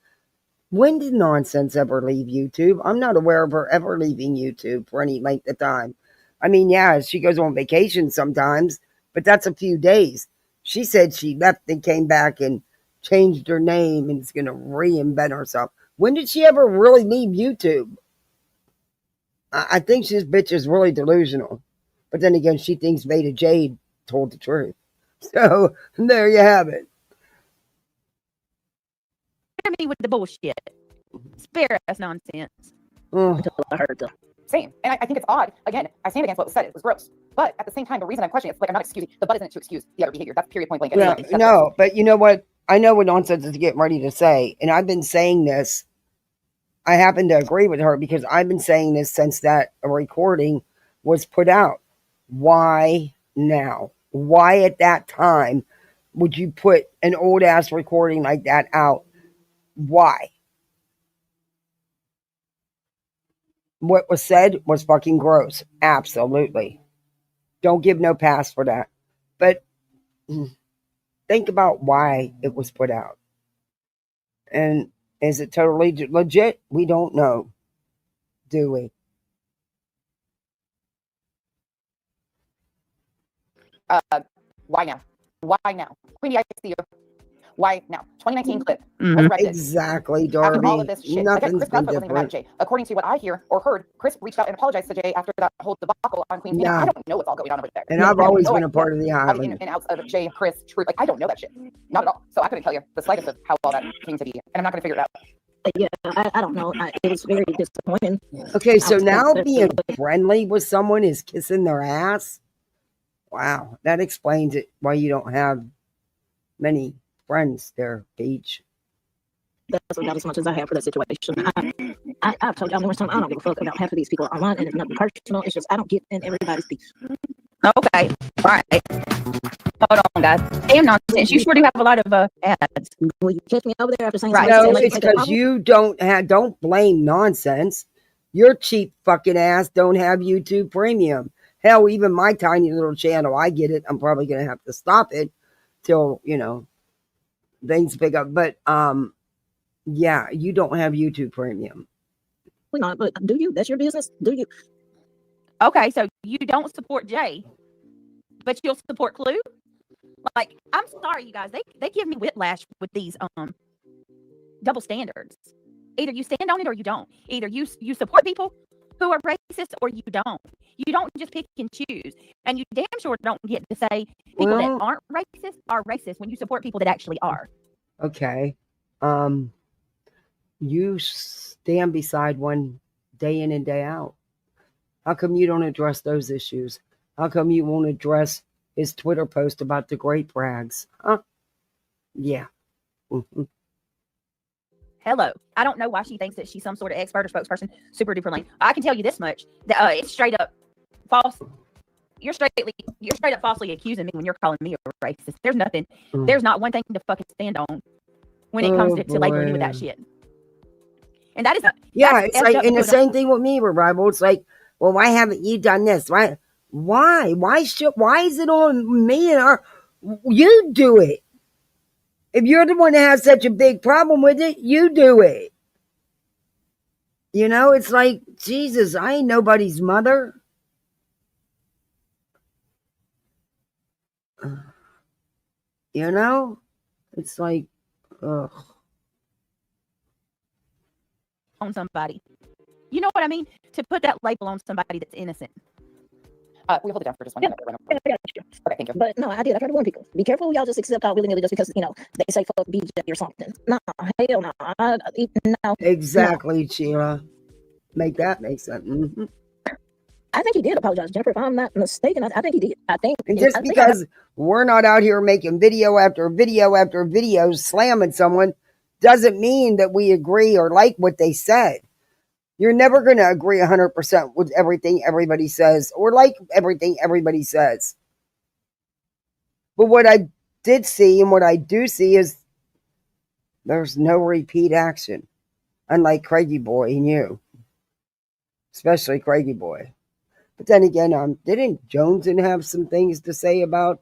When did Nonsense ever leave YouTube? I'm not aware of her ever leaving YouTube for any length of time. I mean, yeah, she goes on vacation sometimes, but that's a few days. She said she left and came back and changed her name and is going to reinvent herself. When did she ever really leave YouTube? I think this bitch is really delusional. But then again, she thinks Veda Jade told the truth. So there you have it. Spare me with the bullshit. Spare us nonsense. Until I heard the Same. And I think it's odd. Again, I stand against what was said. It was gross. But at the same time, the reason I'm questioning it's like I'm not excusing the butt isn't to excuse the other behavior. That's period point blank. Yeah, no, but you know what? I know what Nonsense is getting ready to say. And I've been saying this. I happen to agree with her because I've been saying this since that recording was put out. Why now? Why at that time would you put an old ass recording like that out? Why? What was said was fucking gross. Absolutely. Don't give no pass for that. But think about why it was put out. And is it totally legit? We don't know. Do we? Why now? Why now? Queenie, I see you. Why now? 2019 clip. Mhm. Resurrected. Exactly, After Darby. all of this shit. Again, Nothing's Chris been Cuthbert wasn't even mad at different. Jay. According to what I hear or heard, Chris reached out and apologized to Jay after that whole debacle on Queen's Meeting. Nah. I don't know what's all going on over there. And I I've have always no been a idea part of the how the in island. and outs of Jay, Chris, Truth. Like, I don't know that shit. Not at all. So I couldn't tell you the slightest of how all that came to be. And I'm not going to figure it out. yeah, I don't know. It was very disappointing. Okay, so now That's being really- friendly with someone is kissing their ass. Wow, that explains it. Why you don't have many friends there, Peach. That's about as much as I have for that situation. I've told y'all numerous times I don't give a fuck about half of these people online, and it's nothing personal. It's just I don't get in everybody's beef. Okay. All right. Hold on, guys. Damn nonsense. You sure do have a lot of ads. Will you catch me over there after saying Right. something? No, like it's that? because you don't blame Nonsense. Your cheap fucking ass don't have YouTube Premium. Hell, even my tiny little channel, I get it. I'm probably gonna have to stop it till things pick up. But yeah, you don't have YouTube Premium. Well, not, but do you? That's your business. Do you? Okay, so you don't support Jay, but you'll support Clue? Like, I'm sorry, you guys. They give me whiplash with these double standards. Either you stand on it or you don't. Either you support people who are racist or you don't. You don't just pick and choose. And you damn sure don't get to say people that aren't racist are racist when you support people that actually are. Okay. You stand beside one day in and day out. How come you don't address those issues? How come you won't address his Twitter post about the grape rags? Huh? Yeah. Mm-hmm. Hello. I don't know why she thinks that she's some sort of expert or spokesperson. Super duper lame. I can tell you this much. That it's straight up false. You're straight up falsely accusing me when you're calling me a racist. There's nothing. There's not one thing to fucking stand on when it comes to labeling me with that shit. And that is it's like, and the same thing with me, Revival. It's like, well, why haven't you done this? Why is it on me you do it? If you're the one that has such a big problem with it, you do it. You know, it's like, Jesus, I ain't nobody's mother. You know? It's like, ugh. On somebody. You know what I mean? To put that label on somebody that's innocent. We hold it down for just 1 minute. Okay, thank you. But no, I try to warn people. Be careful, y'all just accept all willy-nilly just because, they say fuck BJ or something. No, hell no. No. Exactly, Sheila. Make that make sense. Mm-hmm. I think he did apologize, Jennifer. If I'm not mistaken, I think he did. And just because we're not out here making video after video after video slamming someone doesn't mean that we agree or like what they said. You're never going to agree 100% with everything everybody says or like everything everybody says. But what I did see and what I do see is there's no repeat action. Unlike Craigie Boy and you. Especially Craigie Boy. But then again, didn't Joneson have some things to say about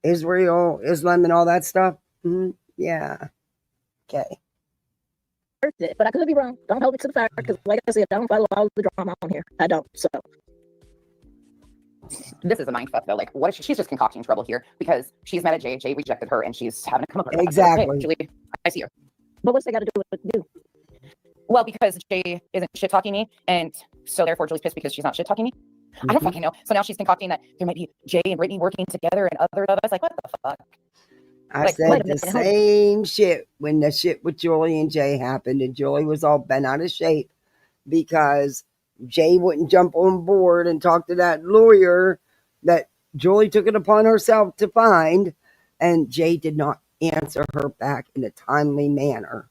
Israel, Islam, and all that stuff? Mm-hmm. Yeah. Okay. But I could be wrong. Don't hold it to the fire because, like I said, I don't follow all the drama on here. I don't. So this is a mindfuck though. Like, what if she's just concocting trouble here because she's mad at Jay. Jay rejected her, and she's having to come up with her. Exactly. Hey, Julie, I see her. But what's that got to do with you? Well, because Jay isn't shit talking me, and so therefore Julie's pissed because she's not shit talking me. I don't fucking know. So now she's concocting that there might be Jay and Brittany working together and other. I was like, what the fuck? I said the same shit when the shit with Julie and Jay happened, and Julie was all bent out of shape because Jay wouldn't jump on board and talk to that lawyer that Julie took it upon herself to find, and Jay did not answer her back in a timely manner.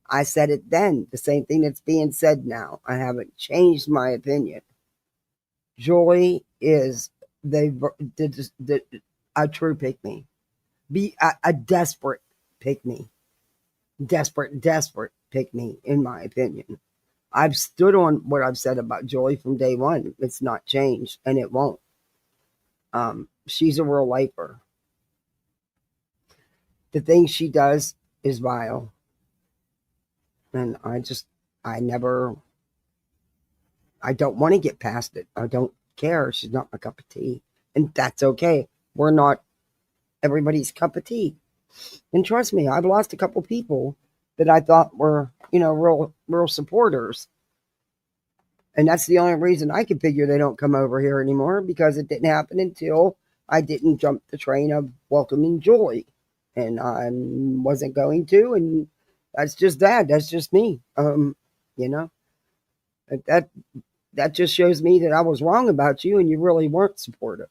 I said it then, the same thing that's being said now. I haven't changed my opinion. Julie is a true pick-me. Be a desperate pick-me. Desperate pick-me, in my opinion. I've stood on what I've said about Julie from day one. It's not changed, and it won't. She's a real lifer. The things she does is vile. And I don't want to get past it. I don't care. She's not my cup of tea. And that's okay. We're not everybody's cup of tea. And trust me, I've lost a couple people that I thought were, real supporters. And that's the only reason I can figure they don't come over here anymore, because it didn't happen until I didn't jump the train of welcoming Julie. And I wasn't going to, and that's just that. That's just me. That just shows me that I was wrong about you and you really weren't supportive.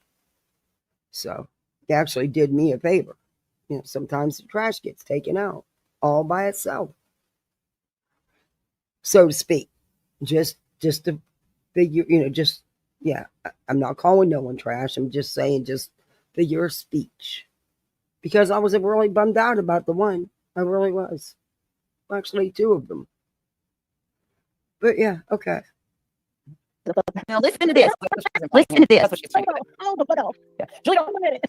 So you actually did me a favor. Sometimes the trash gets taken out all by itself, so to speak. Just to figure, I'm not calling no one trash. I'm just saying, just figure of speech. Because I was really bummed out about the one. I really was. Actually, two of them. But yeah, okay. Now listen to this. Listen to this. Hold on. Yeah. Julie, hold a minute.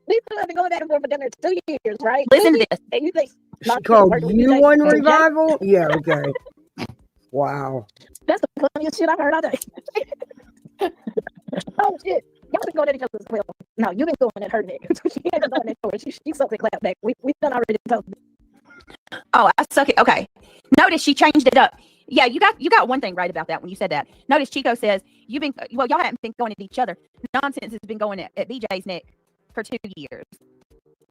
These two have been going back and forth for dinner 2 years, right? Listen to this. And you think she called you one revival? Yeah, okay. Wow. That's the funniest shit I've heard all day. Oh shit. Y'all been going at each other's well. No, you've been going at her neck. She ain't going at yours. She sucked the clap back. We done already told. Oh, I suck it. Okay. Notice she changed it up. Yeah, you got one thing right about that when you said that. Notice Chico says y'all haven't been going at each other. Nonsense has been going at BJ's neck for 2 years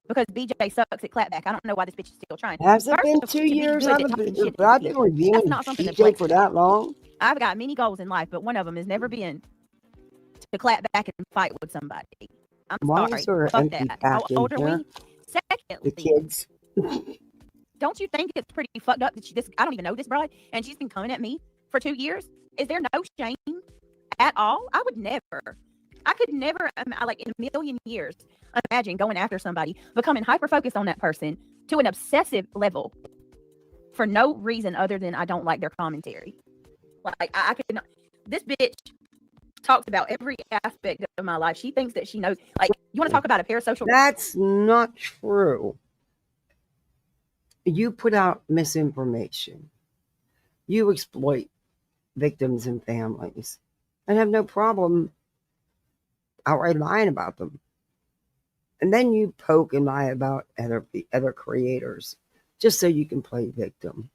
because BJ sucks at clapback. I don't know why this bitch is still trying. Has it First been of all, 2 she should be years? good I've at talking shit been to people. reviewing That's not something that BJ Blake for does. that long. I've got many goals in life, but one of them has never been to clap back and fight with somebody. I'm Why sorry. is there an Fuck empty that. pack How in old are here? we? Secondly, The kids. don't you think it's pretty fucked up that I don't even know this broad, and she's been coming at me for 2 years? Is there no shame at all? I could never, like in a million years, imagine going after somebody, becoming hyper-focused on that person to an obsessive level for no reason other than I don't like their commentary. Like, I could not. This bitch talks about every aspect of my life. She thinks that she knows. Like, you want to talk about a parasocial? That's not true. You put out misinformation. You exploit victims and families and have no problem outright lying about them. And then you poke and lie about other creators just so you can play victim.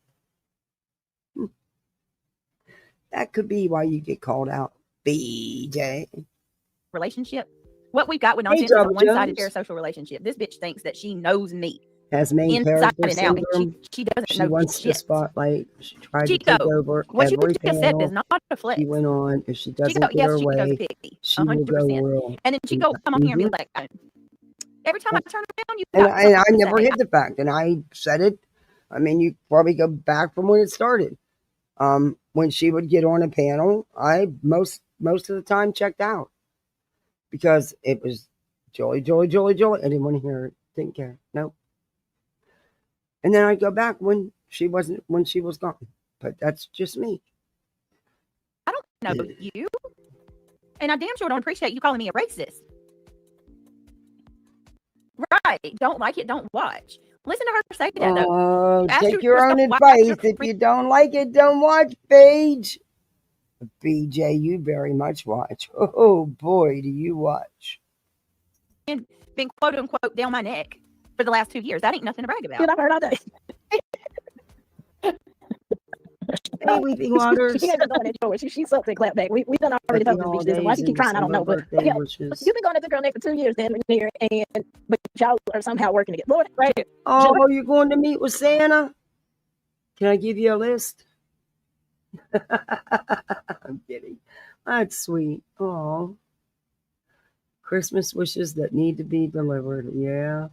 That could be why you get called out, BJ. Relationship. What we've got with Nonsense is a one-sided parasocial relationship. This bitch thinks that she knows me. Has main inside character and out, syndrome. and she doesn't She know wants shit. the spotlight. She tried Chico, to take over what every you just said is not a flex. She went on. If she doesn't Chico, get yes, her Chico's way, pick me, she will go 100%. real. And then Chico come on here and be like, every time I turn around, you And got I something to never say. hid the fact, and I said it. I mean, you probably go back from when it started. When she would get on a panel, I most of the time checked out because it was Joy. I didn't want to hear it. Didn't care. Nope. And then I'd go back when she was gone. But that's just me. I don't know you, and I damn sure don't appreciate you calling me a racist. Right? Don't like it, don't watch. Listen to her say that though. Take your own advice. If you don't like it, don't watch, Paige. BJ, you very much watch. Oh boy, do you watch. Been quote unquote down my neck for the last 2 years. That ain't nothing to brag about. Dude, I've heard all day. Hey, Weeping Waters. She ain't been going into it. She sucks at clapback. We done already talked this bitch. Why she keep trying, I don't know. But yeah, you've been going at the girl neck for 2 years, then here, but y'all are somehow working together. Lord, right? Oh, you're going to meet with Santa? Can I give you a list? I'm kidding. That's sweet. Oh, Christmas wishes that need to be delivered. Yeah.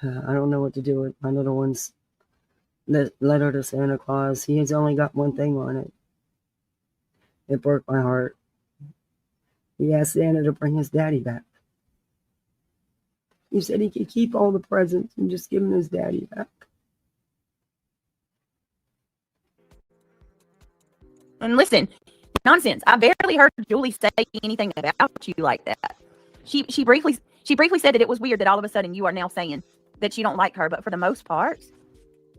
I don't know what to do with my little one's letter to Santa Claus. He has only got one thing on it. It broke my heart. He asked Santa to bring his daddy back. He said he could keep all the presents and just give him his daddy back. And listen, Nonsense. I barely heard Julie say anything about you like that. She briefly said that it was weird that all of a sudden you are now saying that you don't like her, but for the most part,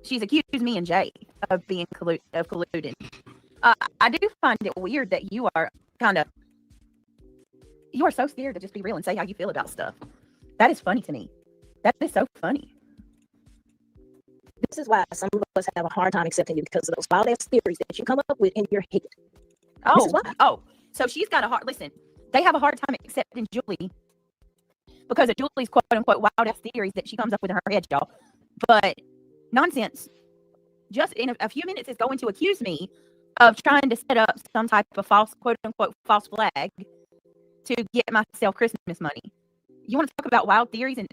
she's accused me and Jay of being colluding. I do find it weird that you are so scared to just be real and say how you feel about stuff. That is funny to me. That is so funny. This is why some of us have a hard time accepting you, because of those wild ass theories that you come up with in your head. This is why. So she's got listen, they have a hard time accepting Julie because of Julie's quote unquote wild ass theories that she comes up with in her head, y'all. But Nonsense, just in a few minutes, is going to accuse me of trying to set up some type of false, quote unquote, false flag to get myself Christmas money. You want to talk about wild theories, and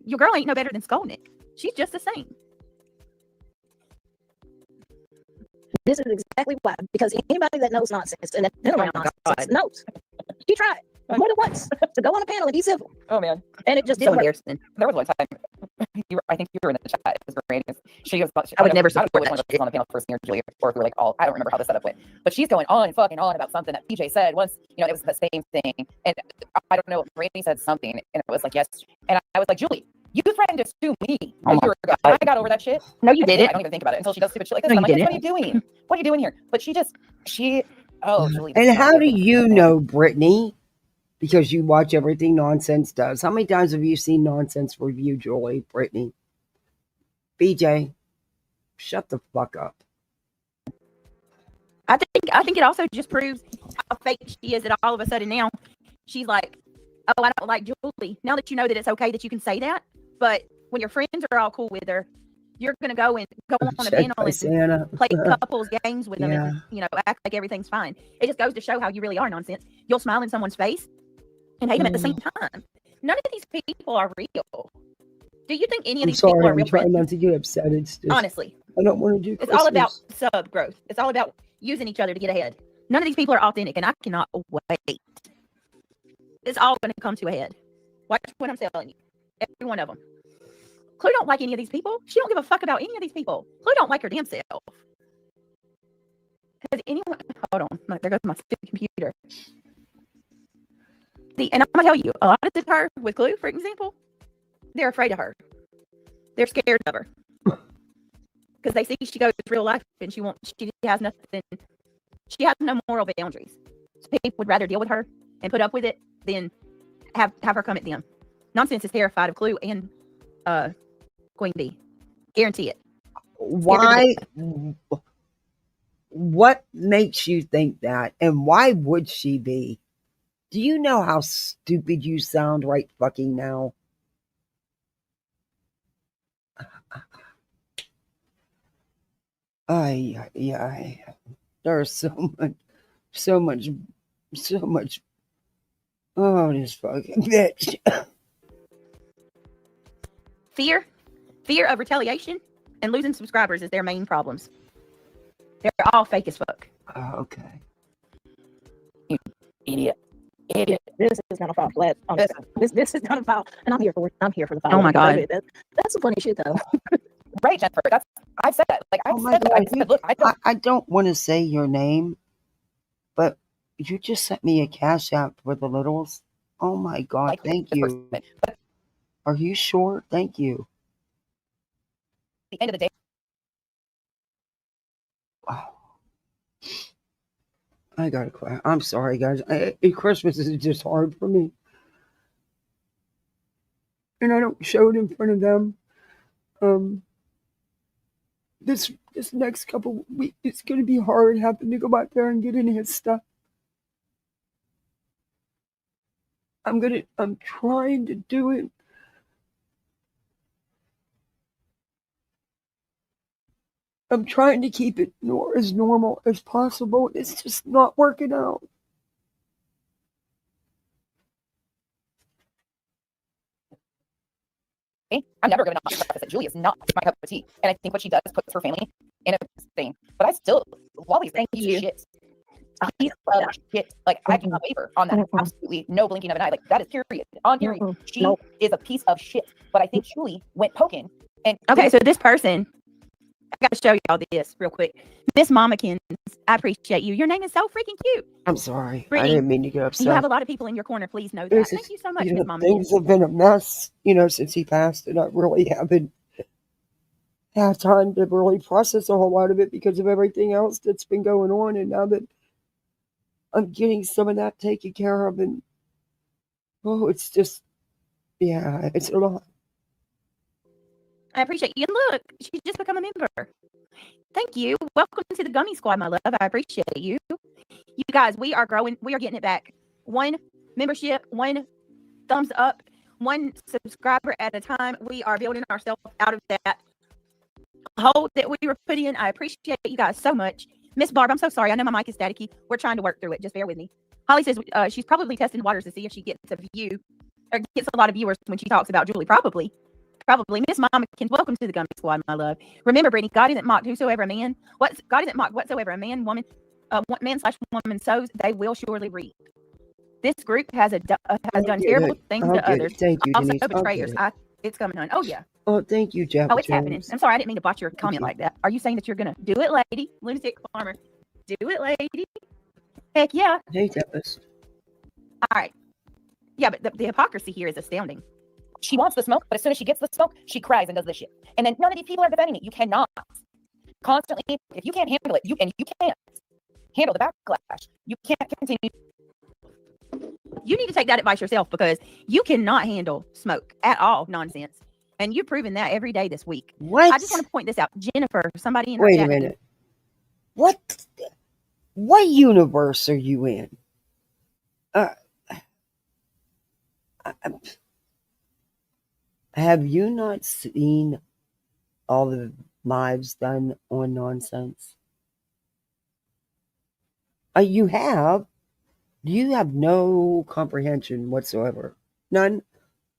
your girl ain't no better than Skolnick. She's just the same. This is exactly why. Because anybody that knows Nonsense and that's been around Nonsense knows. She tried more than once to go on a panel and be civil. Oh man, and it just didn't work. There was one time. I think you were in the chat. It was Granny. She was. I would never support that. On the panel first year, Julia, or if we were like all. I don't remember how the setup went, but she's going on fucking on about something that PJ said once. You know, it was the same thing, and I don't know. Granny said something, and it was like yes, and I was like, Julie, you threatened to sue me a year ago. I got over that shit. No, you didn't. I don't even think about it until she does stupid shit like this. No, I'm like, you what are you doing? What are you doing here? But she. Oh, Julie. And how do you know, Brittany? Because you watch everything Nonsense does. How many times have you seen Nonsense review Julie, Brittany? BJ, shut the fuck up. I think it also just proves how fake she is that all of a sudden now she's like, oh, I don't like Julie. Now that you know that it's okay that you can say that, but when your friends are all cool with her, you're gonna go on a panel and play couples games with them and act like everything's fine. It just goes to show how you really are nonsense. You'll smile in someone's face and hate them at the same time. None of these people are real. Do you think any of these people are real friends? I'm trying not to get upset. It's just, honestly, I don't want to do Christmas. It's all about sub growth. It's all about using each other to get ahead. None of these people are authentic, and I cannot wait. It's all going to come to a head. Watch what I'm telling you. Every one of them. Chloe don't like any of these people. She don't give a fuck about any of these people. Chloe don't like her damn self. Has anyone... Hold on. There goes my stupid computer. And I'm going to tell you, a lot of her with Chloe, for example, they're afraid of her. They're scared of her. Because they see she goes real life and she has nothing. She has no moral boundaries. So people would rather deal with her and put up with it than have her come at them. Nonsense is terrified of Clue and Queen Bee. Guarantee it. Why? What makes you think that? And why would she be? Do you know how stupid you sound right fucking now? There's so much. Oh, this fucking bitch. Fear of retaliation and losing subscribers is their main problems. They're all fake as fuck. Okay. You idiot. This is not about flat. This is not about, and I'm here for the fight. Oh my god, that's some funny shit though. Right, Jennifer. I've said that. Like I don't want to say your name, but you just sent me a cash app for the littles. Oh my god, thank you. Are you sure? Thank you. At the end of the day. Wow. I gotta cry. I'm sorry, guys. Christmas is just hard for me. And I don't show it in front of them. This next couple weeks, it's gonna be hard having to go back there and get in his stuff. I'm trying to do it. I'm trying to keep it as normal as possible. It's just not working out. I'm never going to not preface it. Julie is not my cup of tea. And I think what she does puts her family in a thing. But I still, Wally's thank you. Shit. He's shit. Like, I cannot waver on that. Absolutely no blinking of an eye. Like, that is period. On period. She is a piece of shit. But I think Julie went poking. And okay, so this person, I got to show y'all this real quick. Miss Mammakins, I appreciate you. Your name is so freaking cute. I'm sorry. Brittany, I didn't mean to get upset. You have a lot of people in your corner. Please know that. Thank you so much, Miss Mammakins. Things have been a mess, since he passed, and I really haven't had time to really process a whole lot of it because of everything else that's been going on. And now that I'm getting some of that taken care of, and it's just, it's a lot. I appreciate you. And look, she's just become a member. Thank you. Welcome to the Gummy Squad, my love. I appreciate you. You guys, we are growing. We are getting it back. One membership, one thumbs up, one subscriber at a time. We are building ourselves out of that hole that we were put in. I appreciate you guys so much. Miss Barb, I'm so sorry. I know my mic is staticky. We're trying to work through it. Just bear with me. Holly says she's probably testing waters to see if she gets a view or gets a lot of viewers when she talks about Julie. Probably. Miss Mammakins, welcome to the Gummy Squad, my love. Remember, Brittany, God isn't mocked whosoever a man. God isn't mocked whatsoever a man, woman, man/woman sows, they will surely reap. This group has done terrible things to others. Thank you, also Denise. betrayers. It's coming on. Oh yeah. Oh, thank you, Jeff. Oh, it's happening. I'm sorry, I didn't mean to botch your comment like that. Are you saying that you're gonna do it, lady? Lunatic farmer, do it, lady. Heck yeah. Hey, Tempest. All right. Yeah, but the hypocrisy here is astounding. She wants the smoke, but as soon as she gets the smoke, she cries and does this shit. And then none of these people are defending it. You cannot constantly, if you can't handle it, you can't handle the backlash. You can't continue. You need to take that advice yourself because you cannot handle smoke at all. Nonsense. And you've proven that every day this week. What? I just want to point this out. Jennifer, somebody in her Wait a chat. minute. What universe are you in? Have you not seen all the lives done on nonsense? You have. You have no comprehension whatsoever. None.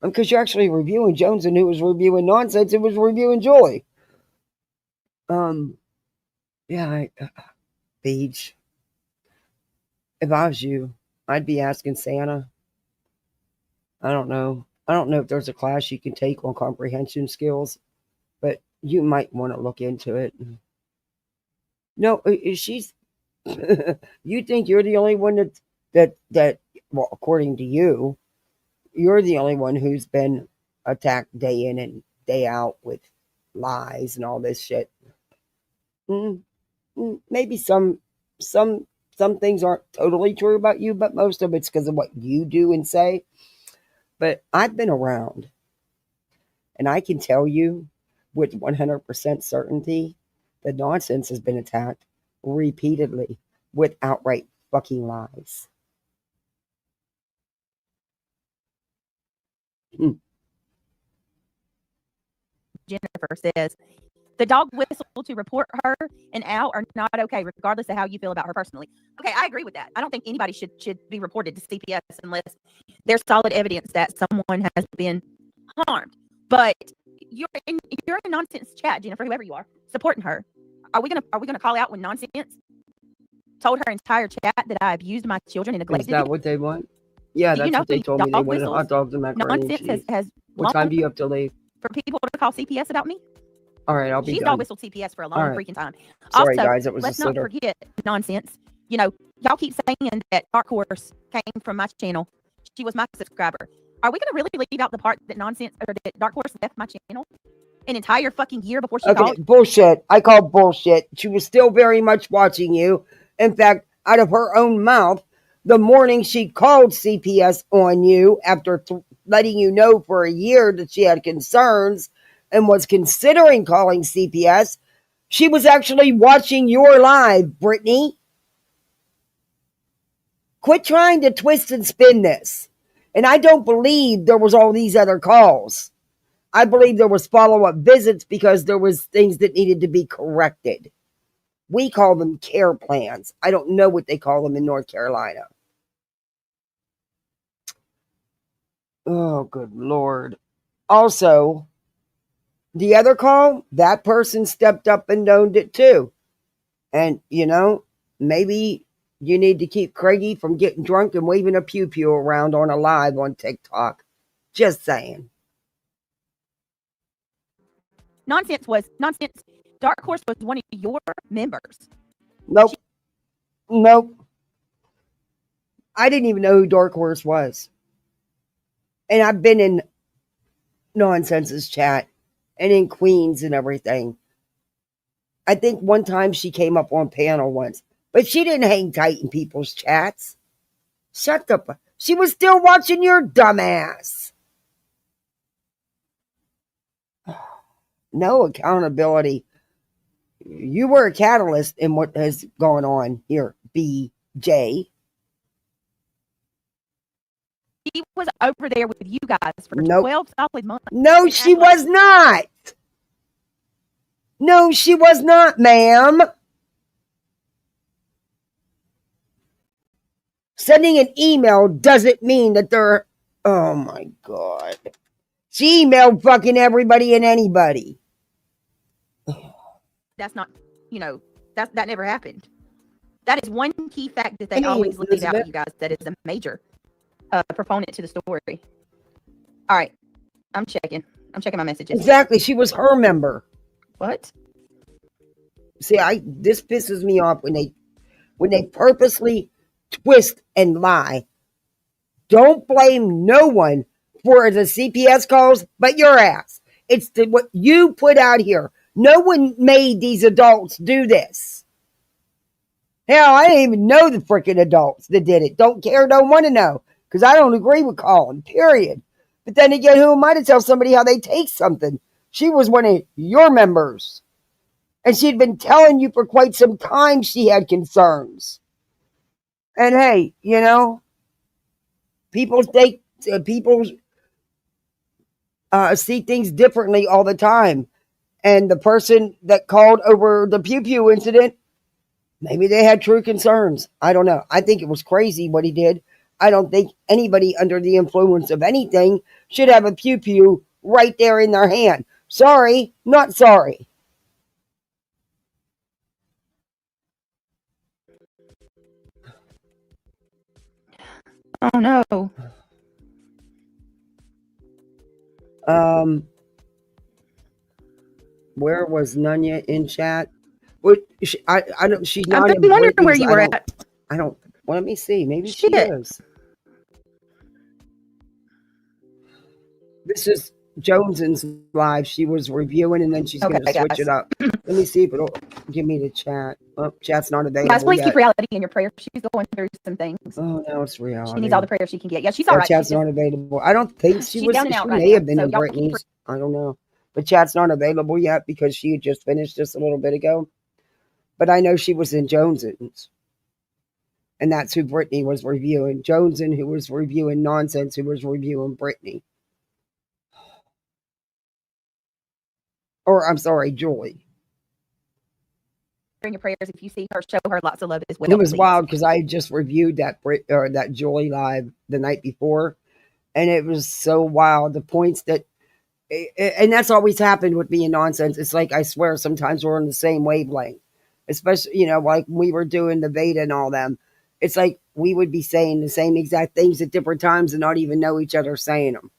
Because you're actually reviewing Jones, and who was reviewing nonsense, it was reviewing Joy. Yeah, Paige. If I was you, I'd be asking Santa. I don't know. I don't know if there's a class you can take on comprehension skills, but you might want to look into it. No, she's. You think you're the only one that well, according to you, you're the only one who's been attacked day in and day out with lies and all this shit. Maybe some things aren't totally true about you, but most of it's because of what you do and say. But I've been around, and I can tell you with 100% certainty that nonsense has been attacked repeatedly with outright fucking lies. Jennifer says, the dog whistle to report her and Al are not okay, regardless of how you feel about her personally. Okay, I agree with that. I don't think anybody should be reported to CPS unless there's solid evidence that someone has been harmed. But you're in nonsense chat, Jennifer, whoever you are, supporting her. Are we gonna call out when nonsense told her entire chat that I abused my children and neglected? Is that what they want? Yeah, that's what they told me. They wanted hot dogs and macaroni and cheese. Nonsense has what time do you have to leave? For people to call CPS about me? All right, I'll be She's done. dog whistled CPS for a long freaking time. Sorry, also, guys, it was let's a not sitter. forget nonsense. You know, y'all keep saying that Dark Horse came from my channel. She was my subscriber. Are we going to really leave out the part that nonsense or that Dark Horse left my channel an entire fucking year before she called? Bullshit. I call bullshit. She was still very much watching you. In fact, out of her own mouth, the morning she called CPS on you after letting you know for a year that she had concerns and was considering calling CPS, she was actually watching your live, Brittany. Quit trying to twist and spin this. And I don't believe there was all these other calls. I believe there was follow-up visits because there was things that needed to be corrected. We call them care plans. I don't know what they call them in North Carolina. Oh, good Lord. Also, the other call, that person stepped up and owned it too. And, you know, maybe you need to keep Craigie from getting drunk and waving a pew-pew around on a live on TikTok. Just saying. Nonsense. Dark Horse was one of your members. Nope. I didn't even know who Dark Horse was. And I've been in Nonsense's chat and in Queens and everything. I think one time she came up on panel once, but she didn't hang tight in people's chats. Shut the fuck. She was still watching your dumbass. No accountability. You were a catalyst in what has gone on here, BJ. She was over there with you guys for 12 solid months. No, she was not. No, she was not, ma'am. Sending an email doesn't mean that they're... Oh, my God. She emailed fucking everybody and anybody. That's not, you know, that never happened. That is one key fact that they always leave out, you guys. That is a major proponent to the story. All right. I'm checking my messages. Exactly. She was her member. What? See, this pisses me off when they purposely twist and lie. Don't blame no one for the CPS calls but your ass. It's what you put out here. No one made these adults do this. Hell, I didn't even know the freaking adults that did it. Don't care, don't want to know. Because I don't agree with calling, period. But then again, who am I to tell somebody how they take something? She was one of your members. And she'd been telling you for quite some time she had concerns. And hey, people think people see things differently all the time. And the person that called over the pew pew incident, maybe they had true concerns. I don't know. I think it was crazy what he did. I don't think anybody under the influence of anything should have a pew pew right there in their hand. Sorry, not sorry. Oh no. Where was Nunya in chat? What? I don't. She's not I'm in wondering where Brittany's. you were at. I don't. Well, let me see. Maybe she Shit. is. This is Jones's live. She was reviewing, and then she's going to switch it up. Let me see if it'll give me the chat. Oh, chat's not available. Guys, please yet. keep reality in your prayers. She's going through some things. Oh, no, it's reality. She needs all the prayers she can get. Yeah, she's all right. Chat's not available. I don't think she was. Down and She out right may now, have been so in y'all keep Brittany's. I don't know. But chat's not available yet because she had just finished this a little bit ago. But I know she was in Jones's. And that's who Brittany was reviewing. Joneson, who was reviewing Nonsense, who was reviewing Brittany. Or, I'm sorry, Julie. In your prayers, if you see her, show her lots of love as well. It was please. wild because I just reviewed that Julie live the night before. And it was so wild. The points that, and that's always happened with me in Nonsense. It's like, I swear, sometimes we're on the same wavelength. Especially, like we were doing the Veda and all them. It's like we would be saying the same exact things at different times and not even know each other saying them.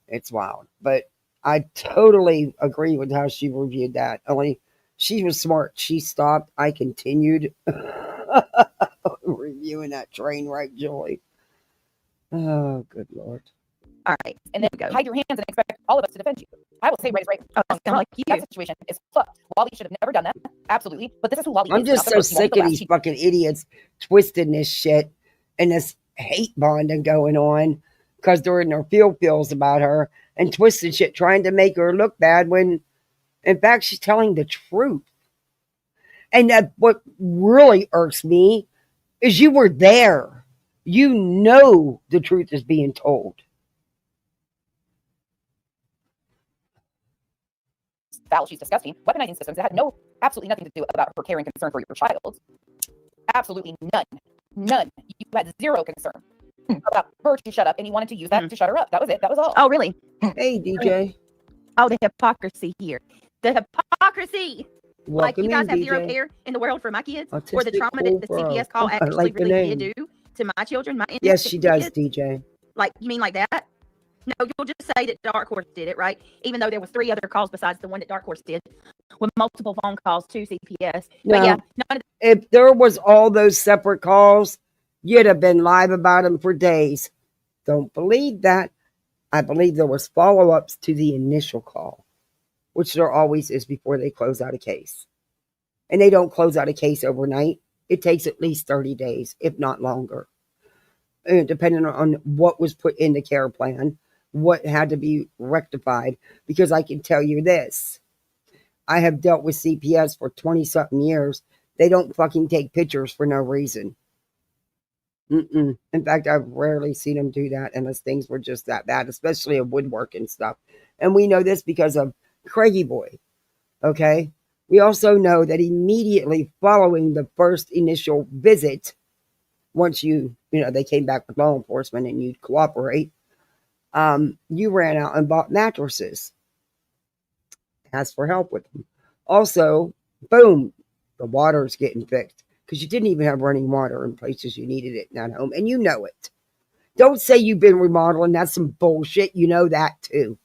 It's wild. But I totally agree with how she reviewed that. Only she was smart. She stopped. I continued reviewing that train wreck, Julie. Oh, good Lord. All right. And then go. Hide your hands and expect all of us to defend you. I will say raise right. Oh, sound like you. That situation is fucked. Wally should have never done that. Absolutely. But this is who Wally I'm is. just so sick of these fucking idiots twisting this shit and this hate bonding going on because they're in their feels about her and twisting shit trying to make her look bad when in fact she's telling the truth. And that what really irks me is you were there. You know the truth is being told. Foul, she's disgusting. Weaponizing systems that had absolutely nothing to do about her care and concern for your child. Absolutely none. None. You had zero concern about her to shut up, and you wanted to use that to shut her up. That was it. That was all. Oh, really? Hey, DJ. Oh, the hypocrisy here. The hypocrisy. Like, Welcome you guys in, have DJ. zero care in the world for my kids, or the Autistic trauma cool that the bro. CPS call I actually like the really name. did do to my children, my Yes, she does, kids. DJ. Like, you mean like that? No, you'll just say that Dark Horse did it, right? Even though there was 3 other calls besides the one that Dark Horse did, with multiple phone calls to CPS. No, but yeah, if there was all those separate calls, you'd have been live about them for days. Don't believe that. I believe there was follow-ups to the initial call, which there always is before they close out a case. And they don't close out a case overnight. It takes at least 30 days, if not longer, depending on what was put in the care plan, what had to be rectified. Because I can tell you this, I have dealt with CPS for 20-something years. They don't fucking take pictures for no reason. In fact, I've rarely seen them do that unless things were just that bad, especially of woodworking stuff. And we know this because of Craigie Boy. Okay? We also know that immediately following the first initial visit, once they came back with law enforcement and you'd cooperate, you ran out and bought mattresses. Asked for help with them. Also, boom, the water's getting fixed because you didn't even have running water in places you needed it in that home, and you know it. Don't say you've been remodeling. That's some bullshit. You know that too.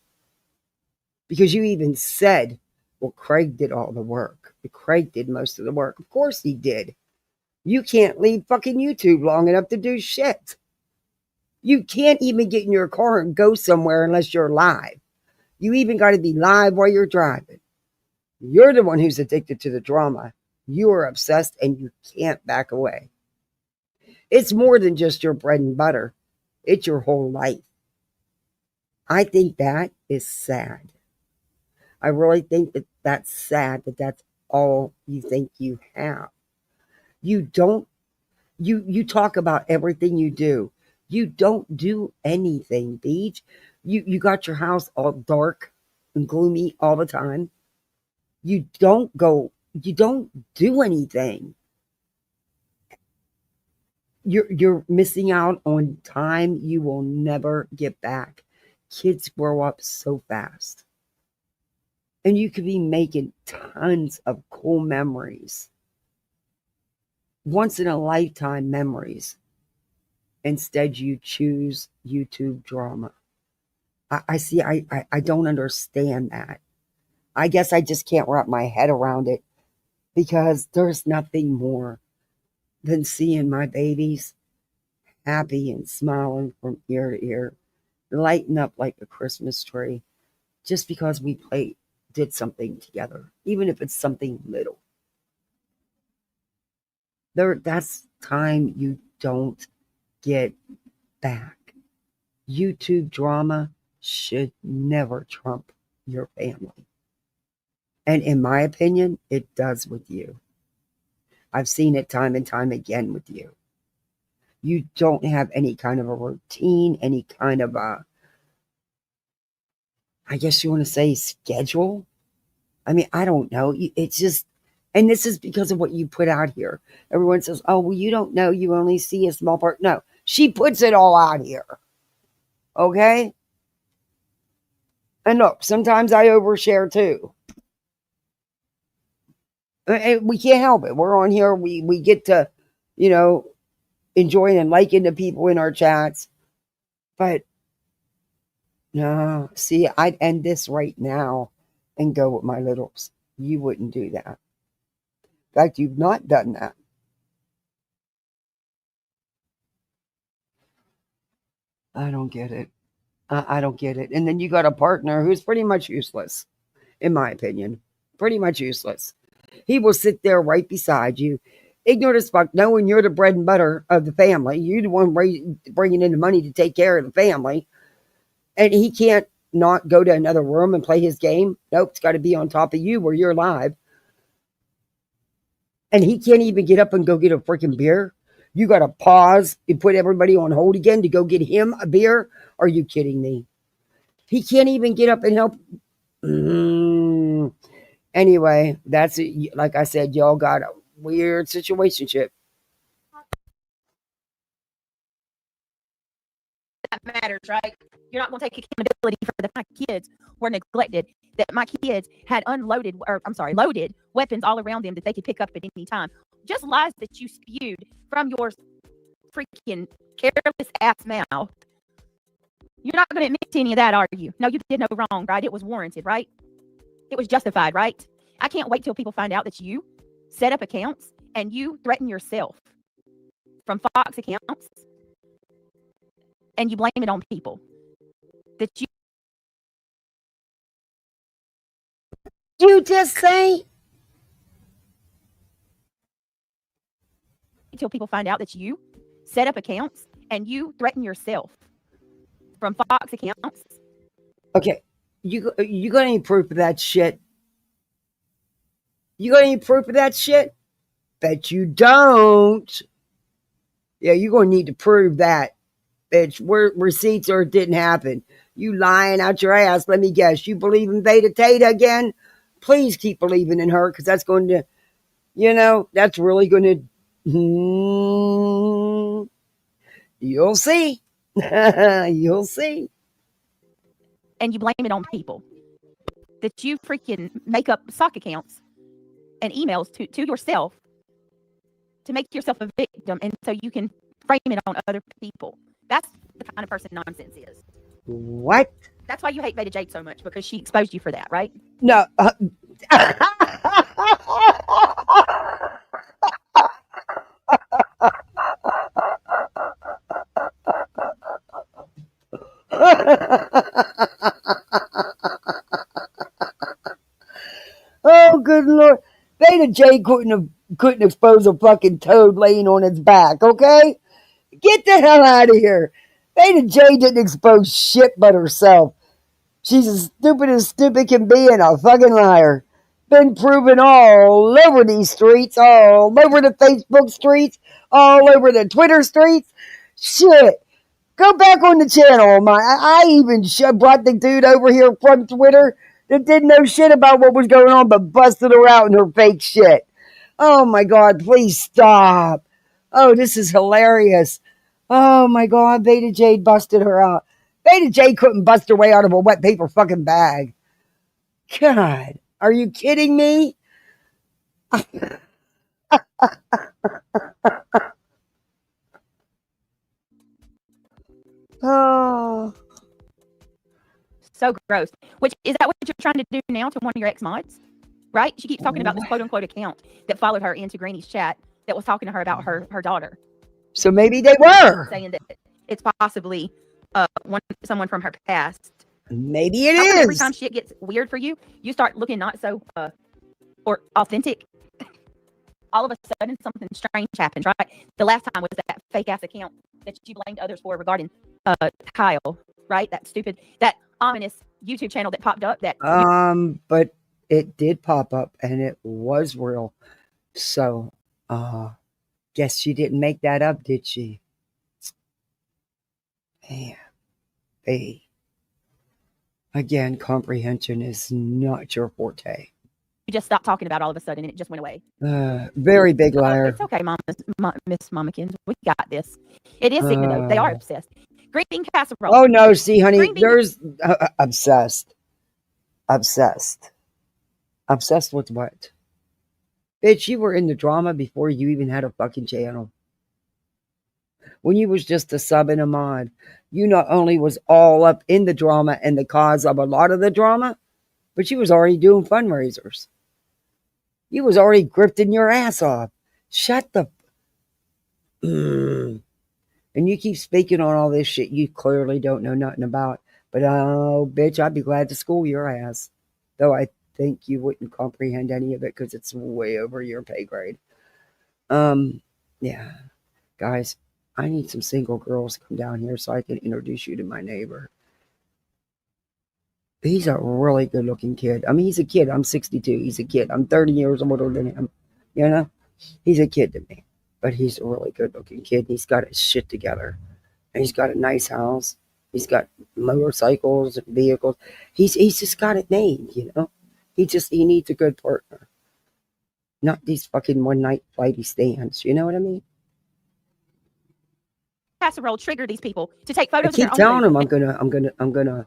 Because you even said, well, Craig did all the work. Craig did most of the work. Of course he did. You can't leave fucking YouTube long enough to do shit. You can't even get in your car and go somewhere unless you're live. You even got to be live while you're driving. You're the one who's addicted to the drama. You are obsessed and you can't back away. It's more than just your bread and butter. It's your whole life. I think that is sad. I really think that that's sad that that's all you think you have. You don't you talk about everything you do. You don't do anything, Beach. You got your house all dark and gloomy all the time. You don't do anything. You're missing out on time you will never get back. Kids grow up so fast. And you could be making tons of cool memories. Once in a lifetime memories. Instead you choose YouTube drama. I don't understand that. I guess I just can't wrap my head around it because there's nothing more than seeing my babies happy and smiling from ear to ear, lighting up like a Christmas tree just because we did something together, even if it's something little. That's time you don't get back. YouTube drama should never trump your family. And in my opinion, it does with you. I've seen it time and time again with you. You don't have any kind of a routine, any kind of a, I guess you want to say, schedule. I mean, I don't know. It's just, and this is because of what you put out here. Everyone says, oh, well, you don't know. You only see a small part. No, she puts it all out here. Okay? And look, sometimes I overshare too. And we can't help it. We're on here. We get to, enjoying and liking the people in our chats. But no, see, I'd end this right now and go with my littles. You wouldn't do that. In fact, you've not done that. I don't get it. I don't get it. And then you got a partner who's pretty much useless, in my opinion. Pretty much useless. He will sit there right beside you, ignorant as fuck, knowing you're the bread and butter of the family. You're the one bringing in the money to take care of the family. And he can't not go to another room and play his game. Nope, it's got to be on top of you where you're live. And he can't even get up and go get a freaking beer. You got to pause and put everybody on hold again to go get him a beer. Are you kidding me? He can't even get up and help. Anyway, that's it. Like I said, y'all got a weird situationship. That matters, right? You're not going to take accountability for the fact my kids were neglected, that my kids had loaded weapons all around them that they could pick up at any time. Just lies that you spewed from your freaking careless ass mouth. You're not going to admit to any of that, are you? No, you did no wrong, right? It was warranted, right? It was justified, right? I can't wait till people find out that you set up accounts and you threaten yourself from Fox accounts and you blame it on people. That you just say? Till people find out that you set up accounts and you threaten yourself from Fox accounts. Okay, you got any proof of that shit? You got any proof of that shit? Bet you don't. Yeah, you're going to need to prove that. Bitch, where receipts or it didn't happen. You lying out your ass. Let me guess. You believe in Beta Tata again? Please keep believing in her because that's going to, that's really going to, you'll see. You'll see. And you blame it on people. That you freaking make up sock accounts and emails to yourself to make yourself a victim and so you can frame it on other people. That's the kind of person nonsense is. What? That's why you hate Beta Jade so much, because she exposed you for that, right? No. Oh, good Lord. Beta J couldn't expose a fucking toad laying on its back, okay? Get the hell out of here. Beta J didn't expose shit but herself. She's as stupid can be and a fucking liar. Been proven all over these streets, all over the Facebook streets, all over the Twitter streets. Shit. Go back on the channel. I even brought the dude over here from Twitter that didn't know shit about what was going on but busted her out in her fake shit. Oh my God, please stop. Oh, this is hilarious. Oh my God, Beta Jade busted her out. Beta Jade couldn't bust her way out of a wet paper fucking bag. God, are you kidding me? Oh. So gross. Which is that what you're trying to do now to one of your ex mods? Right? She keeps talking about this quote unquote account that followed her into Granny's chat that was talking to her about her daughter. So maybe they were saying that it's possibly someone from her past. Maybe it is. Every is. time shit gets weird for you, you start looking not so or authentic. All of a sudden, something strange happens. Right? The last time was that fake ass account that you blamed others for regarding Kyle. Right? That ominous YouTube channel that popped up. But it did pop up and it was real. So, guess she didn't make that up, did she? Man, hey. Again, comprehension is not your forte. You just stopped talking about all of a sudden and it just went away. Very big liar. It's okay, Miss Momikins. We got this. It is Sigma though. They are obsessed. Green bean casserole. Oh no, see, honey, there's obsessed. Obsessed with what? Bitch, you were in the drama before you even had a fucking channel. When you was just a sub and a mod, you not only was all up in the drama and the cause of a lot of the drama, but you was already doing fundraisers. You was already grifting your ass off. Shut the... And you keep speaking on all this shit you clearly don't know nothing about. But oh, bitch, I'd be glad to school your ass. Though I think you wouldn't comprehend any of it because it's way over your pay grade. Yeah. Guys, I need some single girls to come down here so I can introduce you to my neighbor. He's a really good looking kid. I mean, he's a kid. I'm 62. He's a kid. I'm 30 years older than him. You know? He's a kid to me. But he's a really good looking kid. He's got his shit together. And he's got a nice house. He's got motorcycles and vehicles. He's just got it made, you know? He needs a good partner. Not these fucking one night flighty stands. You know what I mean? Casserole trigger these people to take photos. I keep telling him I'm gonna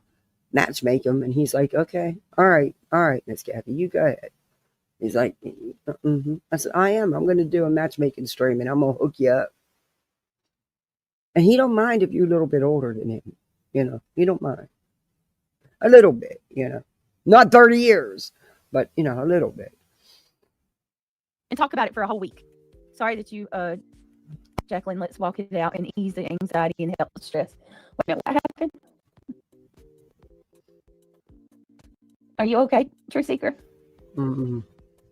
match make him, and he's like, okay, all right, Miss Kathy, you go ahead. He's like, I said, I'm gonna do a matchmaking stream, and I'm gonna hook you up. And he don't mind if you're a little bit older than him, you know. He don't mind a little bit, you know, not 30 years, but you know, a little bit. And talk about it for a whole week. Sorry that you, Jacqueline. Let's walk it out and ease the anxiety and help the stress. Wait a minute, what happened? Are you okay, True Seeker? Mm-hmm.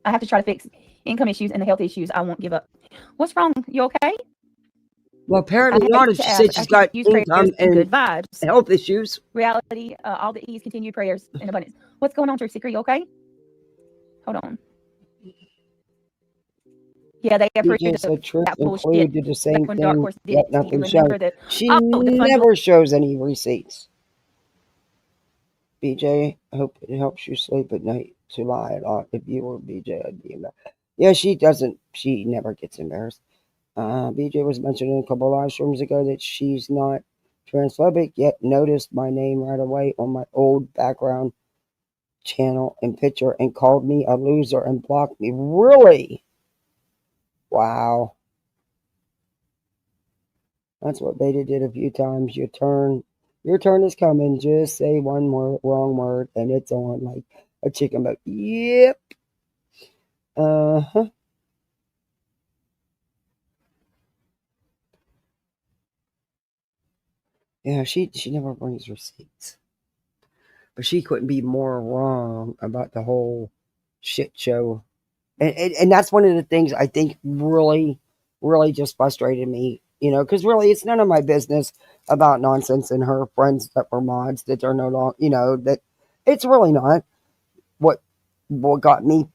I have to try to fix income issues and the health issues. I won't give up. What's wrong? You okay? Well, apparently not. If she said she's got income and good vibes, health issues. Reality, all the ease, continued prayers, and abundance. What's going on, True Seeker? You okay? Hold on. Yeah, they approved that bullshit. Did the same when thing. Dark Horse did it. Nothing showed. She the never shows any receipts. BJ, I hope it helps you sleep at night to lie a lot. If you were BJ, I'd be embarrassed. Yeah, she doesn't. She never gets embarrassed. BJ was mentioning a couple of live streams ago that she's not transphobic, yet noticed my name right away on my old background channel and picture and called me a loser and blocked me. Really? Wow. That's what Beta did a few times. Your turn is coming. Just say one wrong word and it's on like a chicken boat. Yep. Uh-huh. Yeah, she never brings receipts. But she couldn't be more wrong about the whole shit show. And that's one of the things I think really, really just frustrated me, you know, because really it's none of my business about nonsense and her friends that were mods that are no longer, you know, that It's really not. What got me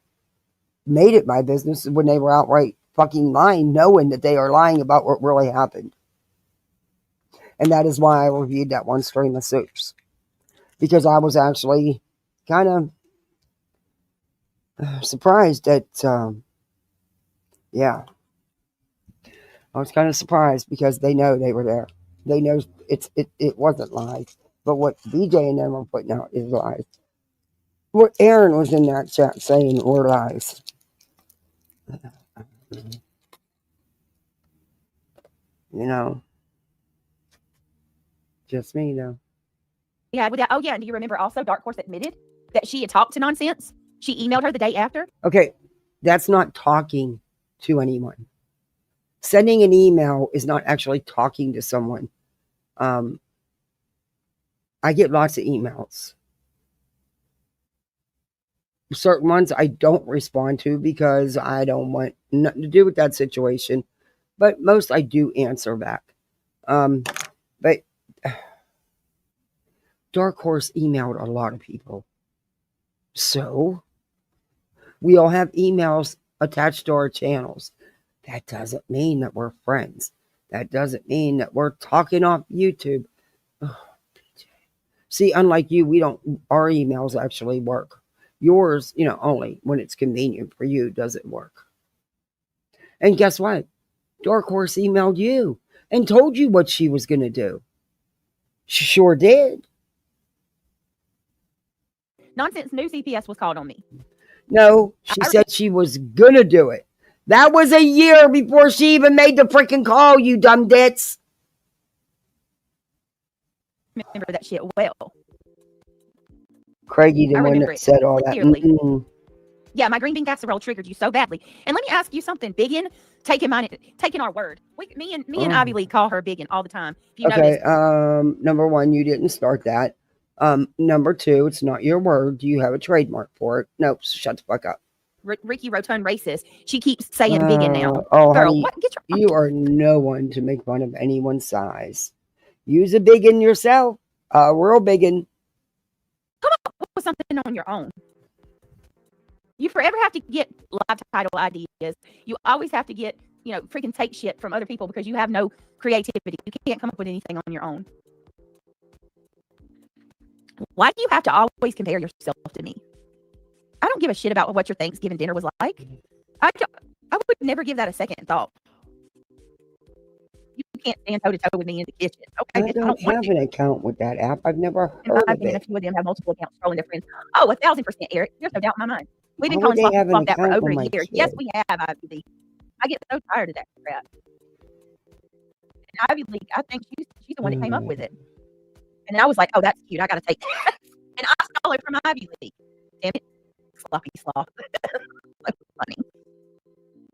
made it my business is when they were outright fucking lying, knowing that they are lying about what really happened. And that is why I reviewed that one stream of soups. Because I was actually kind of surprised that, yeah. I was kind of surprised because they know they were there. They know it wasn't lies. But what BJ and them are putting out is lies. What Aaron was in that chat saying were lies. You know. Just me, though. Yeah, with that. Oh, yeah. And do you remember also Dark Horse admitted that she had talked to Nonsense? She emailed her the day after. Okay, that's not talking to anyone. Sending an email is not actually talking to someone. I get lots of emails. Certain ones I don't respond to because I don't want nothing to do with that situation. But most I do answer back. But Dark Horse emailed a lot of people. So we all have emails attached to our channels. That doesn't mean that we're friends. That doesn't mean that we're talking off YouTube. Oh, see, unlike you, our emails actually work. Yours, only when it's convenient for you does it work. And guess what? Dark Horse emailed you and told you what she was going to do. She sure did. Nonsense new CPS was called on me. No, she said she was going to do it. That was a year before she even made the freaking call, you dumb dits. Remember that shit well. Craigie, the one that said all that. Mm-mm. Yeah, my green bean casserole triggered you so badly. And let me ask you something. Biggin, taking our word. Me and Ivy Lee call her Biggin all the time. If you Okay, notice. Number one, you didn't start that. Number two, it's not your word. Do you have a trademark for it? Nope, shut the fuck up. Ricky Rotund racist. She keeps saying Biggin now. Oh, girl, honey, you are no one to make fun of anyone's size. Use a biggin yourself. Real biggin. Come up with something on your own. You forever have to get live title ideas. You always have to get, freaking take shit from other people because you have no creativity. You can't come up with anything on your own. Why do you have to always compare yourself to me? I don't give a shit about what your Thanksgiving dinner was like. I would never give that a second thought. You can't stand toe to toe with me in the kitchen. Okay, I don't have an account with that app. I've never heard of it. A few of them have multiple accounts trolling their friends. Oh, 1,000%, Eric. There's no doubt in my mind. We've been calling swap that for over a year. Yes, we have, Ivy League. I get so tired of that crap. And Ivy League, I think she's the one that came up with it. And then I was like, oh, that's cute. I got to take that. And I stole it from Ivy League. Damn it. Sloppy sloth. Funny.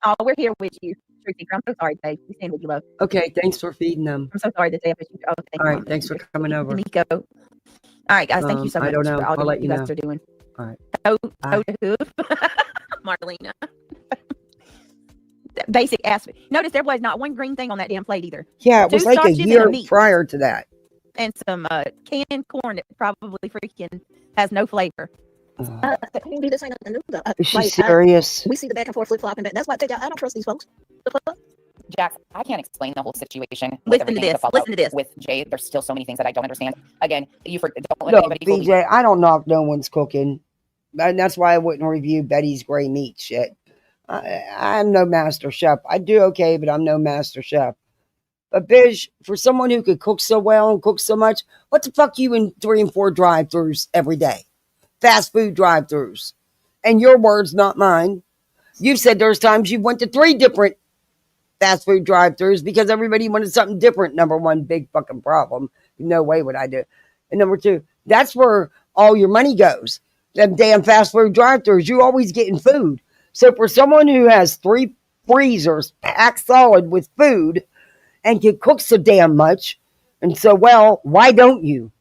Oh, we're here with you, Truth Seeker. I'm so sorry, Dave. We stand with you, love. Okay, thanks for feeding them. I'm so sorry that they have you. Oh, all right, thanks for coming over. Nico. All right, guys, thank you so much for all that you guys are doing. All right. Oh, Marlena. Basic aspect. Notice there was not one green thing on that damn plate either. Yeah, it was like a year prior to that. And some canned corn that probably freaking has no flavor. This ain't nothing new, though. Is she serious? We see the back and forth flip flopping. That's why I tell y'all I don't trust these folks. Jax, I can't explain the whole situation. Listen to this. With Jay, there's still so many things that I don't understand. Again, don't let anybody BJ, I don't know if no one's cooking. And that's why I wouldn't review Betty's gray meat shit. I'm no master chef. I do okay, but I'm no master chef. But Bish, for someone who could cook so well and cook so much, what the fuck you in 3 and 4 drive-thrus every day? Fast food drive-thrus. And your words, not mine. You said there's times you went to 3 different fast food drive-thrus because everybody wanted something different. Number one, big fucking problem. No way would I do. And number 2, that's where all your money goes. Them damn fast food drive-thrus. You always getting food. So for someone who has 3 freezers packed solid with food and can cook so damn much and so well, why don't you?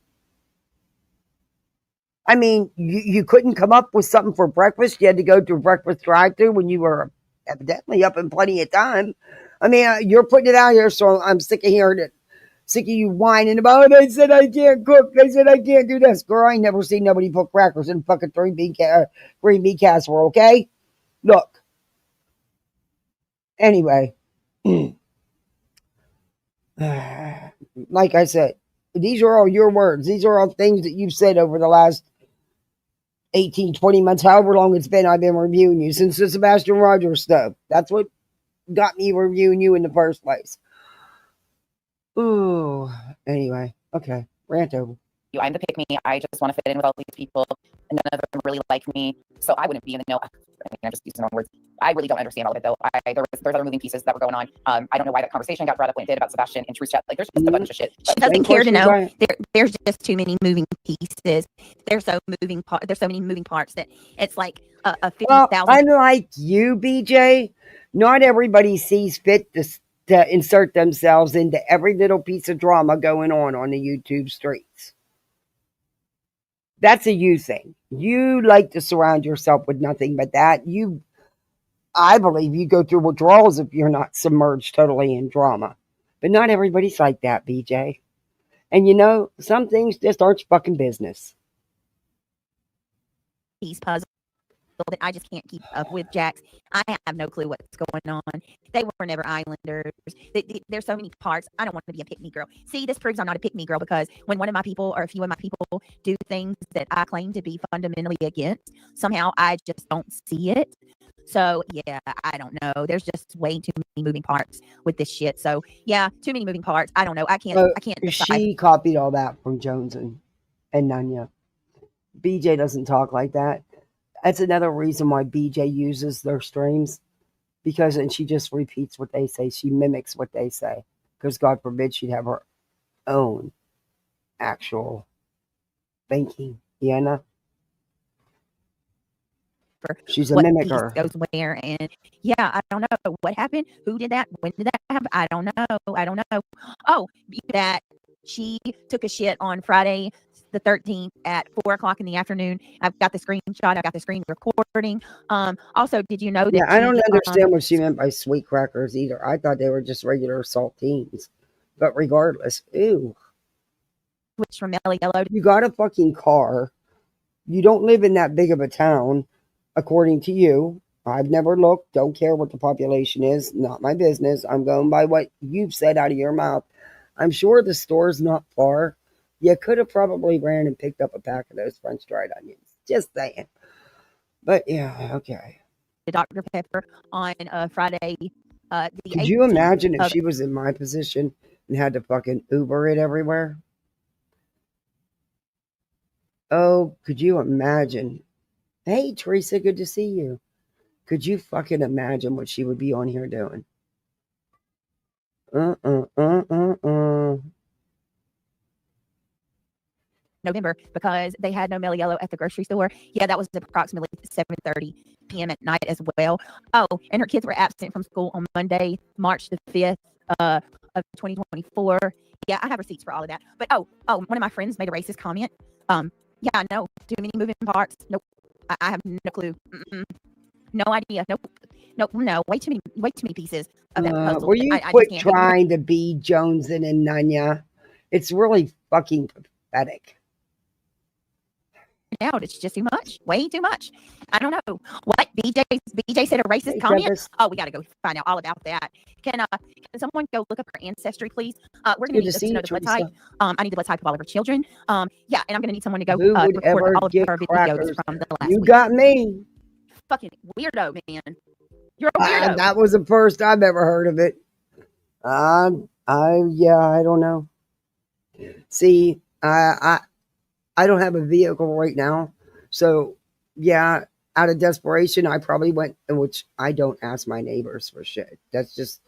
I mean, you couldn't come up with something for breakfast. You had to go to a breakfast drive-thru when you were evidently up in plenty of time. I mean, you're putting it out here, so I'm sick of hearing it. Sick of you whining about, they said I can't cook. They said I can't do this. Girl, I ain't never seen nobody put crackers in fucking green bean casserole, okay? Look. Anyway. Like I said, these are all your words. These are all things that you've said over the last 18, 20 months, however long it's been. I've been reviewing you since the Sebastian Rogers stuff. That's what got me reviewing you in the first place. Ooh. Anyway, okay. Rant over. I'm the pick me. I just want to fit in with all these people, and none of them really like me. So I wouldn't be in the know. I mean, I'm just using my own words. I really don't understand all of it, though. There's other moving pieces that were going on. I don't know why that conversation got brought up when it did about Sebastian and Truth Chat. Like, there's just a bunch of shit. She doesn't care to know. There's just too many moving pieces. There's so many moving parts that it's like a 50,000. Well, unlike you, BJ, not everybody sees fit to insert themselves into every little piece of drama going on the YouTube streets. That's a you thing. You like to surround yourself with nothing but that. I believe you go through withdrawals if you're not submerged totally in drama. But not everybody's like that, BJ. And you know, some things just aren't fucking business. He's puzzled that I just can't keep up with, Jax. I have no clue what's going on. They were never Islanders. There's so many parts. I don't want to be a pick-me girl. See, this proves I'm not a pick-me girl, because when one of my people or a few of my people do things that I claim to be fundamentally against, somehow I just don't see it. So, yeah, I don't know. There's just way too many moving parts with this shit. So, yeah, too many moving parts. I don't know. I can't decide. She copied all that from Jones and Nanya. BJ doesn't talk like that. That's another reason why BJ uses their streams, and she just repeats what they say. She mimics what they say, because God forbid she'd have her own actual thinking. You know? She's a mimicker. Goes where, and yeah, I don't know what happened. Who did that? When did that happen? I don't know. Oh, that she took a shit on Friday the 13th at 4:00 in the afternoon. I've got the screenshot. I've got the screen recording. Also, did you know that? Yeah, I don't understand what she meant by sweet crackers either. I thought they were just regular saltines. But regardless, ew. Switch from yellow. You got a fucking car. You don't live in that big of a town, according to you. I've never looked. Don't care what the population is. Not my business. I'm going by what you've said out of your mouth. I'm sure the store's not far. You could have probably ran and picked up a pack of those French dried onions. Just saying. But yeah, okay. The Dr. Pepper on Friday. Could you imagine if she was in my position and had to fucking Uber it everywhere? Oh, could you imagine? Hey, Teresa, good to see you. Could you fucking imagine what she would be on here doing? November, because they had no Mellow Yellow at the grocery store. Yeah, that was approximately 7:30 p.m. at night as well. Oh, and her kids were absent from school on Monday, March the 5th of 2024. Yeah, I have receipts for all of that. But one of my friends made a racist comment. Yeah, no, too many moving parts. Nope, I have no clue. No idea. Nope, no, way too many pieces of that puzzle. Will you quit trying to be Jones and Nanya? It's really fucking pathetic. Out, it's just too much, way too much. I don't know what BJ said a racist comment. Oh, we got to go find out all about that. Can someone go look up her ancestry, please? We're gonna need to know the blood type. I need the blood type of all of her children. Yeah, and I'm gonna need someone to go record all of her videos from the last week. You got me. Fucking weirdo, man. You're a weirdo. That was the first I've ever heard of it. I don't know. See, I don't have a vehicle right now. So, yeah, out of desperation, I probably went, which I don't ask my neighbors for shit. That's just,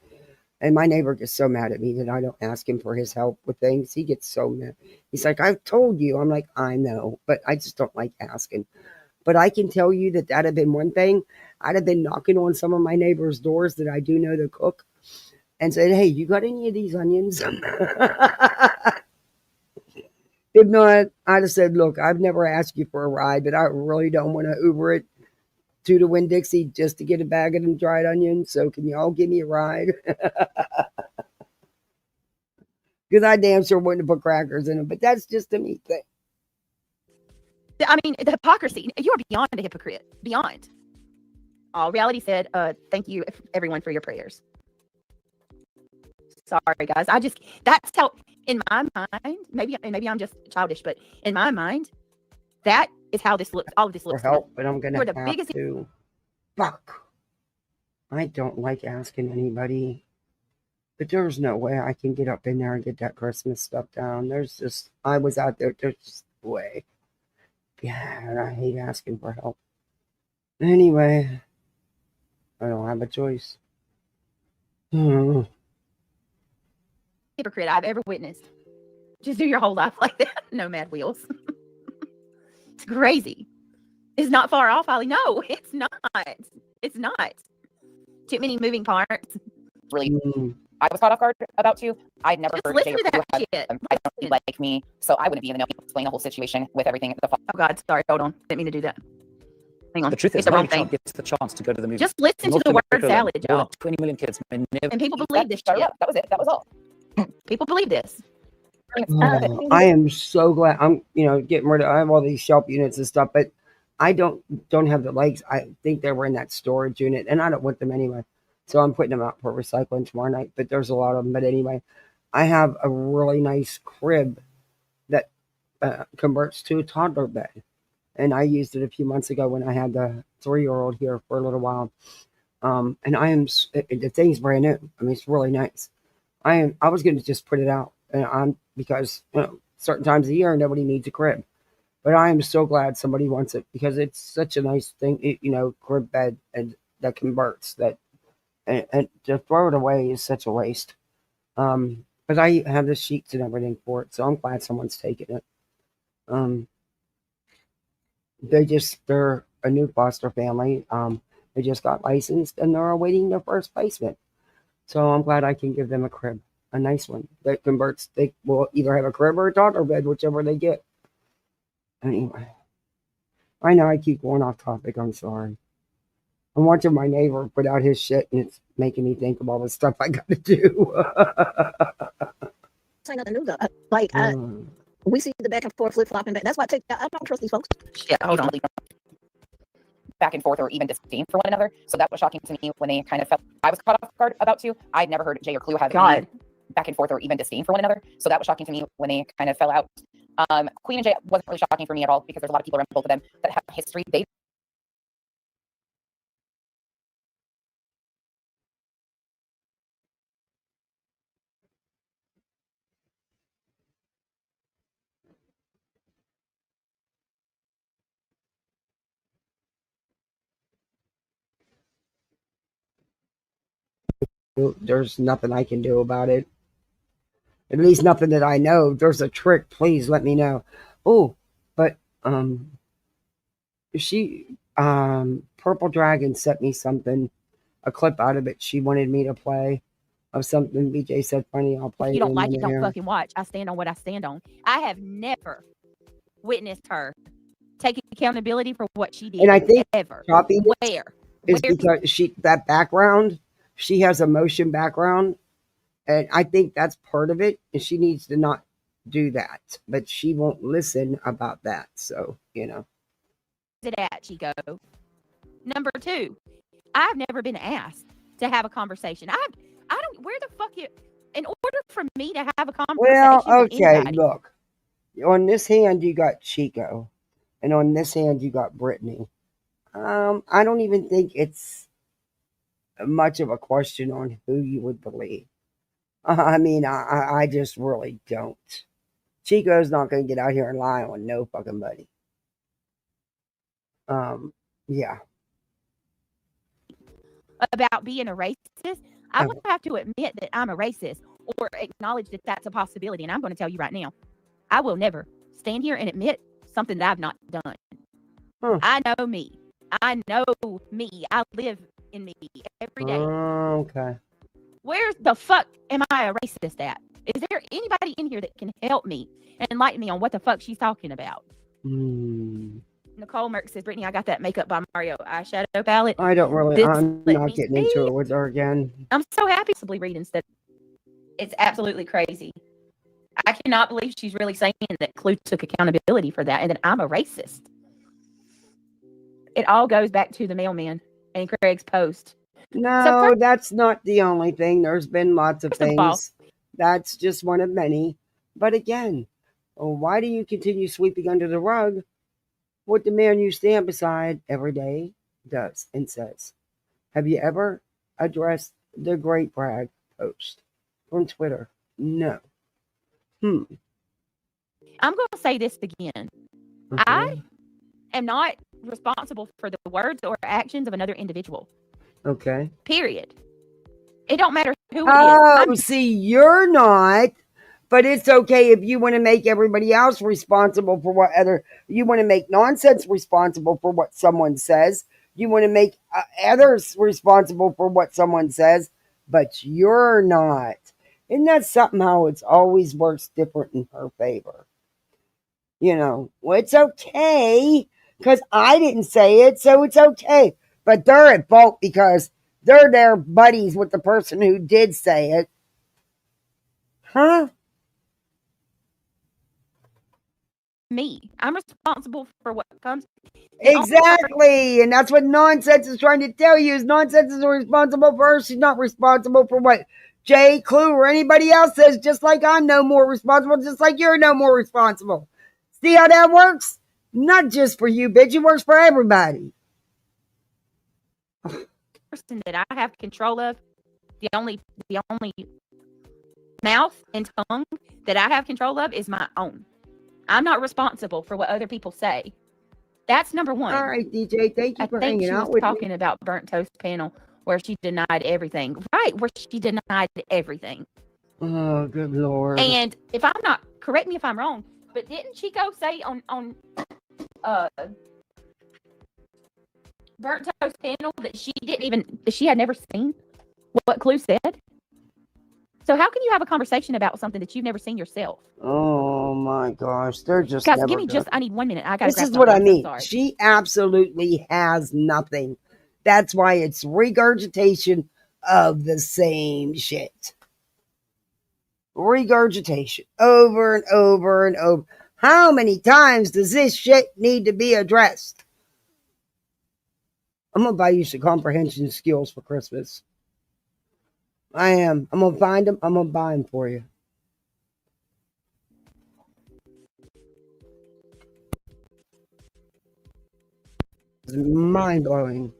and my neighbor gets so mad at me that I don't ask him for his help with things. He gets so mad. He's like, I've told you. I'm like, I know, but I just don't like asking. But I can tell you that had been one thing. I'd have been knocking on some of my neighbors' doors that I do know to cook and said, hey, you got any of these onions? If not, I'd have said, look, I've never asked you for a ride, but I really don't want to Uber it to the Winn-Dixie just to get a bag of them dried onions. So can you all give me a ride? Because I damn sure wouldn't have put crackers in them, but that's just a me thing. I mean, the hypocrisy. You are beyond a hypocrite. Beyond. Oh, reality said, thank you, everyone, for your prayers. Sorry, guys. That's how, in my mind, maybe I'm just childish, but in my mind, that is how this looks. All of this For looks. help, but I'm going to You're the have biggest. to. Fuck. I don't like asking anybody. But there's no way I can get up in there and get that Christmas stuff down. I was out there, there's just no way. Yeah, and I hate asking for help. Anyway, I don't have a choice. Hypocrite I've ever witnessed. Just do your whole life like that. No mad wheels. It's crazy. It's not far off, Holly. No, it's not. It's not. Too many moving parts. Really, I was caught off guard about to. I'd never Just heard listen Jay to or that Clue shit. I don't really like me, so I wouldn't be in the know. Explain the whole situation with everything. Oh God, sorry. Hold on. Didn't mean to do that. Hang on. The truth is, it's the wrong nobody thing. gets the chance to go to the movies. Just listen to the word salad, More y'all. than 20 million kids may never. And people believe this shit. That was it. That was all. People believe this. I am so glad I'm, getting rid of. I have all these shelf units and stuff, but I don't have the legs. I think they were in that storage unit, and I don't want them anyway. So I'm putting them out for recycling tomorrow night. But there's a lot of them. But anyway, I have a really nice crib that converts to a toddler bed, and I used it a few months ago when I had the 3-year-old here for a little while. And the thing's brand new. I mean, it's really nice. I was going to just put it out, and because certain times of the year nobody needs a crib, but I am so glad somebody wants it because it's such a nice thing. Crib bed and that converts that, and to throw it away is such a waste. But I have the sheets and everything for it, so I'm glad someone's taking it. They're a new foster family. They just got licensed and they're awaiting their first placement. So I'm glad I can give them a crib, a nice one that converts. They will either have a crib or a toddler bed, whichever they get. Anyway, I know I keep going off topic. I'm sorry. I'm watching my neighbor put out his shit, and it's making me think of all the stuff I got to do. Say nothing new though. We see the back and forth flip flopping. That's why I don't trust these folks. Yeah, hold on. Back and forth or even disdain for one another. So that was shocking to me when they kind of felt I was caught off guard about to. I'd never heard Jay or Clue have any back and forth or even disdain for one another. So that was shocking to me when they kind of fell out. Queen and Jay wasn't really shocking for me at all because there's a lot of people around both of them that have history. They There's nothing I can do about it. At least nothing that I know. If there's a trick, please let me know. Oh, but Purple Dragon sent me something, a clip out of it she wanted me to play of something BJ said funny. I'll play If you it. don't like it, don't fucking watch. I stand on what I stand on. I have never witnessed her take accountability for what she did. And I think ever. Where? Is because that background, she has a motion background, and I think that's part of it, and she needs to not do that, but she won't listen about that, so it at Chico. Number 2, I've never been asked to have a conversation. I don't, where the fuck in order for me to have a conversation well, okay, anybody, look, on this hand you got Chico, and on this hand you got Brittany. I don't even think it's much of a question on who you would believe. I mean, I just really don't. Chico's not going to get out here and lie on no fucking buddy. Yeah. about being a racist, I would have to admit that I'm a racist or acknowledge that that's a possibility. And I'm going to tell you right now, I will never stand here and admit something that I've not done. I know me. I know me. I live in me every day. Okay. Where the fuck am I a racist at? Is there anybody in here that can help me and enlighten me on what the fuck she's talking about? Nicole Merck says, Brittany, I got that Makeup by Mario eyeshadow palette. I don't really, I'm not getting into it with her again. I'm so happy to read instead. It's absolutely crazy. I cannot believe she's really saying that Clue took accountability for that and that I'm a racist. It all goes back to the mailman and Craig's post. No, that's not the only thing. There's been lots of things. That's just one of many. But again, why do you continue sweeping under the rug what the man you stand beside every day does and says? Have you ever addressed the Great Brag post from Twitter? No. I'm going to say this again. Okay. I am not responsible for the words or actions of another individual. Okay. Period. It don't matter who it is. See, you're not, but it's okay if you want to make everybody else responsible for you want to make nonsense responsible for what someone says. You want to make others responsible for what someone says, but you're not. Isn't that something how it's always works different in her favor? Well, it's okay because I didn't say it, so it's okay. But they're at fault because they're their buddies with the person who did say it. Huh? Me. I'm responsible for what comes. Exactly. And that's what nonsense is trying to tell you is nonsense is responsible for her. She's not responsible for what Jay, Clue, or anybody else says, just like I'm no more responsible, just like you're no more responsible. See how that works? Not just for you, bitch. It works for everybody. Person that I have control of, the only mouth and tongue that I have control of is my own. I'm not responsible for what other people say. That's number one. All right, DJ, thank you for hanging out with me. I think she was talking about Burnt Toast panel where she denied everything. Right, where she denied everything. Oh, good Lord. And if I'm not, correct me if I'm wrong, but didn't she go say on Burnt Toast panel that she had never seen what Clue said? So how can you have a conversation about something that you've never seen yourself? Oh my gosh, they're just guys. Give me I need 1 minute. I gotta. This is what I mean. She absolutely has nothing. That's why it's regurgitation of the same shit. Regurgitation over and over and over. How many times does this shit need to be addressed? I'm gonna buy you some comprehension skills for Christmas. I am. I'm gonna find them. I'm gonna buy them for you. It's mind blowing.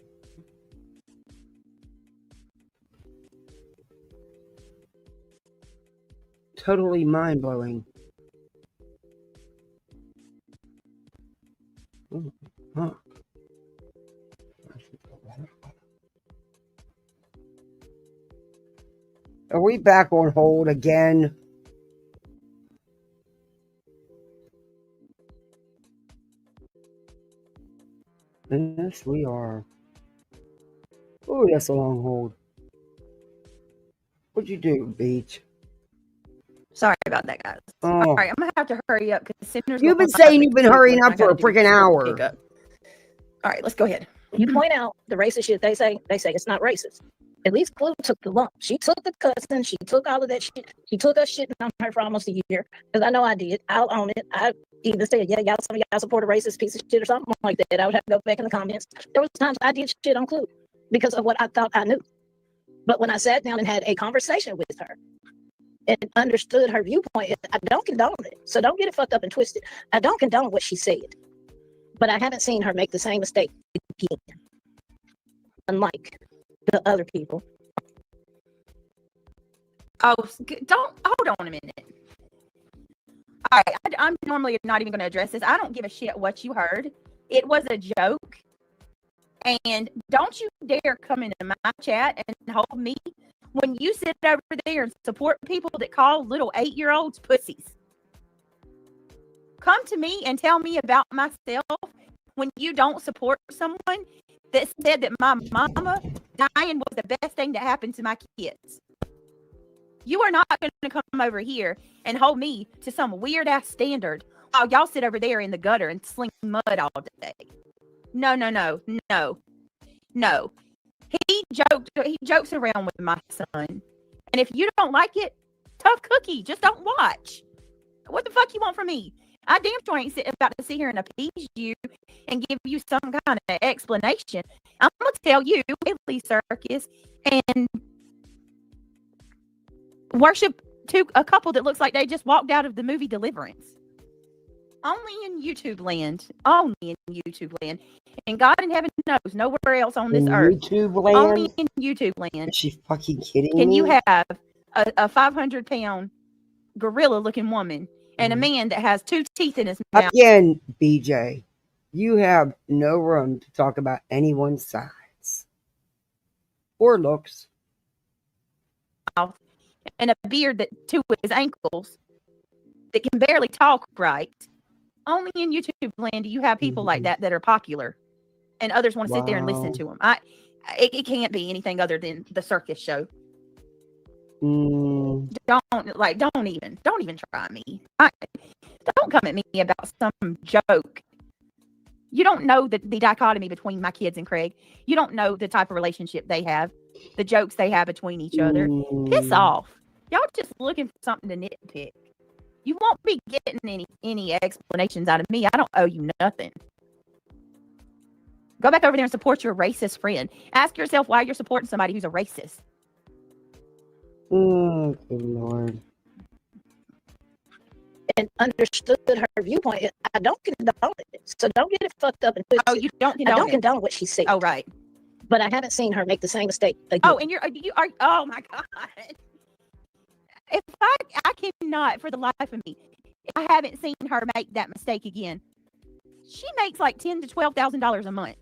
Totally mind blowing. Huh. Are we back on hold again? Yes, we are. Oh, that's a long hold. What'd you do, Beach? Sorry about that, guys. Oh. All right, I'm gonna have to hurry up because you've been saying you've been hurrying up for a freaking hour. All right, let's go ahead. You point out the racist shit they say it's not racist. At least Clue took the lump. She took the cussing. She took all of that shit. She took us shitting on her for almost a year. Because I know I did. I'll own it. I even said, yeah, some of y'all support a racist piece of shit or something like that. I would have to go back in the comments. There was times I did shit on Clue because of what I thought I knew. But when I sat down and had a conversation with her and understood her viewpoint, I don't condone it. So don't get it fucked up and twisted. I don't condone what she said. But I haven't seen her make the same mistake again. Unlike the other people. Oh, don't hold on a minute. All right, I'm normally not even going to address this. I don't give a shit what you heard. It was a joke. And don't you dare come into my chat and hold me when you sit over there and support people that call little 8-year-olds pussies. Come to me and tell me about myself when you don't support someone that said that my mama dying was the best thing that happened to my kids. You are not going to come over here and hold me to some weird ass standard while y'all sit over there in the gutter and sling mud all day. No. He jokes around with my son. And if you don't like it, tough cookie. Just don't watch. from me. I damn sure ain't about to sit here and appease you and give you some kind of explanation. I'm going to tell you, Willie Circus, and worship a couple that looks like they just walked out of the movie Deliverance. Only in YouTube land. Only in YouTube land. And God in heaven knows, nowhere else on this earth. YouTube land? Only in YouTube land. Is she fucking kidding Can me? you have a 500-pound gorilla-looking woman and a man that has 2 teeth in his mouth? Again, BJ, you have no room to talk about anyone's size or looks. And a beard that to his ankles that can barely talk right. Only in YouTube land do you have people like that are popular, and others want to sit there and listen to them. It can't be anything other than the circus show. Don't even try me. Don't come at me about some joke. You don't know the dichotomy between my kids and Craig. You don't know the type of relationship they have, the jokes they have between each other. Piss off. Y'all just looking for something to nitpick. You won't be getting any explanations out of me. I don't owe you nothing. Go back over there and support your racist friend. Ask yourself why you're supporting somebody who's a racist. Oh, good Lord. And understood her viewpoint. I don't condone it. So don't get it fucked up and twisted. Oh, you don't condone I don't condone what she said. Oh, right. But I haven't seen her make the same mistake again. Oh, and you are, oh my God. If I cannot for the life of me, I haven't seen her make that mistake again. She makes like $10,000 to $12,000 a month.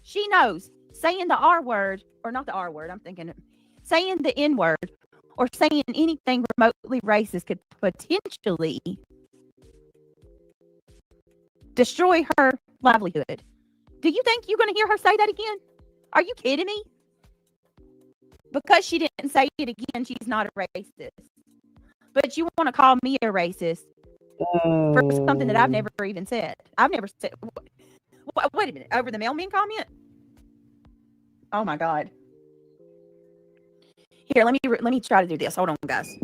She knows saying the R word, or not the R word, I'm thinking saying the N word, or saying anything remotely racist could potentially destroy her livelihood. Do you think you're going to hear her say that again? Are you kidding me? Because she didn't say it again, she's not a racist. But you want to call me a racist for something that I've never even said. I've never said. Wait a minute. Over the mailman comment? Oh my God. Here, let me try to do this. Hold on, guys.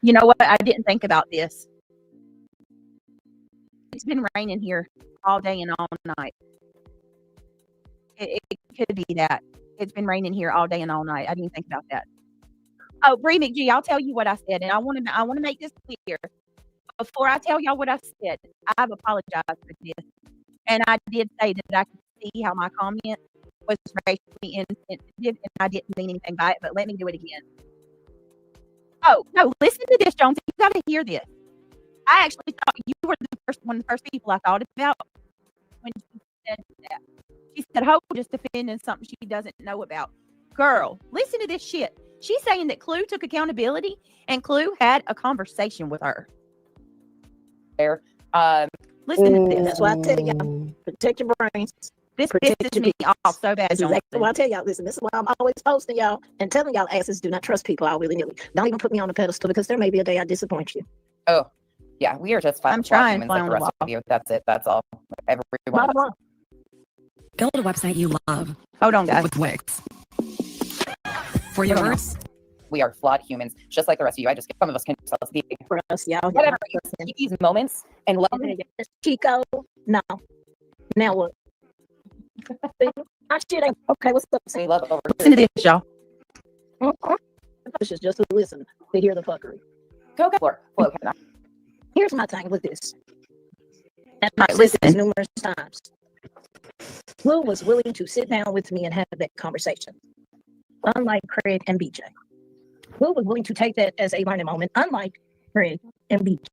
You know what? I didn't think about this. It's been raining here all day and all night. It could be that. It's been raining here all day and all night. I didn't think about that. Oh, Bree McGee, I'll tell you what I said, and I want to make this clear. Before I tell y'all what I said, I've apologized for this, and I did say that I could see how my comment was racially insensitive, and I didn't mean anything by it. But let me do it again. Oh no! Listen to this, Jones. You got to hear this. I actually thought you were one of the first people I thought about when she said that. She said, "Hope just defending something she doesn't know about." Girl, listen to this shit. She's saying that Clue took accountability and Clue had a conversation with her. There. Listen to this. That's why I tell y'all, protect your brains. This pisses me off so bad. That's exactly why I tell y'all, listen, this is why I'm always posting y'all and telling y'all asses do not trust people all willy-nilly. Don't even put me on a pedestal because there may be a day I disappoint you. Oh, yeah, we are just I'm trying humans like the rest of you. That's it. That's all. Everyone. Build a website you love. Hold on, guys. With Wix. For yours. We are flawed humans, just like the rest of you. Some of us can just be for us, y'all. Whatever you see these moments and love. Chico, no. Now what? I shit ain't okay. What's up? We love over Listen to this, y'all. This is just to listen to hear the fuckery. Go, Floor. Here's my thing with this. And I've said this numerous times. Will was willing to sit down with me and have that conversation. Unlike Craig and BJ. Will was willing to take that as a learning moment, unlike Craig and BJ.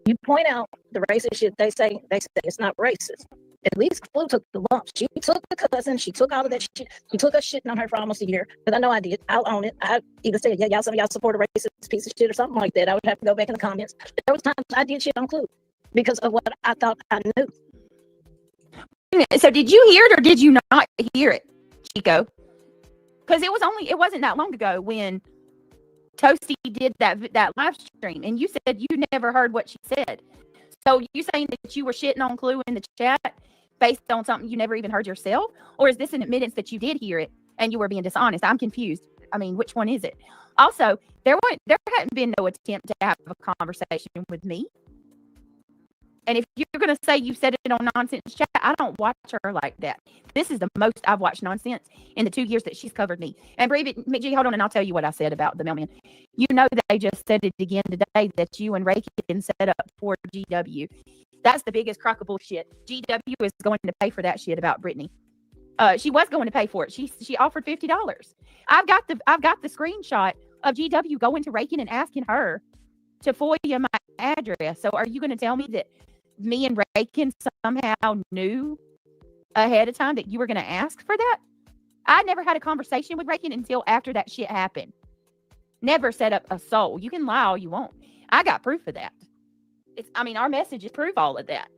You point out the racist shit they say it's not racist. At least Flu took the lump. She took the cousin. She took all of that shit. She took us shitting on her for almost a year. Because I know I did. I'll own it. I even said, yeah, y'all, some of y'all support a racist piece of shit or something like that. I would have to go back in the comments. There was times I did shit on Clue because of what I thought I knew. So did you hear it or did you not hear it, Chico? Because it wasn't that long ago when Toasty did that live stream, and you said you never heard what she said. So you saying that you were shitting on Clue in the chat based on something you never even heard yourself? Or is this an admittance that you did hear it and you were being dishonest? I'm confused. I mean, which one is it? Also, there hadn't been no attempt to have a conversation with me. And if you're going to say you said it on Nonsense Chat, I don't watch her like that. This is the most I've watched Nonsense in the 2 years that she's covered me. And Bree, McGee, hold on, and I'll tell you what I said about the mailman. You know that they just said it again today that you and Ray can set up for GW. That's the biggest crock of bullshit. GW is going to pay for that shit about Brittany. She was going to pay for it. She offered $50. I've got the screenshot of GW going to Rakin and asking her to FOIA my address. So are you going to tell me that me and Rakin somehow knew ahead of time that you were going to ask for that? I never had a conversation with Rakin until after that shit happened. Never set up a soul. You can lie all you want. I got proof of that. Our messages prove all of that.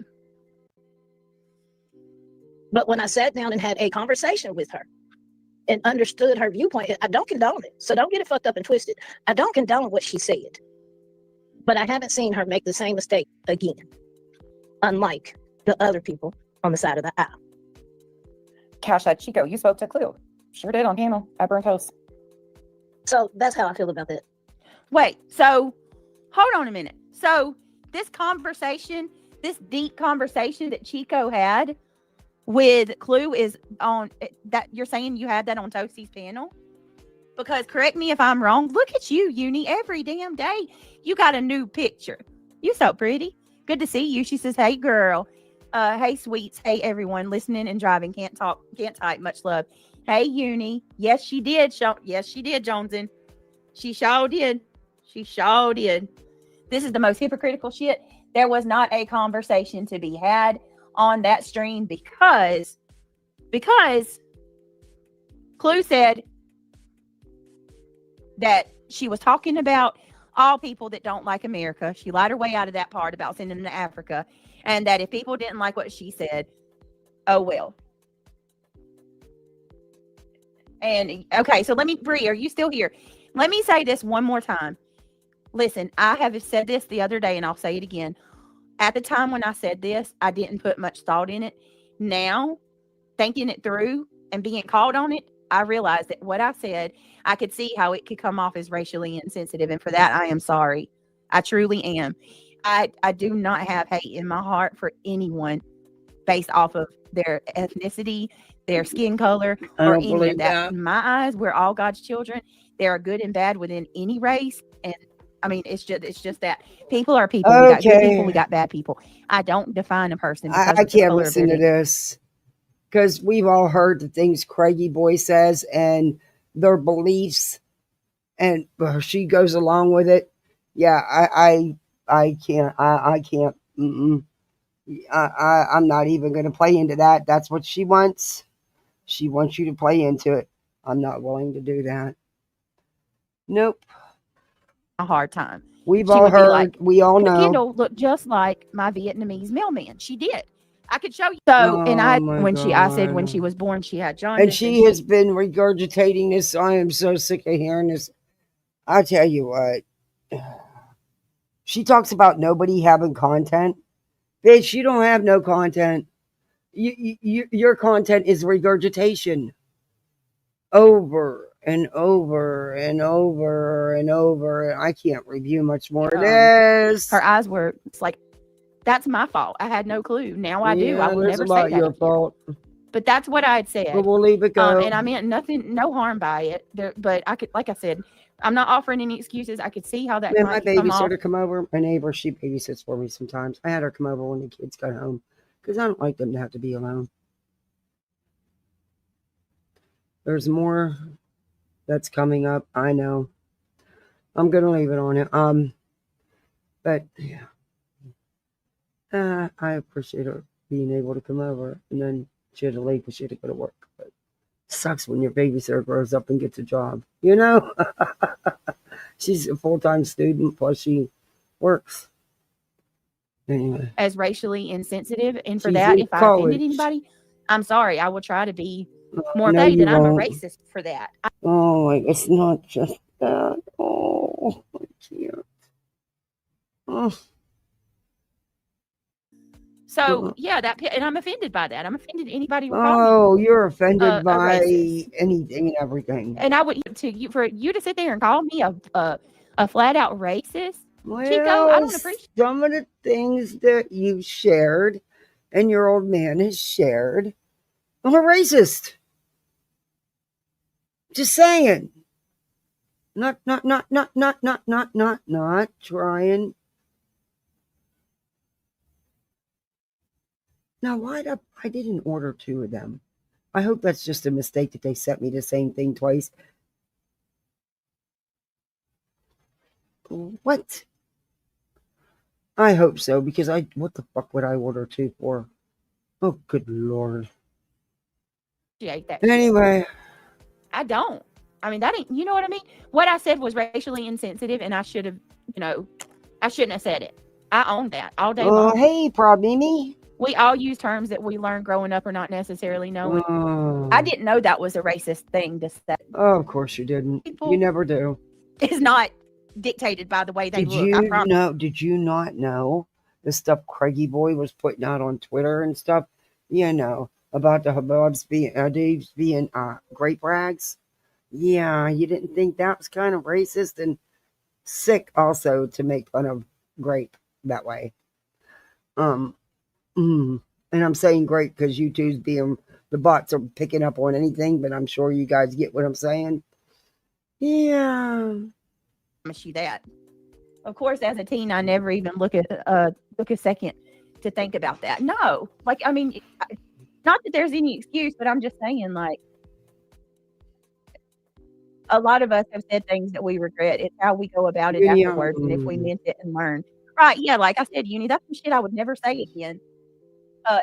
But when I sat down and had a conversation with her and understood her viewpoint, I don't condone it. So don't get it fucked up and twisted. I don't condone what she said. But I haven't seen her make the same mistake again, unlike the other people on the side of the aisle. Cash that Chico, you spoke to Clue. Sure did on panel at Burnt Toast. So that's how I feel about that. Wait, so hold on a minute. So this conversation, this deep conversation that Chico had with Clue is on that. You're saying you had that on Toasty's panel? Because correct me if I'm wrong. Look at you, Uni. Every damn day you got a new picture. You so pretty. Good to see you. She says, "Hey girl, hey sweets, hey everyone listening and driving. Can't talk, can't type. Much love. Hey Uni. Yes, she did. Yes, she did, Joneson. She sure did. She sure did. This is the most hypocritical shit. There was not a conversation to be had on that stream because Clue said that she was talking about all people that don't like America. She lied her way out of that part about sending them to Africa, and that if people didn't like what she said, oh well. And okay, so Bree, are you still here? Let me say this one more time. Listen, I have said this the other day and I'll say it again. At the time when I said this, I didn't put much thought in it. Now, thinking it through and being called on it, I realized that what I said, I could see how it could come off as racially insensitive. And for that, I am sorry. I truly am. I do not have hate in my heart for anyone based off of their ethnicity, their skin color, or any of that. In my eyes, we're all God's children. There are good and bad within any race. And it's just that people are people. Okay. We got good people, we got bad people. I don't define a person because I can't listen to this because we've all heard the things Craigie Boy says and their beliefs, and she goes along with it. Yeah, I can't. I can't. I'm not even going to play into that. That's what she wants. She wants you to play into it. I'm not willing to do that. Nope. A hard time. We've all heard. Like, we all know. Kendall looked just like my Vietnamese mailman. She did. I could show you. So, and I said when she was born, she had jaundice. And she has been regurgitating this. I am so sick of hearing this. I tell you what. She talks about nobody having content. Bitch, you don't have no content. Your content is regurgitation. Over and over and over and over. I can't review much more of this. Her eyes were, it's like, that's my fault. I had no clue. Now I do. I will never say that. Your fault. But that's what I had said. But we'll leave it go. And I meant nothing, no harm by it. But I could, like I said, I'm not offering any excuses. I could see how that might my babysitter come over. My neighbor, she babysits for me sometimes. I had her come over when the kids got home because I don't like them to have to be alone. There's more that's coming up. I know. I'm gonna leave it on it. But yeah, I appreciate her being able to come over, and then she had to leave because she had to go to work. But it sucks when your babysitter grows up and gets a job. You know, she's a full-time student plus she works. Anyway, as racially insensitive, and for that, if I offended anybody, I'm sorry. I will try to be more vague, and I'm a racist for that. Oh, it's not just that. Oh, I can't. Oh. So yeah, and I'm offended by that. I'm offended anybody would call Oh, me you're offended a by racist. anything and everything. And I would for you to sit there and call me a flat out racist, Chico. I Well, don't appreciate. some of the things that you've shared and your old man has shared are racist. Just saying. Not trying. Now, I didn't order two of them. I hope that's just a mistake that they sent me the same thing twice. What? I hope so, because what the fuck would I order two for? Oh, good Lord. That anyway. I don't. I mean, that ain't, you know what I mean? What I said was racially insensitive, and I should have, I shouldn't have said it. I own that all day long. Hey, Mimi. We all use terms that we learned growing up or not necessarily knowing. I didn't know that was a racist thing to say. Oh, of course you didn't. You never do. It's not dictated by the way they look. Did you not know the stuff Craigie Boy was putting out on Twitter and stuff? About the Hababs being grape rags? Yeah, you didn't think that was kind of racist and sick also to make fun of grape that way. And I'm saying great because YouTube's being, the bots are picking up on anything, but I'm sure you guys get what I'm saying. Yeah. I promise you that. Of course, as a teen, I never even took a second to think about that. No, not that there's any excuse, but I'm just saying, a lot of us have said things that we regret. It's how we go about it afterwards, and if we meant it and learned. Right, yeah, like I said, Uni, that's some shit I would never say again.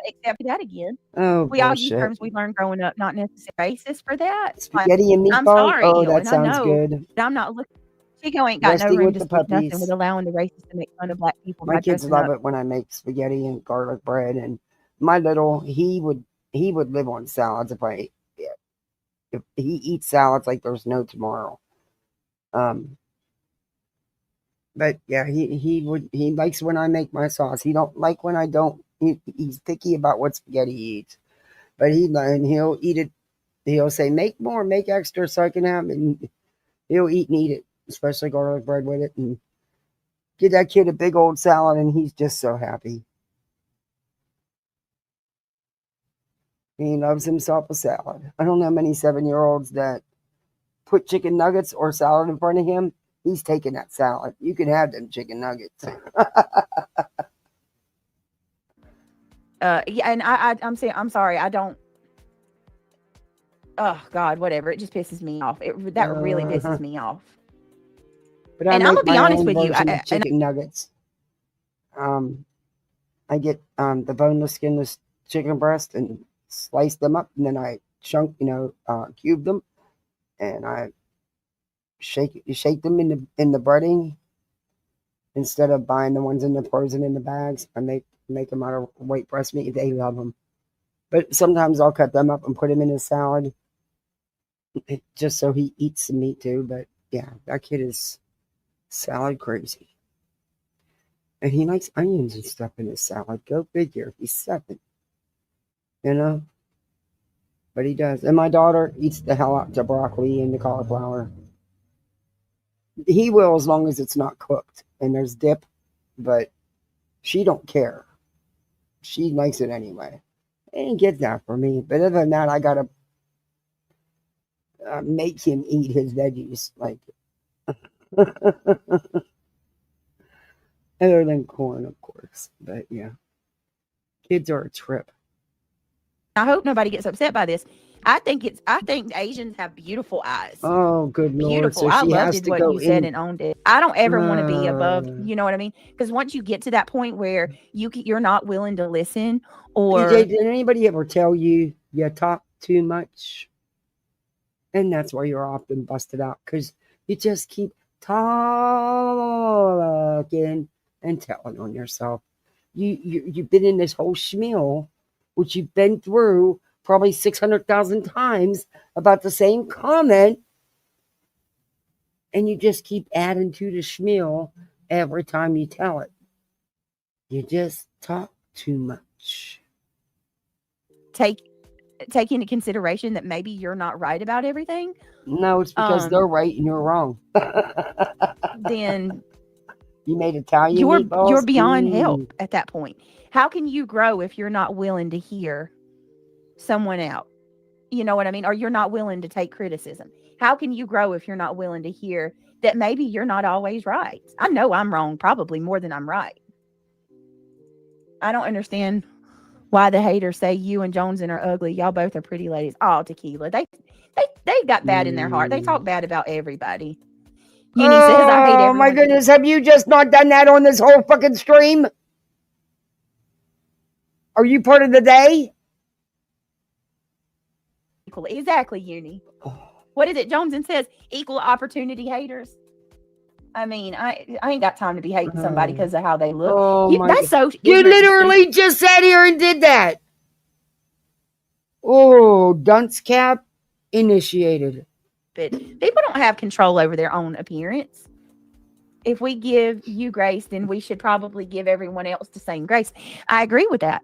Except that again. Oh, we all use terms we learned growing up, not necessarily racist for that. Spaghetti and meatballs? I'm sorry, oh, that sounds good. I'm not looking. Chico ain't got no room to speak nothing with allowing the racists to make fun of black people. My kids love it when I make spaghetti and garlic bread, and my little, he would live on salads if he eats salads like there's no tomorrow. But yeah, he likes when I make my sauce. He don't like when I don't. He's picky about what spaghetti he eats, but he'll eat it. He'll say, make more, make extra so I can have it. And he'll eat and eat it, especially garlic bread with it, and get that kid a big old salad, and he's just so happy. He loves himself a salad. I don't know many 7-year-olds that put chicken nuggets or salad in front of him. He's taking that salad. You can have them chicken nuggets. Yeah, and I'm saying, I'm sorry, I don't. Oh God, whatever. It just pisses me off. That really pisses me off. But I'm gonna be honest with you. Chicken nuggets. I get the boneless, skinless chicken breast and slice them up, and then I cube them, and I shake them in the breading instead of buying the ones in the frozen in the bags. I make them out of white breast meat. They love them, but sometimes I'll cut them up and put them in a salad, just so he eats some meat too. But yeah, that kid is salad crazy, and he likes onions and stuff in his salad. Go figure. He's 7, but he does. And my daughter eats the hell out to broccoli and the cauliflower. He will, as long as it's not cooked and there's dip, but she don't care. She likes it anyway. And get that for me. But other than that, I gotta make him eat his veggies, other than corn, of course. But yeah, kids are a trip. I hope nobody gets upset by this. I think Asians have beautiful eyes. Oh, good Lord. Beautiful. So I loved what you said and owned it. I don't ever want to be above, you know what I mean? Because once you get to that point where you're not willing to listen, or DJ, did anybody ever tell you talk too much? And that's why you're often busted out, because you just keep talking and telling on yourself. You've been in this whole schmeal, which you've been through probably 600,000 times about the same comment, and you just keep adding to the schmeal every time you tell it. You just talk too much. take into consideration that maybe you're not right about everything, No, it's because they're right and you're wrong. then you made Italian you're meatballs? beyond help at that point. How can you grow if you're not willing to hear someone out? You know what I mean? Or you're not willing to take criticism. How can you grow if you're not willing to hear that maybe you're not always right? I know I'm wrong, probably more than I'm right. I don't understand why the haters say you and Joneson are ugly. Y'all both are pretty ladies. Oh, Tequila. They got bad in their heart. They talk bad about everybody. Uni says, I hate everyone. Oh my goodness, have you just not done that on this whole fucking stream? Are you part of the day? Exactly, Uni. What is it? Joneson says, equal opportunity haters. I mean, I ain't got time to be hating somebody because of how they look. Oh That's so. You literally just sat here and did that. Oh, dunce cap initiated. But people don't have control over their own appearance. If we give you grace, then we should probably give everyone else the same grace. I agree with that.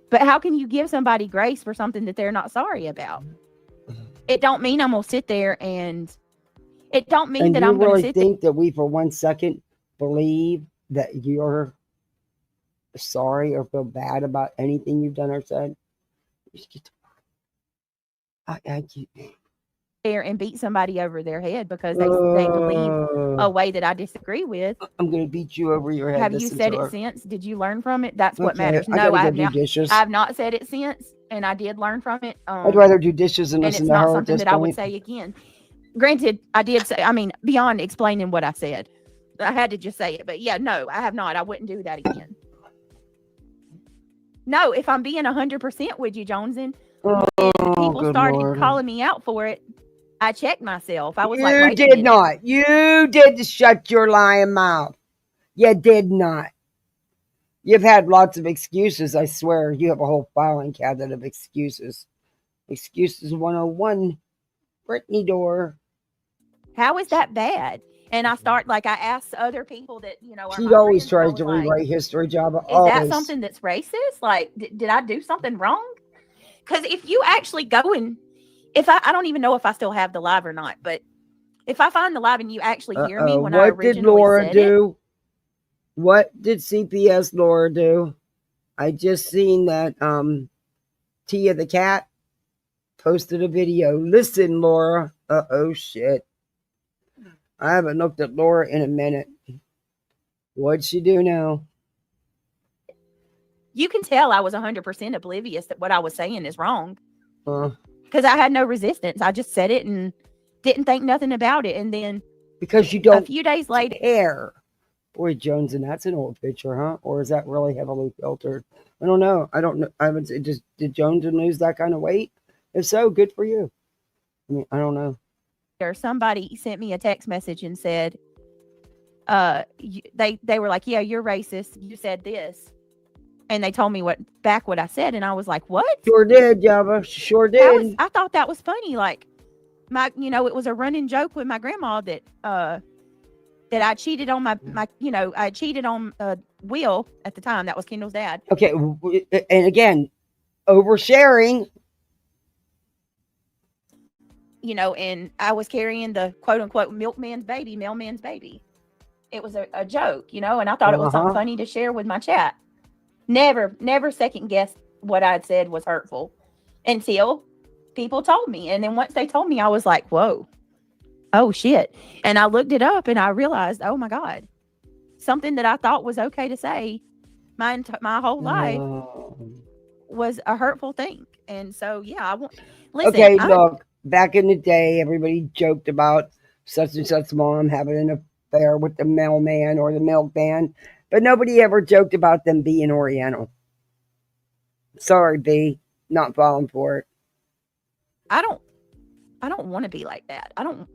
But how can you give somebody grace for something that they're not sorry about? It don't mean I'm going to sit there and it don't mean that I'm going to sit there. You really think that we for 1 second believe that you're sorry or feel bad about anything you've done or said? I keep there and beat somebody over their head because they believe a way that I disagree with. I'm going to beat you over your head. Have you said it since? Did you learn from it? That's what matters. No, I have not said it since, and I did learn from it. I'd rather do dishes than listen to her. And it's not something that I would say again. Granted, I did say, I mean, beyond explaining what I said, I had to just say it. But yeah, no, I have not. I wouldn't do that again. No, if I'm being 100% with you, Joneson, when people started calling me out for it, I checked myself. I was like, wait a minute. You did not. You did shut your lying mouth. You did not. You've had lots of excuses, I swear. You have a whole filing cabinet of excuses. Excuses 101. Brittany Door. How is that bad? And I asked other people that, you know, she always tries to rewrite history, Java. Is that something that's racist? Like, did I do something wrong? Because if you actually go and, I don't even know if I still have the live or not, but if I find the live and you actually hear me when I originally said it. What did Laura do? What did CPS Laura do? I just seen that Tia the cat posted a video. Listen, Laura. Oh shit. I haven't looked at Laura in a minute. What'd she do now? You can tell I was 100% oblivious that what I was saying is wrong. Because I had no resistance. I just said it and didn't think nothing about it. And then because you don't a few days later. Hair. Boy, Jones, and that's an old picture, huh? Or is that really heavily filtered? I don't know. I don't know. I haven't. Did Jones lose that kind of weight? If so, good for you. I mean, I don't know. Somebody sent me a text message and said, they were like, yeah, you're racist. You said this. And they told me what I said. And I was like, what? Sure did, Java. Sure did. I thought that was funny. Like it was a running joke with my grandma that I cheated on I cheated on Will at the time. That was Kendall's dad. Okay. And again, oversharing. And I was carrying the quote unquote mailman's baby. It was a joke, and I thought it was something funny to share with my chat. Never second guessed what I'd said was hurtful until people told me. And then once they told me, I was like, whoa, oh shit. And I looked it up and I realized, oh my God, something that I thought was okay to say my whole life was a hurtful thing. And so, yeah, I won't listen. Okay, look, back in the day, everybody joked about such and such mom having an affair with the mailman or the milkman. But nobody ever joked about them being Oriental. Sorry, B. Not falling for it. I don't want to be like that. I don't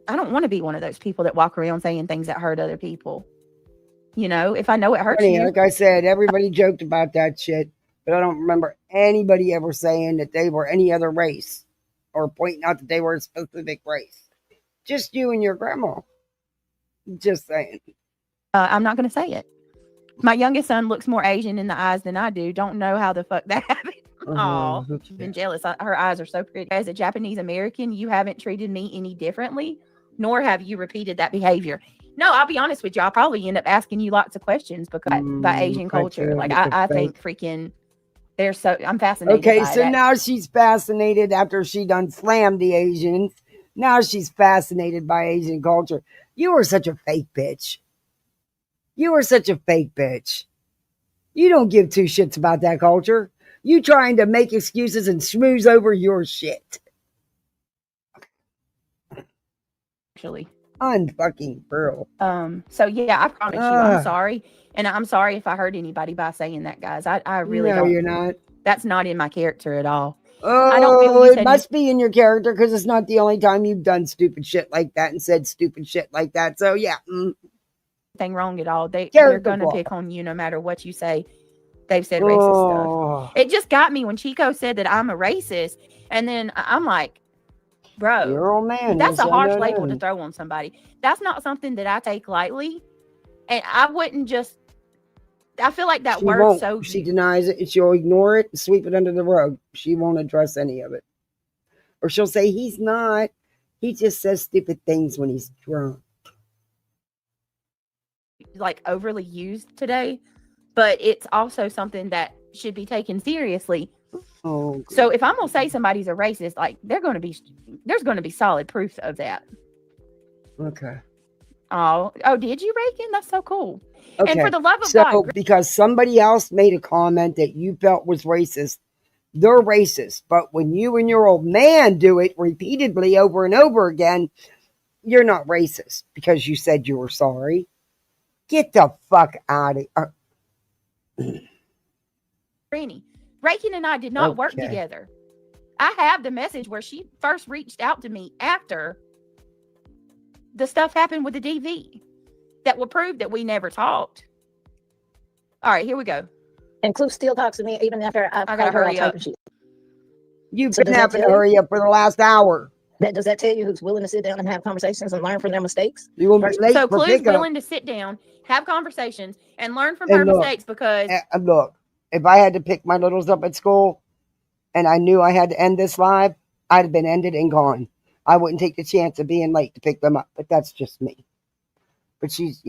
want to be one of those people that walk around saying things that hurt other people. If I know it hurts you. Like I said, everybody joked about that shit. But I don't remember anybody ever saying that they were any other race. Or pointing out that they were a specific race. Just you and your grandma. Just saying. I'm not going to say it My youngest son looks more Asian in the eyes than I do. Don't know how the fuck that happened. Oh, okay. been jealous. Her eyes are so pretty. As a Japanese American, you haven't treated me any differently, nor have you repeated that behavior. No, I'll be honest with you. I'll probably end up asking you lots of questions because by Asian culture. Like I think freaking they're so I'm fascinated Okay, by so that. now she's fascinated after she done slammed the Asians. Now she's fascinated by Asian culture. You are such a fake bitch. You are such a fake bitch. You don't give two shits about that culture. You trying to make excuses and schmooze over your shit. Actually. Unfucking real. So yeah, I promise you, I'm sorry. And I'm sorry if I hurt anybody by saying that, guys. I really don't. No, you're not. That's not in my character at all. Oh, I don't feel it must be in your character because it's not the only time you've done stupid shit like that and said stupid shit like that. So yeah. Anything wrong at all. They're gonna pick on you no matter what you say. They've said racist stuff. It just got me when Chico said that I'm a racist, and then I'm like, bro, you're old man. That's a harsh label to throw on somebody. That's not something that I take lightly, and I wouldn't just. I feel like that word won't. so. She denies it. She'll ignore it and sweep it under the rug. She won't address any of it, or she'll say he's not. He just says stupid things when he's drunk. Like overly used today, but it's also something that should be taken seriously. Oh, so if I'm gonna say somebody's a racist, like there's gonna be solid proof of that. Okay. Oh, did you, Reagan? That's so cool. Okay. And for the love of God, because somebody else made a comment that you felt was racist, they're racist. But when you and your old man do it repeatedly over and over again, you're not racist because you said you were sorry. Get the fuck out of here. Granny, Reagan and I did not work together. I have the message where she first reached out to me after the stuff happened with the DV that will prove that we never talked. All right, here we go. And Clue still talks to me even after I gotta hurry up. You've been having to hurry up for the last hour. Does that tell you who's willing to sit down and have conversations and learn from their mistakes? You will be late so for Clue's pickup. willing to sit down, have conversations, and learn from her mistakes because... Look, if I had to pick my littles up at school and I knew I had to end this live, I'd have been ended and gone. I wouldn't take the chance of being late to pick them up, but that's just me. But she's,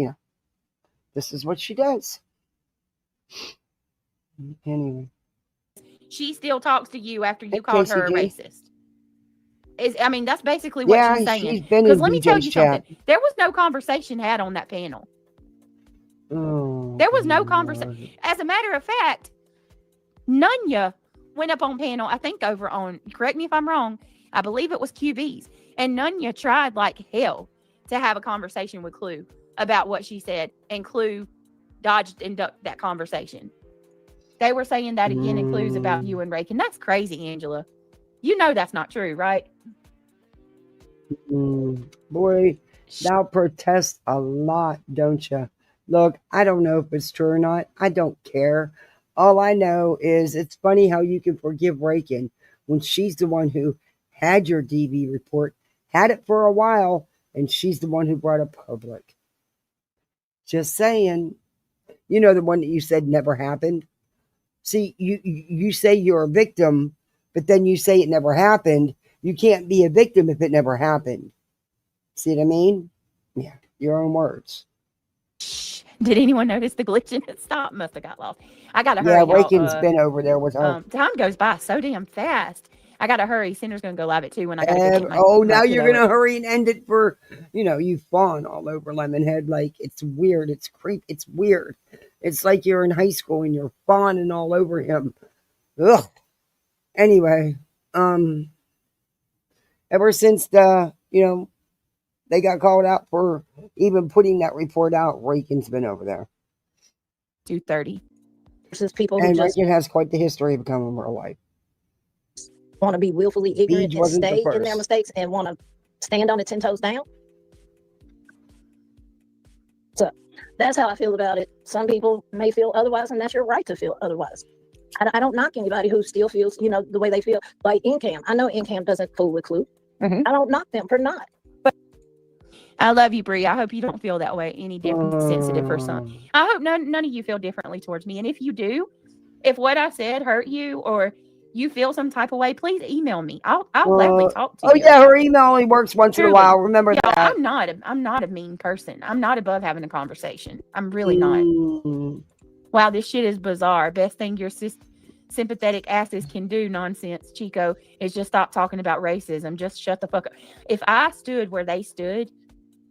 this is what she does. Anyway. She still talks to you after you called her a racist. That's basically what she's saying. Because let me tell you something. There was no conversation had on that panel. Oh, there was no conversation. As a matter of fact, Nunya went up on panel, I think over on, correct me if I'm wrong, I believe it was QB's. And Nunya tried like hell to have a conversation with Clue about what she said. And Clue dodged and ducked that conversation. They were saying that again in Clues about you and Rake. And that's crazy, Angela. You know that's not true, right? Boy, thou protest a lot, don't you? Look, I don't know if it's true or not. I don't care. All I know is it's funny how you can forgive Rakin when she's the one who had your DV report, had it for a while, and she's the one who brought it public. Just saying. You know, the one that you said never happened. See, you say you're a victim, but then you say it never happened. You can't be a victim if it never happened. See what I mean? Yeah, your own words. Did anyone notice the glitch in it? Stop. Must have got lost. I gotta hurry. Yeah, Rakin's been over there with her. Time goes by so damn fast. I gotta hurry. Cinder's gonna go live at 2 when I gotta go get my now you're gonna hurry and end it for, you fawn all over Lemonhead. Like, it's weird. It's it's weird. It's like you're in high school and you're fawning all over him. Ugh. Anyway, ever since they got called out for even putting that report out, Rakin's been over there. 2:30. Versus people and who just Rakin has quite the history of becoming real life. Want to be willfully ignorant and stay in their mistakes and want to stand on it 10 toes down. So that's how I feel about it. Some people may feel otherwise, and that's your right to feel otherwise. I don't knock anybody who still feels, the way they feel. Like Incam. I know Incam doesn't fool with Clue. Mm-hmm. I don't knock them for not. I love you, Bree. I hope you don't feel that way any sensitive or something. I hope none of you feel differently towards me. And if you do, if what I said hurt you or you feel some type of way, please email me. I'll gladly talk to you. Oh yeah, her email only works once in a while. Remember that. I'm not a mean person. I'm not above having a conversation. I'm really not. Wow, this shit is bizarre. Best thing your sympathetic asses can do, nonsense, Chico, is just stop talking about racism. Just shut the fuck up. If I stood where they stood,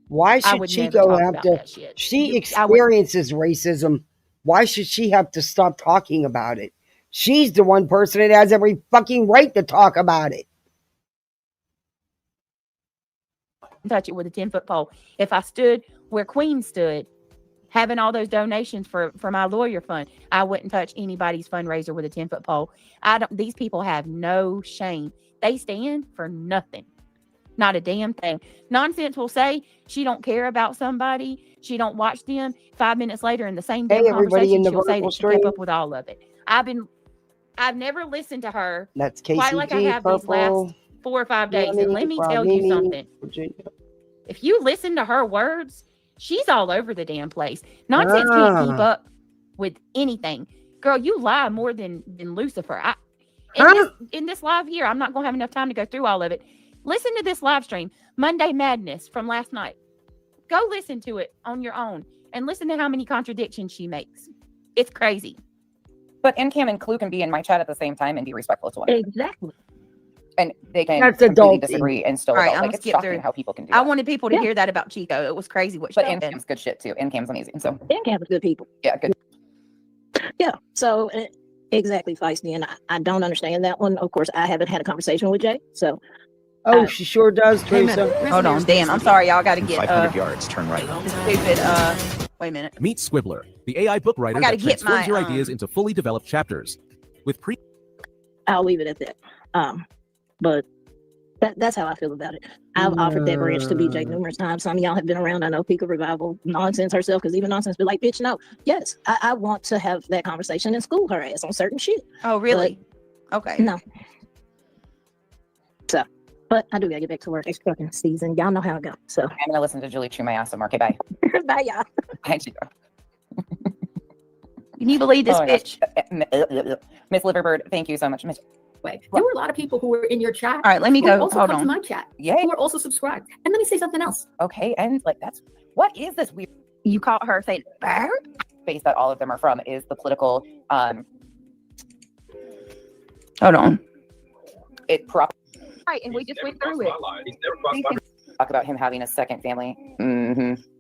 why should Chico have to? She experiences racism. Why should she have to stop talking about it? She's the one person that has every fucking right to talk about it. Touch it with a 10-foot pole. If I stood where Queen stood, having all those donations for my lawyer fund, I wouldn't touch anybody's fundraiser with a 10-foot pole. These people have no shame. They stand for nothing. Not a damn thing. Nonsense will say she don't care about somebody. She don't watch them. 5 minutes later in the same damn conversation, she'll say that she kept up with all of it. I've never listened to her quite like I have these last 4 or 5 days. And let me tell you something. If you listen to her words, she's all over the damn place. Nonsense can't keep up with anything. Girl, you lie more than Lucifer. In this live here, I'm not going to have enough time to go through all of it. Listen to this live stream, Monday Madness from last night. Go listen to it on your own and listen to how many contradictions she makes. It's crazy. But Cam and Clue can be in my chat at the same time and be respectful to one another. Exactly. And they can completely disagree and still right, like, it's shocking how people can do that. I wanted people to hear that about Chico. It was crazy what she did. But Cam's good shit too. Cam's amazing. So Cam's good people. Yeah, good. Yeah. So exactly, Feisty. And I don't understand that one. Of course, I haven't had a conversation with Jay. So she sure does, Teresa. Hold on, damn. I'm sorry, y'all got to get 500 yards, turn right. Stupid. Wait a minute. Meet Squibbler, the AI book writer that transforms your ideas into fully developed chapters. With I'll leave it at that. But that's how I feel about it. I've offered that branch to BJ numerous times. Some of y'all have been around. I know Pika Revival, Nonsense herself, because even Nonsense be like, bitch, no. Yes, I want to have that conversation and school her ass on certain shit. Oh, really? Okay. No. So, but I do gotta get back to work. It's fucking season. Y'all know how it goes. So I'm gonna listen to Julie chew my ass some more. Okay, bye. Bye, y'all. Bye, Chico. Can you believe this bitch? Miss Liverbird, thank you so much. There were a lot of people who were in your chat. All right, let me go. Also Hold come on. to my chat. Yeah. Who are also subscribed. And let me say something else. Okay, and like what is this weird? You caught her saying base that all of them are from is the political. Hold on. Right, and we just went through it. Talk about him having a second family.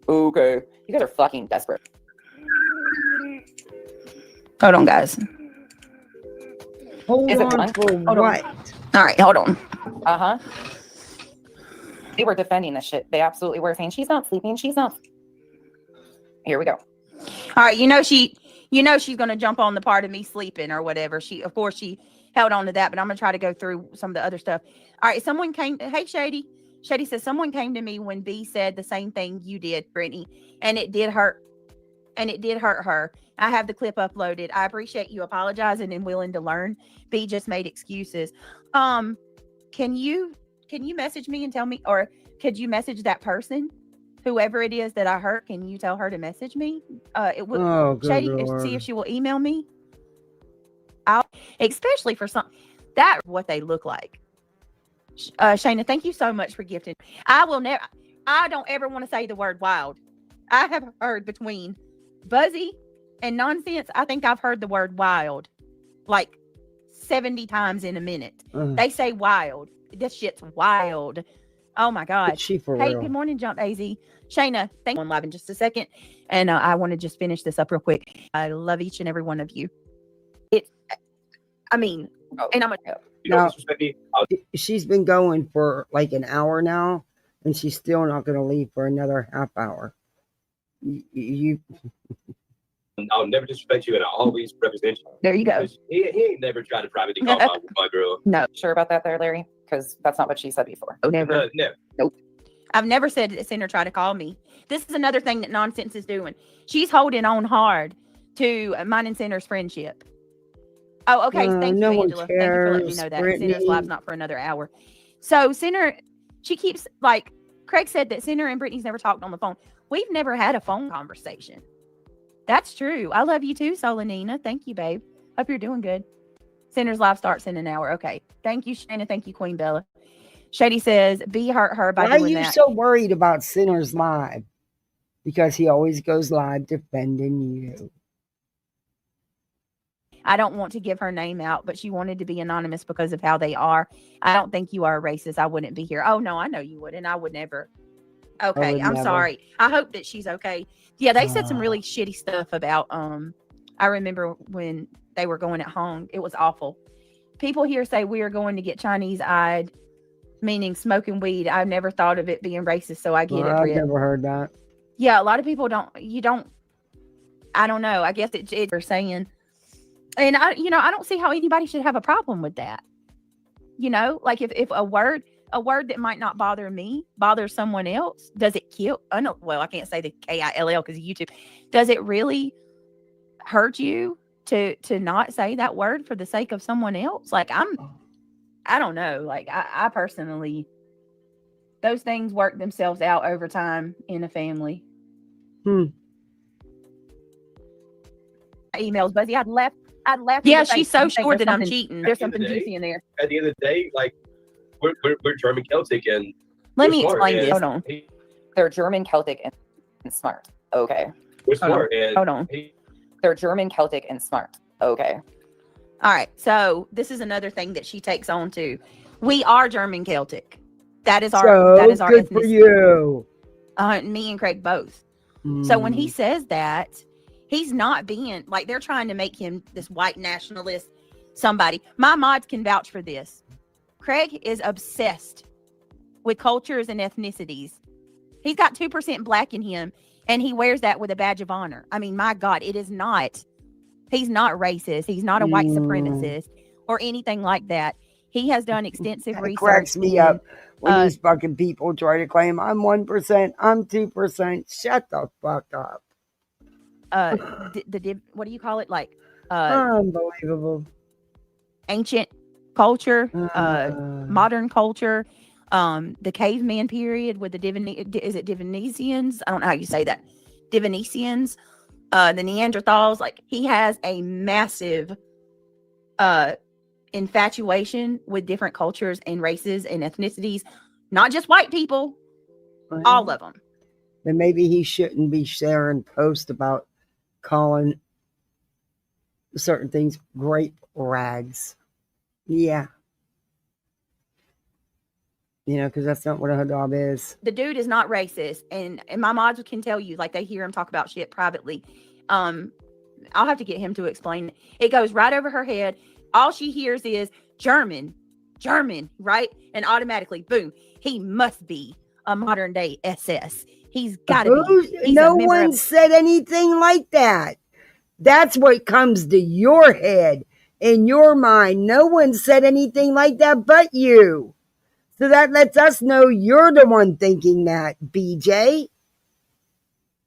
Okay, you guys are fucking desperate. Hold on, guys. Hold on for what? All right, hold on. They were defending this shit. They absolutely were saying she's not sleeping. She's not. Here we go. All right, she's gonna jump on the part of me sleeping or whatever. Of course she held on to that, but I'm gonna try to go through some of the other stuff. All right, someone came. Hey, Shady. Shady says someone came to me when B said the same thing you did, Brittany, and it did hurt. And it did hurt her. I have the clip uploaded. I appreciate you apologizing and willing to learn. B just made excuses. Can you message me and tell me, or could you message that person, whoever it is that I hurt? Can you tell her to message me? It would Shady, see if she will email me. Especially for what they look like. Shayna, thank you so much for gifting. I don't ever want to say the word wild. I have heard between Buzzy and Nonsense, I think I've heard the word wild like 70 times in a minute. They say wild. This shit's wild. Oh my God. Hey, good morning, Jump AZ. Shayna, thank you. I'm live in just a second. And I want to just finish this up real quick. I love each and every one of you. And I'm now, she's been going for like an hour now, and she's still not going to leave for another half hour. I'll never disrespect you, and I'll always represent you. There you go. He ain't never tried to privately call my girl. No. Sure about that there, Larry? Because that's not what she said before. Oh, never. Never. Nope. I've never said that Cinder tried to call me. This is another thing that Nonsense is doing. She's holding on hard to mine and Cinder's friendship. Oh, okay. Thank you, Angela. Thank you for letting me know that. Cinder's live's not for another hour. So Cinder, she keeps like Craig said that Sinner and Brittany's never talked on the phone. We've never had a phone conversation. That's true. I love you too, Solanina. Thank you, babe. Hope you're doing good. Sinner's live starts in an hour. Okay. Thank you, Shana. Thank you, Queen Bella. Shady says, B hurt her by doing that. Why are you so worried about Sinner's live? Because he always goes live defending you. I don't want to give her name out, but she wanted to be anonymous because of how they are. I don't think you are a racist. I wouldn't be here. Oh, no, I know you wouldn't. I would never. Okay, I'm sorry. I hope that she's okay. Yeah, they said some really shitty stuff about, I remember when they were going at home. It was awful. People here say we are going to get Chinese-eyed, meaning smoking weed. I've never thought of it being racist, so I get it. I've never heard that. Yeah, a lot of people don't, I don't know. I guess it's saying. And I don't see how anybody should have a problem with that. Like if a word that might not bother me bothers someone else, does it kill? Well, I can't say the KILL because of YouTube. Does it really hurt you to not say that word for the sake of someone else? Like I don't know. Like I personally, those things work themselves out over time in a family. Emails, Buzzy. I'd left. Yeah, she's so sure that I'm cheating. There's something juicy in there. At the end of the day, like we're German Celtic and let me explain this. Hold on. They're German Celtic and smart. Okay. We're smart. Hold on. They're German Celtic and smart. Okay. All right. So this is another thing that she takes on too. We are German Celtic. That is our good ethnicity. For you. Me and Craig both. So when he says that, he's not being like, they're trying to make him this white nationalist somebody. My mods can vouch for this. Craig is obsessed with cultures and ethnicities. He's got 2% black in him, and he wears that with a badge of honor. I mean, my God, he's not racist. He's not a white supremacist or anything like that. He has done extensive research. It cracks me up when these fucking people try to claim I'm 1%, I'm 2%. Shut the fuck up. What do you call it? Like unbelievable. Ancient culture, modern culture, the caveman period with the Divinesians? I don't know how you say that. Divinesians, the Neanderthals. Like he has a massive infatuation with different cultures and races and ethnicities, not just white people, all of them. Then maybe he shouldn't be sharing posts about calling certain things grape rags. Yeah. Because that's not what a hijab is. The dude is not racist. And my mods can tell you, like, they hear him talk about shit privately. I'll have to get him to explain it. It goes right over her head. All she hears is German, right? And automatically, boom, he must be a modern day SS. He's got to be. No one said anything like that. That's what comes to your head, in your mind. No one said anything like that but you. So that lets us know you're the one thinking that, BJ.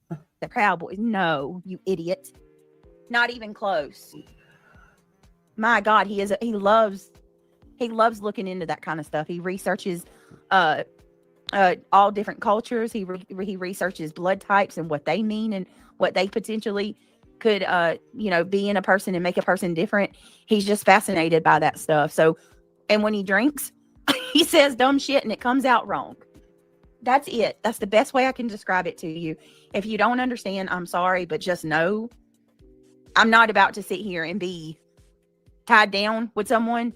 The Proud Boys. No, you idiot. Not even close. My God, he loves looking into that kind of stuff. He researches all different cultures. He researches blood types and what they mean and what they potentially could be in a person and make a person different. He's just fascinated by that stuff. So, and when he drinks, he says dumb shit and it comes out wrong. That's it. That's the best way I can describe it to you. If you don't understand, I'm sorry, but just know I'm not about to sit here and be tied down with someone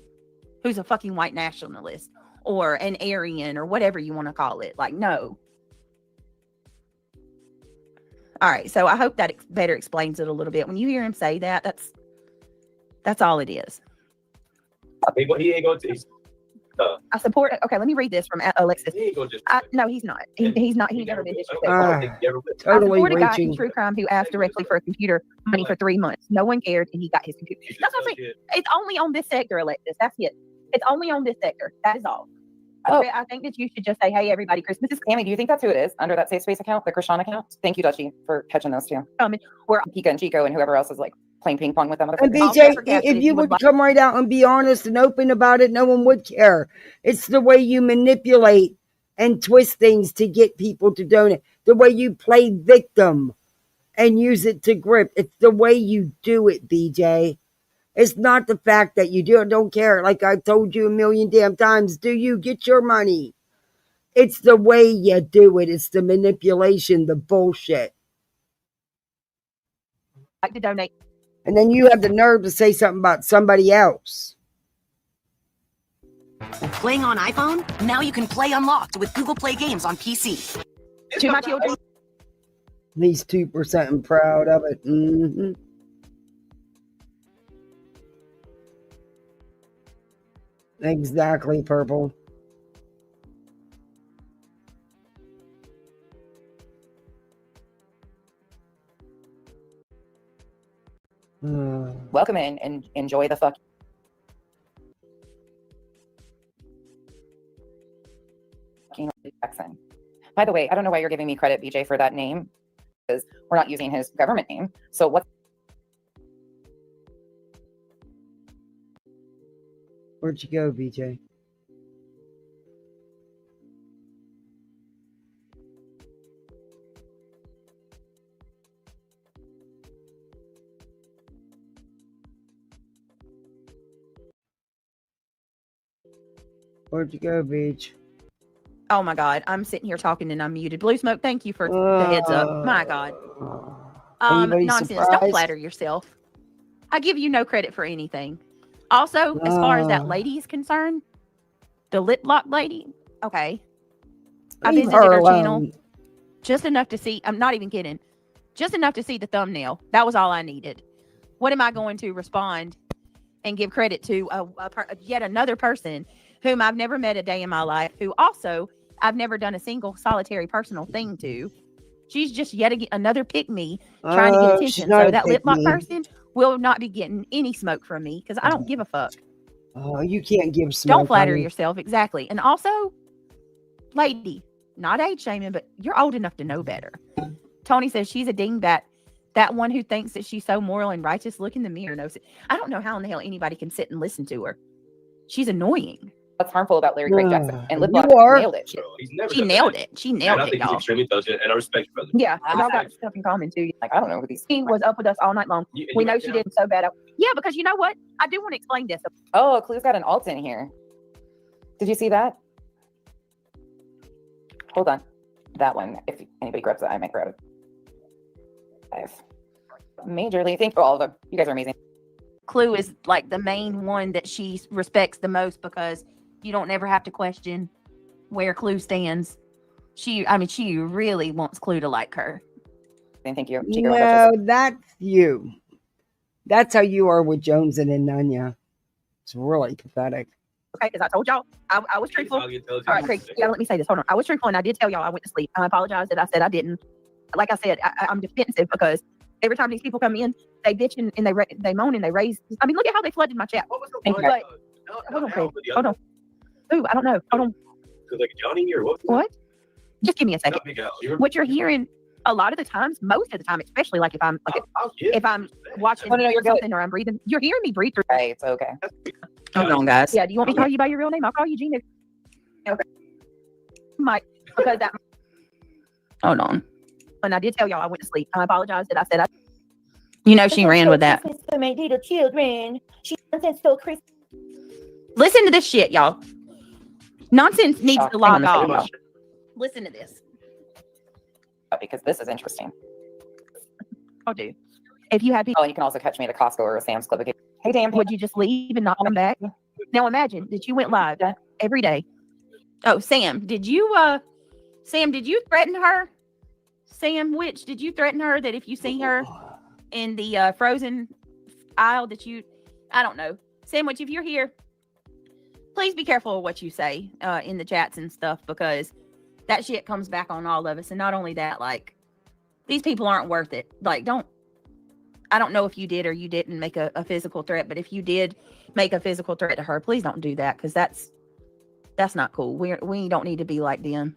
who's a fucking white nationalist or an Aryan or whatever you want to call it. Like, no. All right. So I hope that better explains it a little bit. When you hear him say that, that's all it is. I mean, what he ain't going to. I support it. Okay, let me read this from Alexis. No, he's not. He's not. He's never been disrespectful. Totally I support a guy in true crime who asked directly for a computer money for 3 months. No one cared, and he got his computer. That's what I'm saying. It's only on this sector, Alexis. That's it. It's only on this sector. That is all. Okay, I think that you should just say, "Hey, everybody, Christmas is." Tammy, do you think that's who it is under that safe space account, the Krishan account? Thank you, Dutchie, for catching those two. Where Pika and Chico and whoever else is like playing ping pong with them. And BJ, if you would come right out and be honest and open about it, no one would care. It's the way you manipulate and twist things to get people to donate. The way you play victim and use it to grip. It's the way you do it, BJ. It's not the fact that you do it. Don't care. Like I've told you a million damn times, do you get your money? It's the way you do it. It's the manipulation, the bullshit. Like to donate. And then you have the nerve to say something about somebody else. Playing on iPhone? Now you can play unlocked with Google Play Games on PC. To my children. He's 2% and proud of it. Mm-hmm. Exactly, Purple. Welcome in and enjoy the fuck. Jackson. By the way, I don't know why you're giving me credit, BJ, for that name, because we're not using his government name. So what? Where'd you go, BJ? Where'd you go, Beach? Oh my God, I'm sitting here talking and I'm muted. Blue Smoke, thank you for the heads up. My God. Nonsense. Surprised? Don't flatter yourself. I give you no credit for anything. Also, as far as that lady is concerned, the lip lock lady, okay. I Leave visited her alone. channel just enough to see, I'm not even kidding, just enough to see the thumbnail. That was all I needed. What am I going to respond and give credit to yet another person whom I've never met a day in my life, who also I've never done a single solitary personal thing to? She's just yet another pick me trying to get attention. So that lip lock person will not be getting any smoke from me because I don't give a fuck. Oh, you can't give smoke. Don't flatter honey. yourself. Exactly. And also, lady, not age shaming, but you're old enough to know better. Tony says she's a dingbat. That one who thinks that she's so moral and righteous, look in the mirror, knows it. I don't know how in the hell anybody can sit and listen to her. She's annoying. What's harmful about Larry Craig Jackson? And Lip You Lock are. nailed it. She nailed it. She And nailed I it, think he's y'all. extremely intelligent, and I respect your brother. Yeah, y'all got stuff in common too. Like, I don't know who these. She was up with us all night long. We know she did so bad. Yeah, because you know what? I do want to explain this. Oh, Clue's got an alt in here. Did you see that? Hold on. That one. If anybody grabs that, I might grab it. I've majorly thank you all of them. You guys are amazing. Clue is like the main one that she respects the most because you don't ever have to question where Clue stands. She really wants Clue to like her. And thank you. No, that's you. That's how you are with Jones and Nanya. It's really pathetic. Okay, because I told y'all I was truthful. All right, Craig, yeah, let me say this. Hold on. I was truthful and I did tell y'all I went to sleep. I apologize that I said I didn't. Like I said, I'm defensive because every time these people come in, they bitch and they moan and they raise. I mean, look at how they flooded my chat. Hold on, Craig. Hold on. Ooh, I don't know. Hold on. Like Johnny or what? What? Just give me a second. What you're hearing a lot of the times, most of the time, especially like if I'm if I'm watching something or I'm breathing, you're hearing me breathe through. Hey, it's okay. Hold on, guys. Yeah, do you want me to call you by your real name? I'll call you Gina. Okay. Mike, because that. Hold on. And I did tell y'all I went to sleep. I apologize that I said I. You know she ran with that. For my little children, she says so Chris. Listen to this shit, y'all. Nonsense needs to log off. Listen to this. Because this is interesting. I'll do. If you had people. Oh, and you can also catch me at a Costco or a Sam's Club again. Hey, damn. Would you just leave and not come back? Now imagine that you went live every day. Oh, Sam, did you threaten her? Sam Witch, did you threaten her that if you see her in the frozen aisle that I don't know. Sam Witch, if you're here, please be careful of what you say in the chats and stuff because that shit comes back on all of us. And not only that, like, these people aren't worth it. Like, I don't know if you did or you didn't make a physical threat, but if you did make a physical threat to her, please don't do that because that's not cool. We don't need to be like them.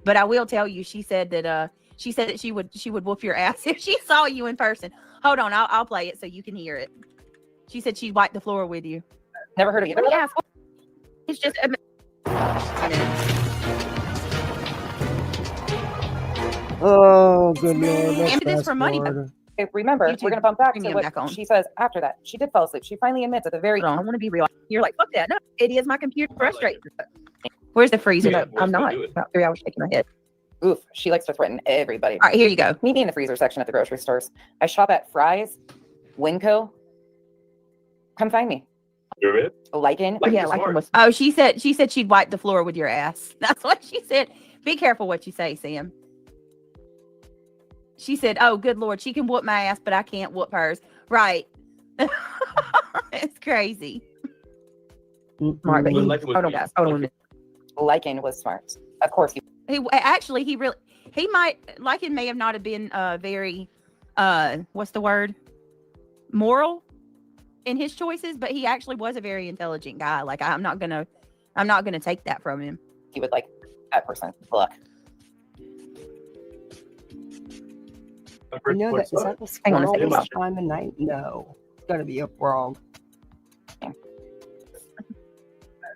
But I will tell you, she said that she would whoop your ass if she saw you in person. Hold on, I'll play it so you can hear it. She said she'd wipe the floor with you. Never heard of you. Yeah, it's just. Oh, good lord. Let's Damage is fast for money. forward. Okay, remember, YouTube we're gonna bump back to premium what back on. she says after that. She did fall asleep. She finally admits at the very. Hold on, I want to be real. You're like, fuck that. No, it is my computer frustrating. Where's the freezer? Yeah, I'm not. About 3 hours shaking my head. Oof, she likes to threaten everybody. All right, here you go. Meet me in the freezer section at the grocery stores. I shop at Fry's, Winco. Come find me. Lycan. Yeah, Lycan was. Oh, she said she'd wipe the floor with your ass. That's what she said. Be careful what you say, Sam. She said, "Oh, good lord, she can whoop my ass, but I can't whoop hers." Right? It's crazy. Smart, but hold on, guys. Hold on a minute. Lycan was smart. Of course, He might may have not have been very what's the word, moral in his choices, but he actually was a very intelligent guy. Like I'm not gonna take that from him. He would like that person. Look. You know that, is that the squirrel this time of night? No. It's gotta be a frog.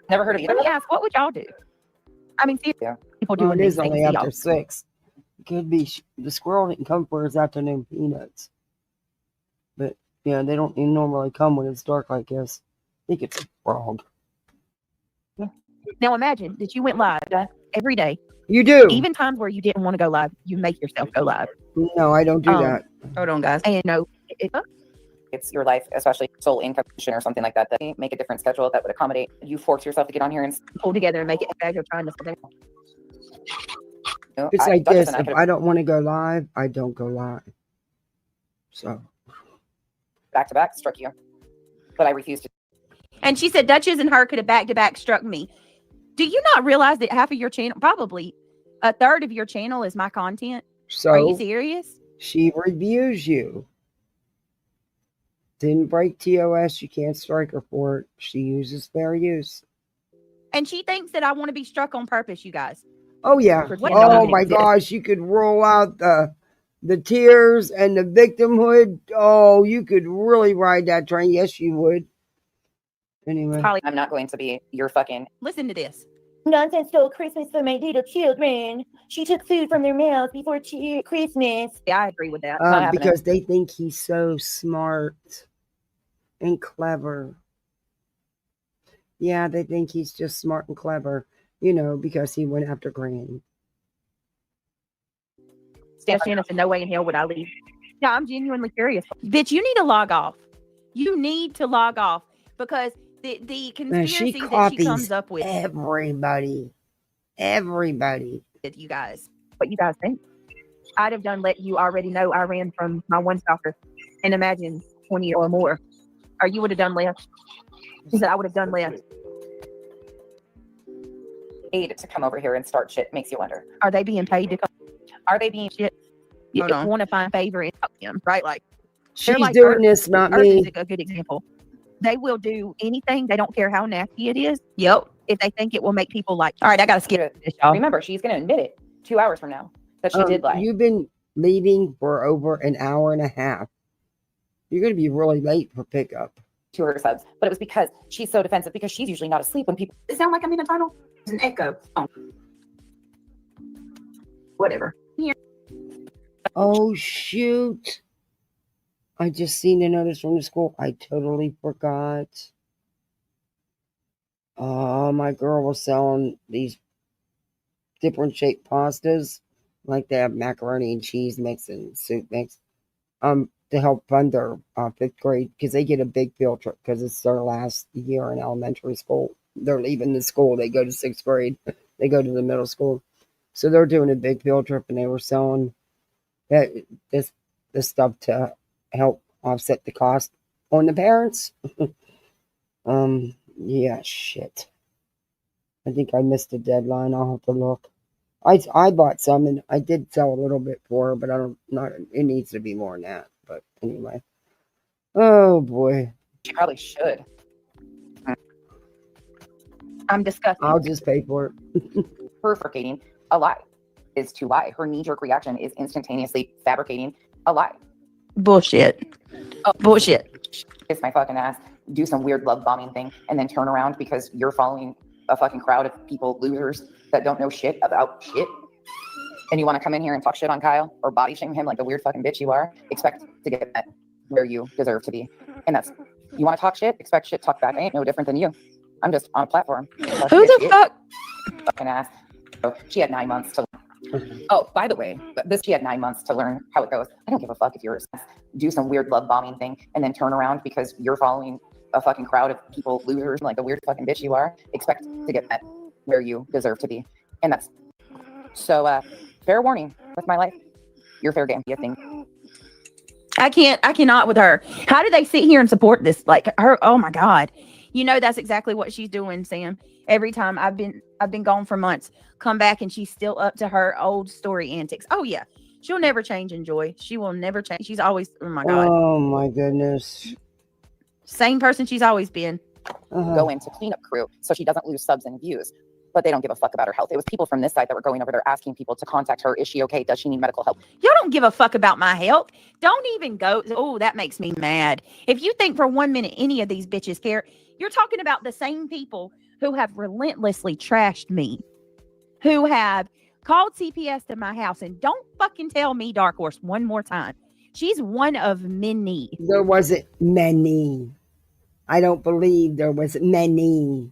Never heard of either. Let me ask, what would y'all do? I mean, see, people do It is only after 6. It could be the squirrel didn't come for his afternoon peanuts. But yeah, they don't normally come when it's dark like this. I think it's a frog. Now imagine that you went live every day. You do. Even times where you didn't want to go live, you make yourself go live. No, I don't do that. Hold on, guys. And no, it's your life, especially sole income or something like that. That make a different schedule that would accommodate you. Force yourself to get on here and pull together and make it as you're trying to. It's like this. If I don't want to go live, I don't go live. So back to back struck you, but I refused to. And she said Duchess and her could have back to back struck me. Do you not realize that half of your channel, probably a third of your channel, is my content? So are you serious? She reviews you. Didn't break TOS. You can't strike her for it. She uses fair use. And she thinks that I want to be struck on purpose, you guys. Oh yeah. Oh my gosh, you could roll out the tears and the victimhood. Oh, you could really ride that train. Yes, you would. Anyway, I'm not going to be your fucking. Listen to this. Nonsense stole Christmas from my little children. She took food from their mouths before Christmas. Yeah, I agree with that. Because they think he's so smart and clever. Yeah, they think he's just smart and clever, you know, because he went after Granny. Steph Shannon said, no way in hell would I leave. No, I'm genuinely curious. Bitch, you need to log off. You need to log off because the conspiracy that she comes up with. Everybody. You guys. What you guys think? I'd have done let you already know I ran from my one stalker and imagine 20 or more. Or you would have done less. She said I would have done less. Paid to come over here and start shit makes you wonder. Are they being paid to come? Are they being shit? You want to find favor in them, right? Like she's like doing this, not me. Is a good example. They will do anything. They don't care how nasty it is. Yep. If they think it will make people like, all right, I got to skip this, y'all. Remember, she's going to admit it 2 hours from now that she did lie. You've been leaving for over an hour and a half. You're going to be really late for pickup. To her subs, but it was because she's so defensive because she's usually not asleep when people. It sound like I'm in a tunnel. It's an echo. Oh. Whatever. Here. Oh shoot! I just seen a notice from the school. I totally forgot. My girl was selling these different shaped pastas, like they have macaroni and cheese mix and soup mix. To help fund their 5th grade because they get a big field trip because it's their last year in elementary school. They're leaving the school. They go to 6th grade. They go to the middle school. So they're doing a big field trip and they were selling this stuff to help offset the cost on the parents. Yeah, shit. I think I missed a deadline. I'll have to look. I bought some and I did sell a little bit for her, but it needs to be more than that. But anyway. Oh boy. She probably should. I'm disgusted. I'll just pay for it. Her fabricating a lie is to lie. Her knee-jerk reaction is instantaneously fabricating a lie. Bullshit. Oh, bullshit. Kiss my fucking ass. Do some weird love bombing thing and then turn around because you're following a fucking crowd of people, losers that don't know shit about shit. and you want to come in here and talk shit on Kyle or body shame him like the weird fucking bitch you are, expect to get met where you deserve to be. And that's, you want to talk shit, expect shit, talk back. I ain't no different than you. I'm just on a platform. Who the fuck? Fucking ass. So she had 9 months to Oh, by the way, she had 9 months to learn how it goes. I don't give a fuck if you're do some weird love bombing thing and then turn around because you're following a fucking crowd of people, losers, like the weird fucking bitch you are. Expect to get met where you deserve to be. And that's so fair warning with my life. Your fair game be a thing. I cannot with her. How do they sit here and support this? Like her, oh my God. You know that's exactly what she's doing, Sam. Every time I've been gone for months, come back and she's still up to her old story antics. Oh yeah. She'll never change in Joy. She will never change. She's always, oh my God. Oh my goodness. Same person she's always been. Go into cleanup crew so she doesn't lose subs and views. But they don't give a fuck about her health. It was people from this side that were going over there asking people to contact her. Is she okay? Does she need medical help? Y'all don't give a fuck about my health. Don't even go. Oh, that makes me mad. If you think for 1 minute any of these bitches care, you're talking about the same people who have relentlessly trashed me, who have called CPS to my house. And don't fucking tell me, Dark Horse, one more time. She's one of many. There wasn't many. I don't believe there was many.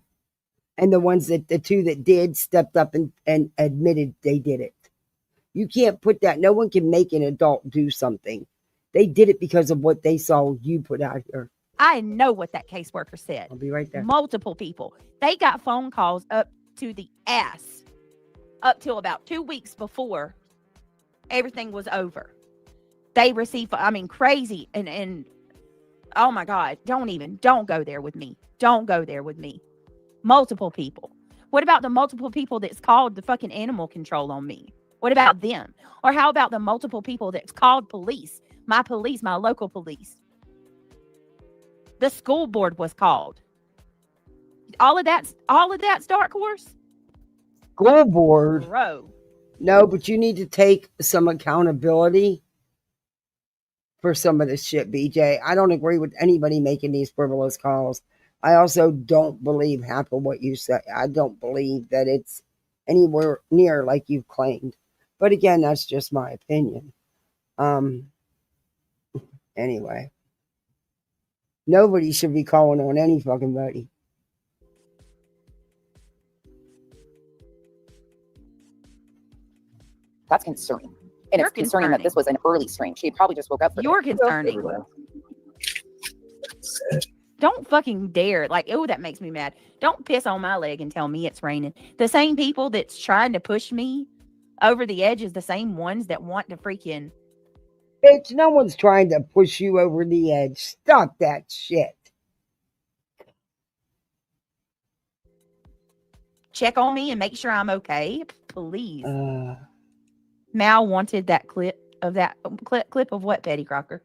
And the two that did stepped up and admitted they did it. You can't put that. No one can make an adult do something. They did it because of what they saw you put out here. I know what that caseworker said. I'll be right there. Multiple people. They got phone calls up to the ass up till about 2 weeks before everything was over. They received, crazy. And oh my God, don't go there with me. Don't go there with me. Multiple people. What about the multiple people that's called the fucking animal control on me? What about them? Or how about the multiple people that's called police, my local police? The school board was called. All of that's Dark Horse? School board? Bro. No, but you need to take some accountability for some of this shit, BJ. I don't agree with anybody making these frivolous calls. I also don't believe half of what you say. I don't believe that it's anywhere near like you've claimed. But again, that's just my opinion. Anyway. Nobody should be calling on any fucking body. That's concerning. And it's concerning that this was an early strain. She probably just woke up. You're concerning. Don't fucking dare. Like, oh, that makes me mad. Don't piss on my leg and tell me it's raining. The same people that's trying to push me over the edge is the same ones that want to freaking... Bitch, no one's trying to push you over the edge. Stop that shit. Check on me and make sure I'm okay. Please. Mal wanted that clip of what, Betty Crocker?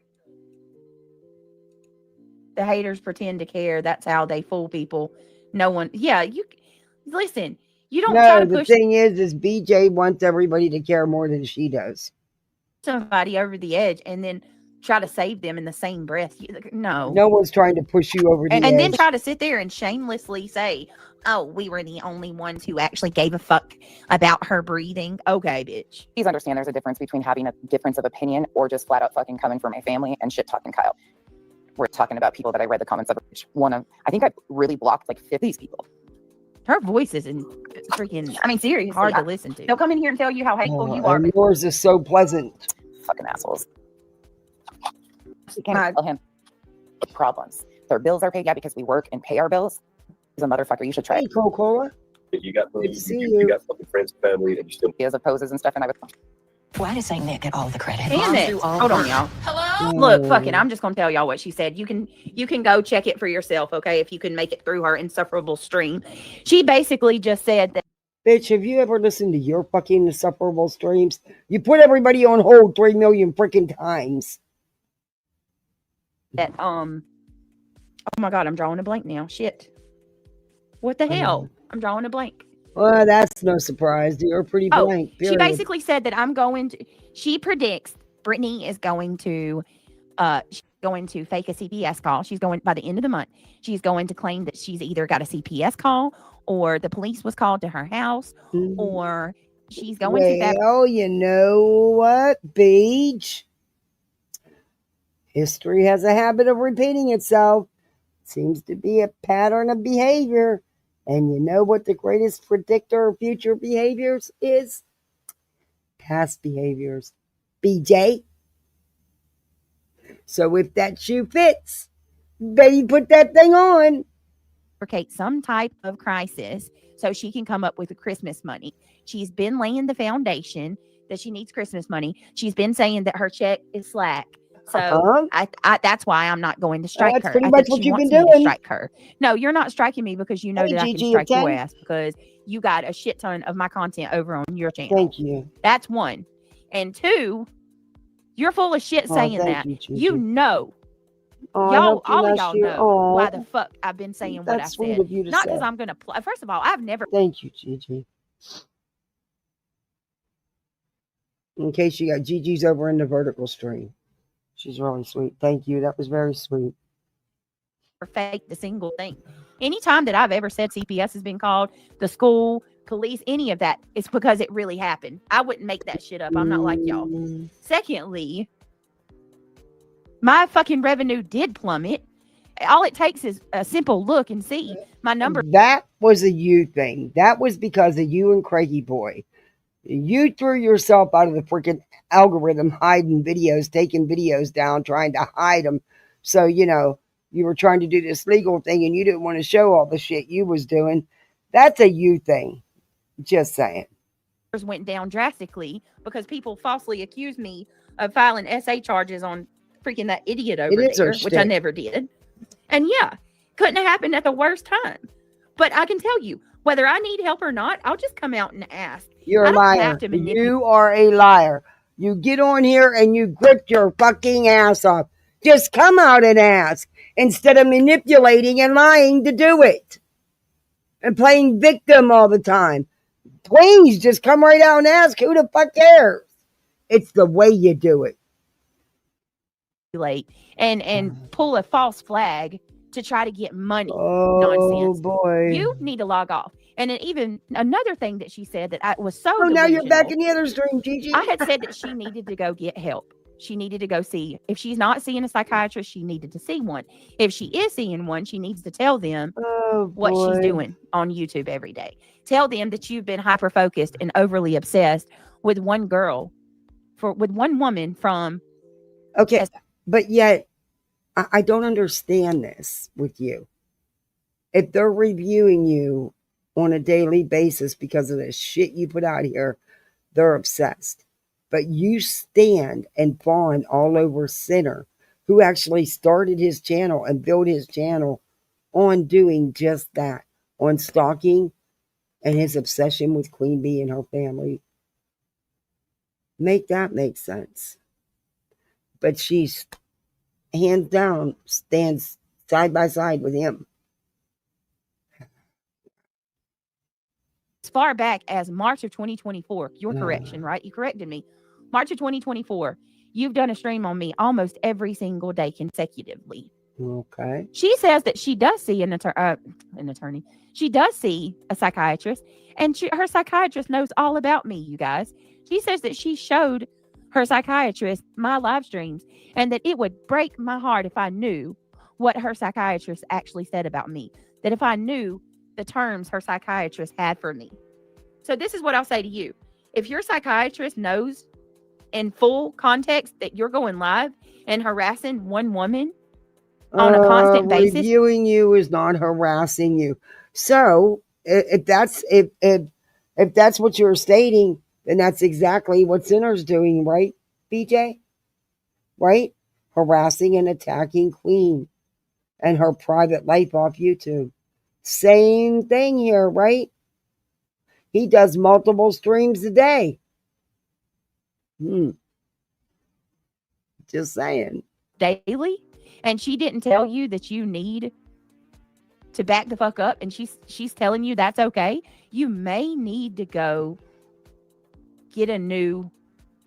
The haters pretend to care. That's how they fool people. No one. Yeah, you listen. You don't try to push. The thing is BJ wants everybody to care more than she does. Somebody over the edge and then try to save them in the same breath. No one's trying to push you over the edge. And then try to sit there and shamelessly say, oh, we were the only ones who actually gave a fuck about her breathing. Okay, bitch. Please understand there's a difference between having a difference of opinion or just flat out fucking coming from a family and shit talking Kyle. We're talking about people that I read the comments of. I think I really blocked like 50 people. Her voice is freaking, seriously, hard to listen to. They'll come in here and tell you how hateful you are. And yours is so pleasant. Fucking assholes. You can't tell him problems. Their bills are paid, because we work and pay our bills. He's a motherfucker. You should try. Hey, Coca-Cola. You got fucking friends and family, and you still. He has poses and stuff, and I would. Why does St. Nick get all the credit? Damn it. Hold on, y'all. Hello? Look, fuck it. I'm just going to tell y'all what she said. You can go check it for yourself, okay, if you can make it through her insufferable stream. She basically just said that. Bitch, have you ever listened to your fucking insufferable streams? You put everybody on hold 3 million freaking times. That, oh my God, I'm drawing a blank now. Shit. What the hell? I'm drawing a blank. Well, that's no surprise. You're pretty blank. Period. She basically said that she predicts Brittany is going to fake a CPS call. She's going, by the end of the month, she's going to claim that she's either got a CPS call or the police was called to her house or she's going to fabricate. Well, you know what, Beach? History has a habit of repeating itself. Seems to be a pattern of behavior. And you know what the greatest predictor of future behaviors is? Past behaviors. BJ. So if that shoe fits, baby, put that thing on. Some type of crisis so she can come up with the Christmas money. She's been laying the foundation that she needs Christmas money. She's been saying that her check is slack. So that's why I'm not going to strike her. That's pretty much what you've been doing. To strike her. No, you're not striking me because you know that I can strike your ass because you got a shit ton of my content over on your channel. Thank you. That's one. And two, you're full of shit saying that. You know. Y'all, all of y'all know why the fuck I've been saying what I said. Not because I'm going to play. First of all, I've never. Thank you, Gigi. In case you got Gigi's over in the vertical stream. She's really sweet. Thank you. That was very sweet. Faked a single thing. Anytime that I've ever said CPS has been called, the school, police, any of that, it's because it really happened. I wouldn't make that shit up. I'm not like y'all. Secondly, my fucking revenue did plummet. All it takes is a simple look and see my number. That was a you thing. That was because of you and Craigie Boy. You threw yourself out of the freaking algorithm, hiding videos, taking videos down, trying to hide them. So, you know, you were trying to do this legal thing and you didn't want to show all the shit you was doing. That's a you thing. Just saying. Went down drastically because people falsely accused me of filing SA charges on freaking that idiot over there, which I never did. And yeah, couldn't have happened at the worst time. But I can tell you, whether I need help or not, I'll just come out and ask. You're a liar. You are a liar. You get on here and you grip your fucking ass off. Just come out and ask instead of manipulating and lying to do it. And playing victim all the time. Please just come right out and ask. Who the fuck cares? It's the way you do it. And pull a false flag to try to get money. Nonsense. Boy. You need to log off. And then even another thing that she said that I was so now you're back in the other stream, Gigi. I had said that she needed to go get help. She needed to go see. If she's not seeing a psychiatrist, she needed to see one. If she is seeing one, she needs to tell them what she's doing on YouTube every day. Tell them that you've been hyper-focused and overly obsessed with one girl, with one woman from... Okay, but yet, I don't understand this with you. If they're reviewing you on a daily basis because of the shit you put out here, they're obsessed. But you stand and fawn all over Sinner, who actually started his channel and built his channel on doing just that, on stalking and his obsession with Queen Bee and her family. Make that make sense. But she's hands down stands side by side with him. As far back as March of 2024, your correction, right? You corrected me. March of 2024, you've done a stream on me almost every single day consecutively. Okay. She says that she does see an attorney. She does see a psychiatrist, and her psychiatrist knows all about me, you guys. She says that she showed her psychiatrist my live streams and that it would break my heart if I knew what her psychiatrist actually said about me. That if I knew the terms her psychiatrist had for me. So this is what I'll say to you. If your psychiatrist knows in full context that you're going live and harassing one woman on a constant basis. Reviewing you is not harassing you. So if that's what you're stating, then that's exactly what Sinner's doing, right, BJ? Right? Harassing and attacking Queen and her private life off YouTube. Same thing here, right? He does multiple streams a day. Just saying. Daily. And she didn't tell you that you need to back the fuck up, and she's telling you that's okay. You may need to go get a new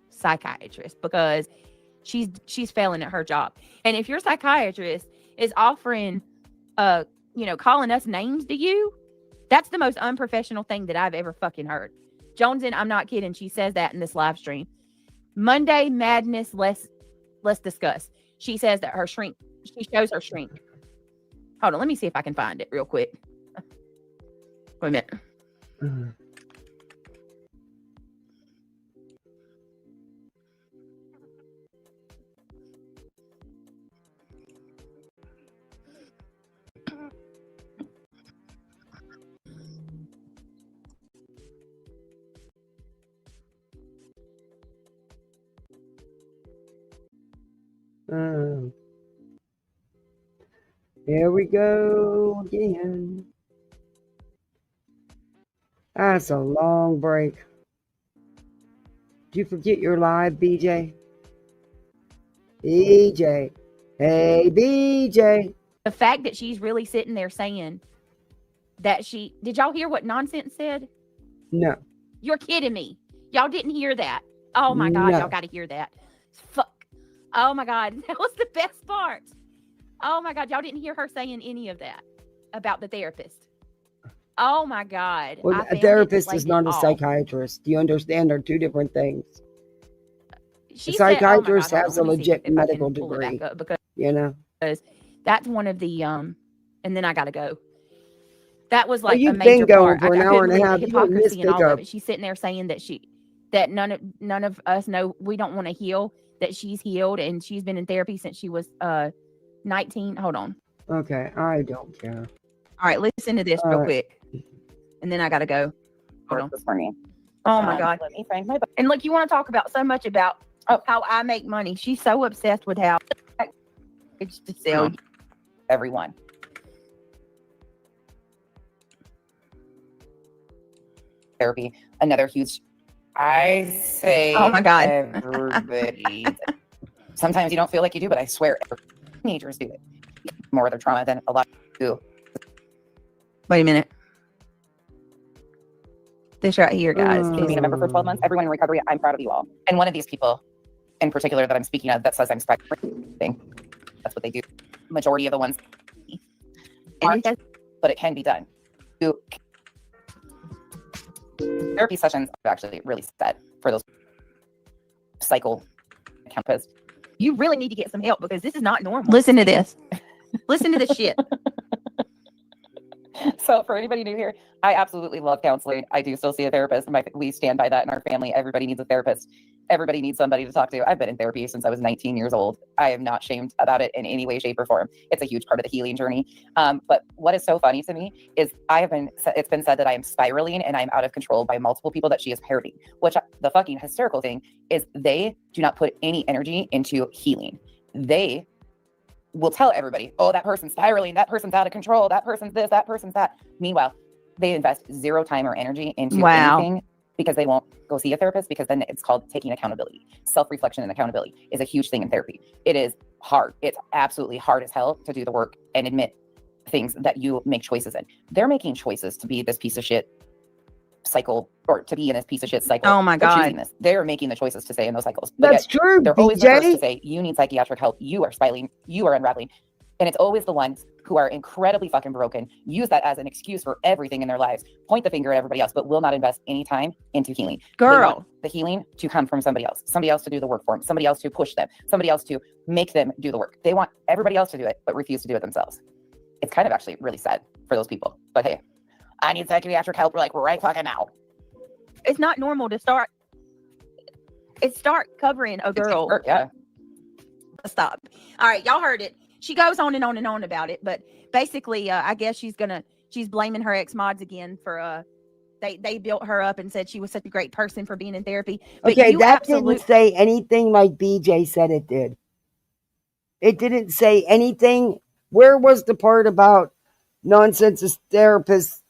psychiatrist because she's failing at her job. And if your psychiatrist is offering calling us names to you, that's the most unprofessional thing that I've ever fucking heard. Jonesin, I'm not kidding. She says that in this live stream. Monday Madness, let's discuss. She says that she shows her shrink. Hold on, let me see if I can find it real quick. Wait a minute. Here we go again. That's a long break. Did you forget you're live, BJ? BJ. Hey, BJ. The fact that she's really sitting there saying that did y'all hear what Nonsense said? No. You're kidding me. Y'all didn't hear that. Oh my God, y'all got to hear that. Fuck. Oh my God, that was the best part. Oh my God, y'all didn't hear her saying any of that about the therapist. Oh my God. Well, a therapist is not a psychiatrist. Do you understand? They're two different things. A psychiatrist has a legit medical degree. Because that's one of the and then I gotta go. That was like a major part. For an hour and a half. The hypocrisy and all of it. She's sitting there saying that none of us know, we don't want to heal, that she's healed and she's been in therapy since she was 19. Hold on. Okay, I don't care. All right, listen to this real quick. And then I gotta go. Hold on. This morning. Oh my God. Let me find my book. And look, you want to talk about so much about how I make money. She's so obsessed with how it's to sell everyone. Therapy, another huge. I say, oh my God, everybody. Sometimes you don't feel like you do, but I swear, teenagers do it more of their trauma than a lot do. Wait a minute. This right here, guys. Being a member for 12 months, everyone in recovery, I'm proud of you all. And one of these people in particular that I'm speaking of that says I'm speculating, that's what they do. Majority of the ones aren't, but it can be done. Therapy sessions are actually really set for those cycle campus. You really need to get some help because this is not normal. Listen to this. Listen to this shit. So for anybody new here, I absolutely love counseling. I do still see a therapist. We stand by that in our family. Everybody needs a therapist. Everybody needs somebody to talk to. I've been in therapy since I was 19 years old. I am not shamed about it in any way, shape, or form. It's a huge part of the healing journey. But what is so funny to me is it's been said that I am spiraling and I'm out of control by multiple people that she is parroting, which the fucking hysterical thing is they do not put any energy into healing. They will tell everybody, oh, that person's spiraling, that person's out of control, that person's this, that person's that. Meanwhile, they invest zero time or energy into anything because they won't go see a therapist, because then it's called taking accountability. Self-reflection and accountability is a huge thing in therapy. It is hard. It's absolutely hard as hell to do the work and admit things that you make choices in. They're making choices to be this piece of shit cycle, or to be in this piece of shit cycle. Oh my God. They're choosing this. They're making the choices to stay in those cycles. That's true. They're always the first to say, you need psychiatric help. You are spiraling. You are unraveling. And it's always the ones who are incredibly fucking broken, use that as an excuse for everything in their lives, point the finger at everybody else, but will not invest any time into healing. Girl. The healing to come from somebody else to do the work for them, somebody else to push them, somebody else to make them do the work. They want everybody else to do it, but refuse to do it themselves. It's kind of actually really sad for those people. But hey, I need psychiatric help right fucking now. It's not normal to start covering a girl. Yeah. Stop. All right, y'all heard it. She goes on and on and on about it, but basically, I guess she's blaming her ex-mods again for they built her up and said she was such a great person for being in therapy. But okay, that didn't say anything like BJ said it did. It didn't say anything. Where was the part about nonsense therapists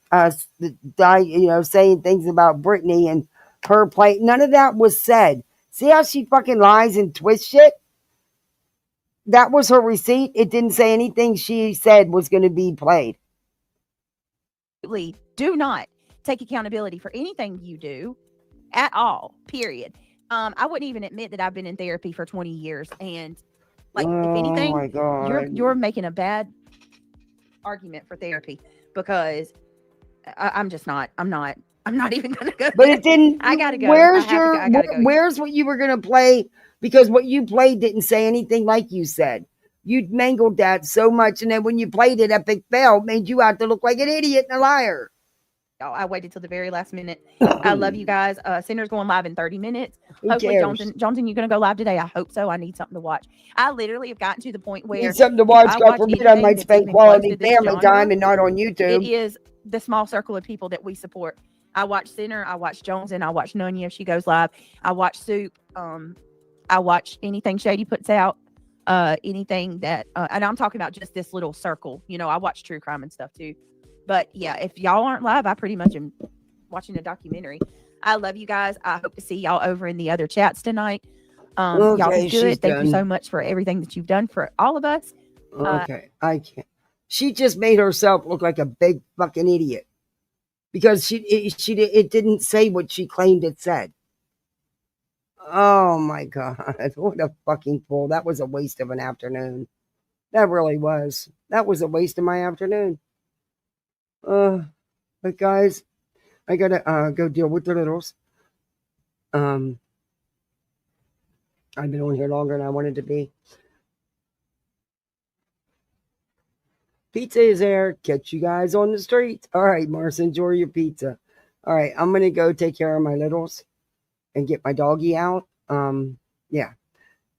saying things about Brittany and her play? None of that was said. See how she fucking lies and twists shit? That was her receipt. It didn't say anything she said was going to be played. Do not take accountability for anything you do at all, period. I wouldn't even admit that I've been in therapy for 20 years. And if anything, my God. You're making a bad argument for therapy, because I'm not I'm not even gonna go. But it didn't. I gotta go. Where's I gotta go. Where's what you were gonna play? Because what you played didn't say anything like you said. You mangled that so much, and then when you played it, Epic Fail made you out to look like an idiot and a liar. I waited till the very last minute. I love you guys. Center's going live in 30 minutes. Who Hopefully, cares? Johnson, you're gonna go live today. I hope so. I need something to watch. I literally have gotten to the point where Need something to if watch. I God watch forbid I anything might that's spend even close quality to this family genre, time and not on it YouTube. is the small circle of people that we support. I watch Center. I watch Jones, and I watch Nunya if she goes live. I watch Soup. I watch anything Shady puts out. Anything that, and I'm talking about just this little circle. You know, I watch true crime and stuff too. But yeah, if y'all aren't live, I pretty much am watching a documentary. I love you guys. I hope to see y'all over in the other chats tonight. Y'all be good. Thank you so much for everything that you've done for all of us. Okay, I can't. She just made herself look like a big fucking idiot because it didn't say what she claimed it said. Oh my god, what a fucking fool! That was a waste of an afternoon. That really was. That was a waste of my afternoon. But guys, I gotta go deal with the littles. I've been on here longer than I wanted to be. Pizza is there. Catch you guys on the streets. All right, Mars, enjoy your pizza. All right, I'm gonna go take care of my littles and get my doggy out. Yeah.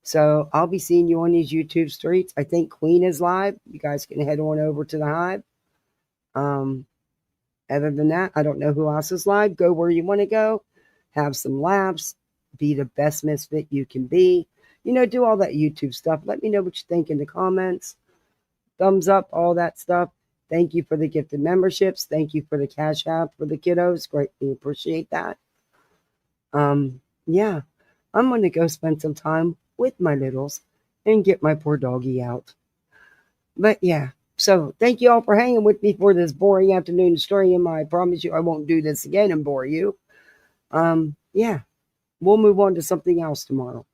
So I'll be seeing you on these YouTube streets. I think Queen is live. You guys can head on over to the Hive. Other than that, I don't know who else is live. Go where you want to go. Have some laughs. Be the best misfit you can be. You know, do all that YouTube stuff. Let me know what you think in the comments. Thumbs up, all that stuff. Thank you for the gifted memberships. Thank you for the Cash App for the kiddos. Greatly appreciate that. Yeah, I'm going to go spend some time with my littles and get my poor doggy out. But yeah, so thank you all for hanging with me for this boring afternoon stream. I promise you I won't do this again and bore you. Yeah, we'll move on to something else tomorrow.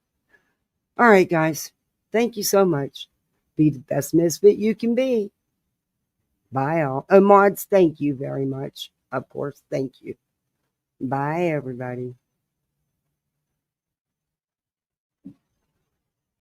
All right, guys. Thank you so much. Be the best misfit you can be. Bye, all. Mods, thank you very much. Of course, thank you. Bye, everybody.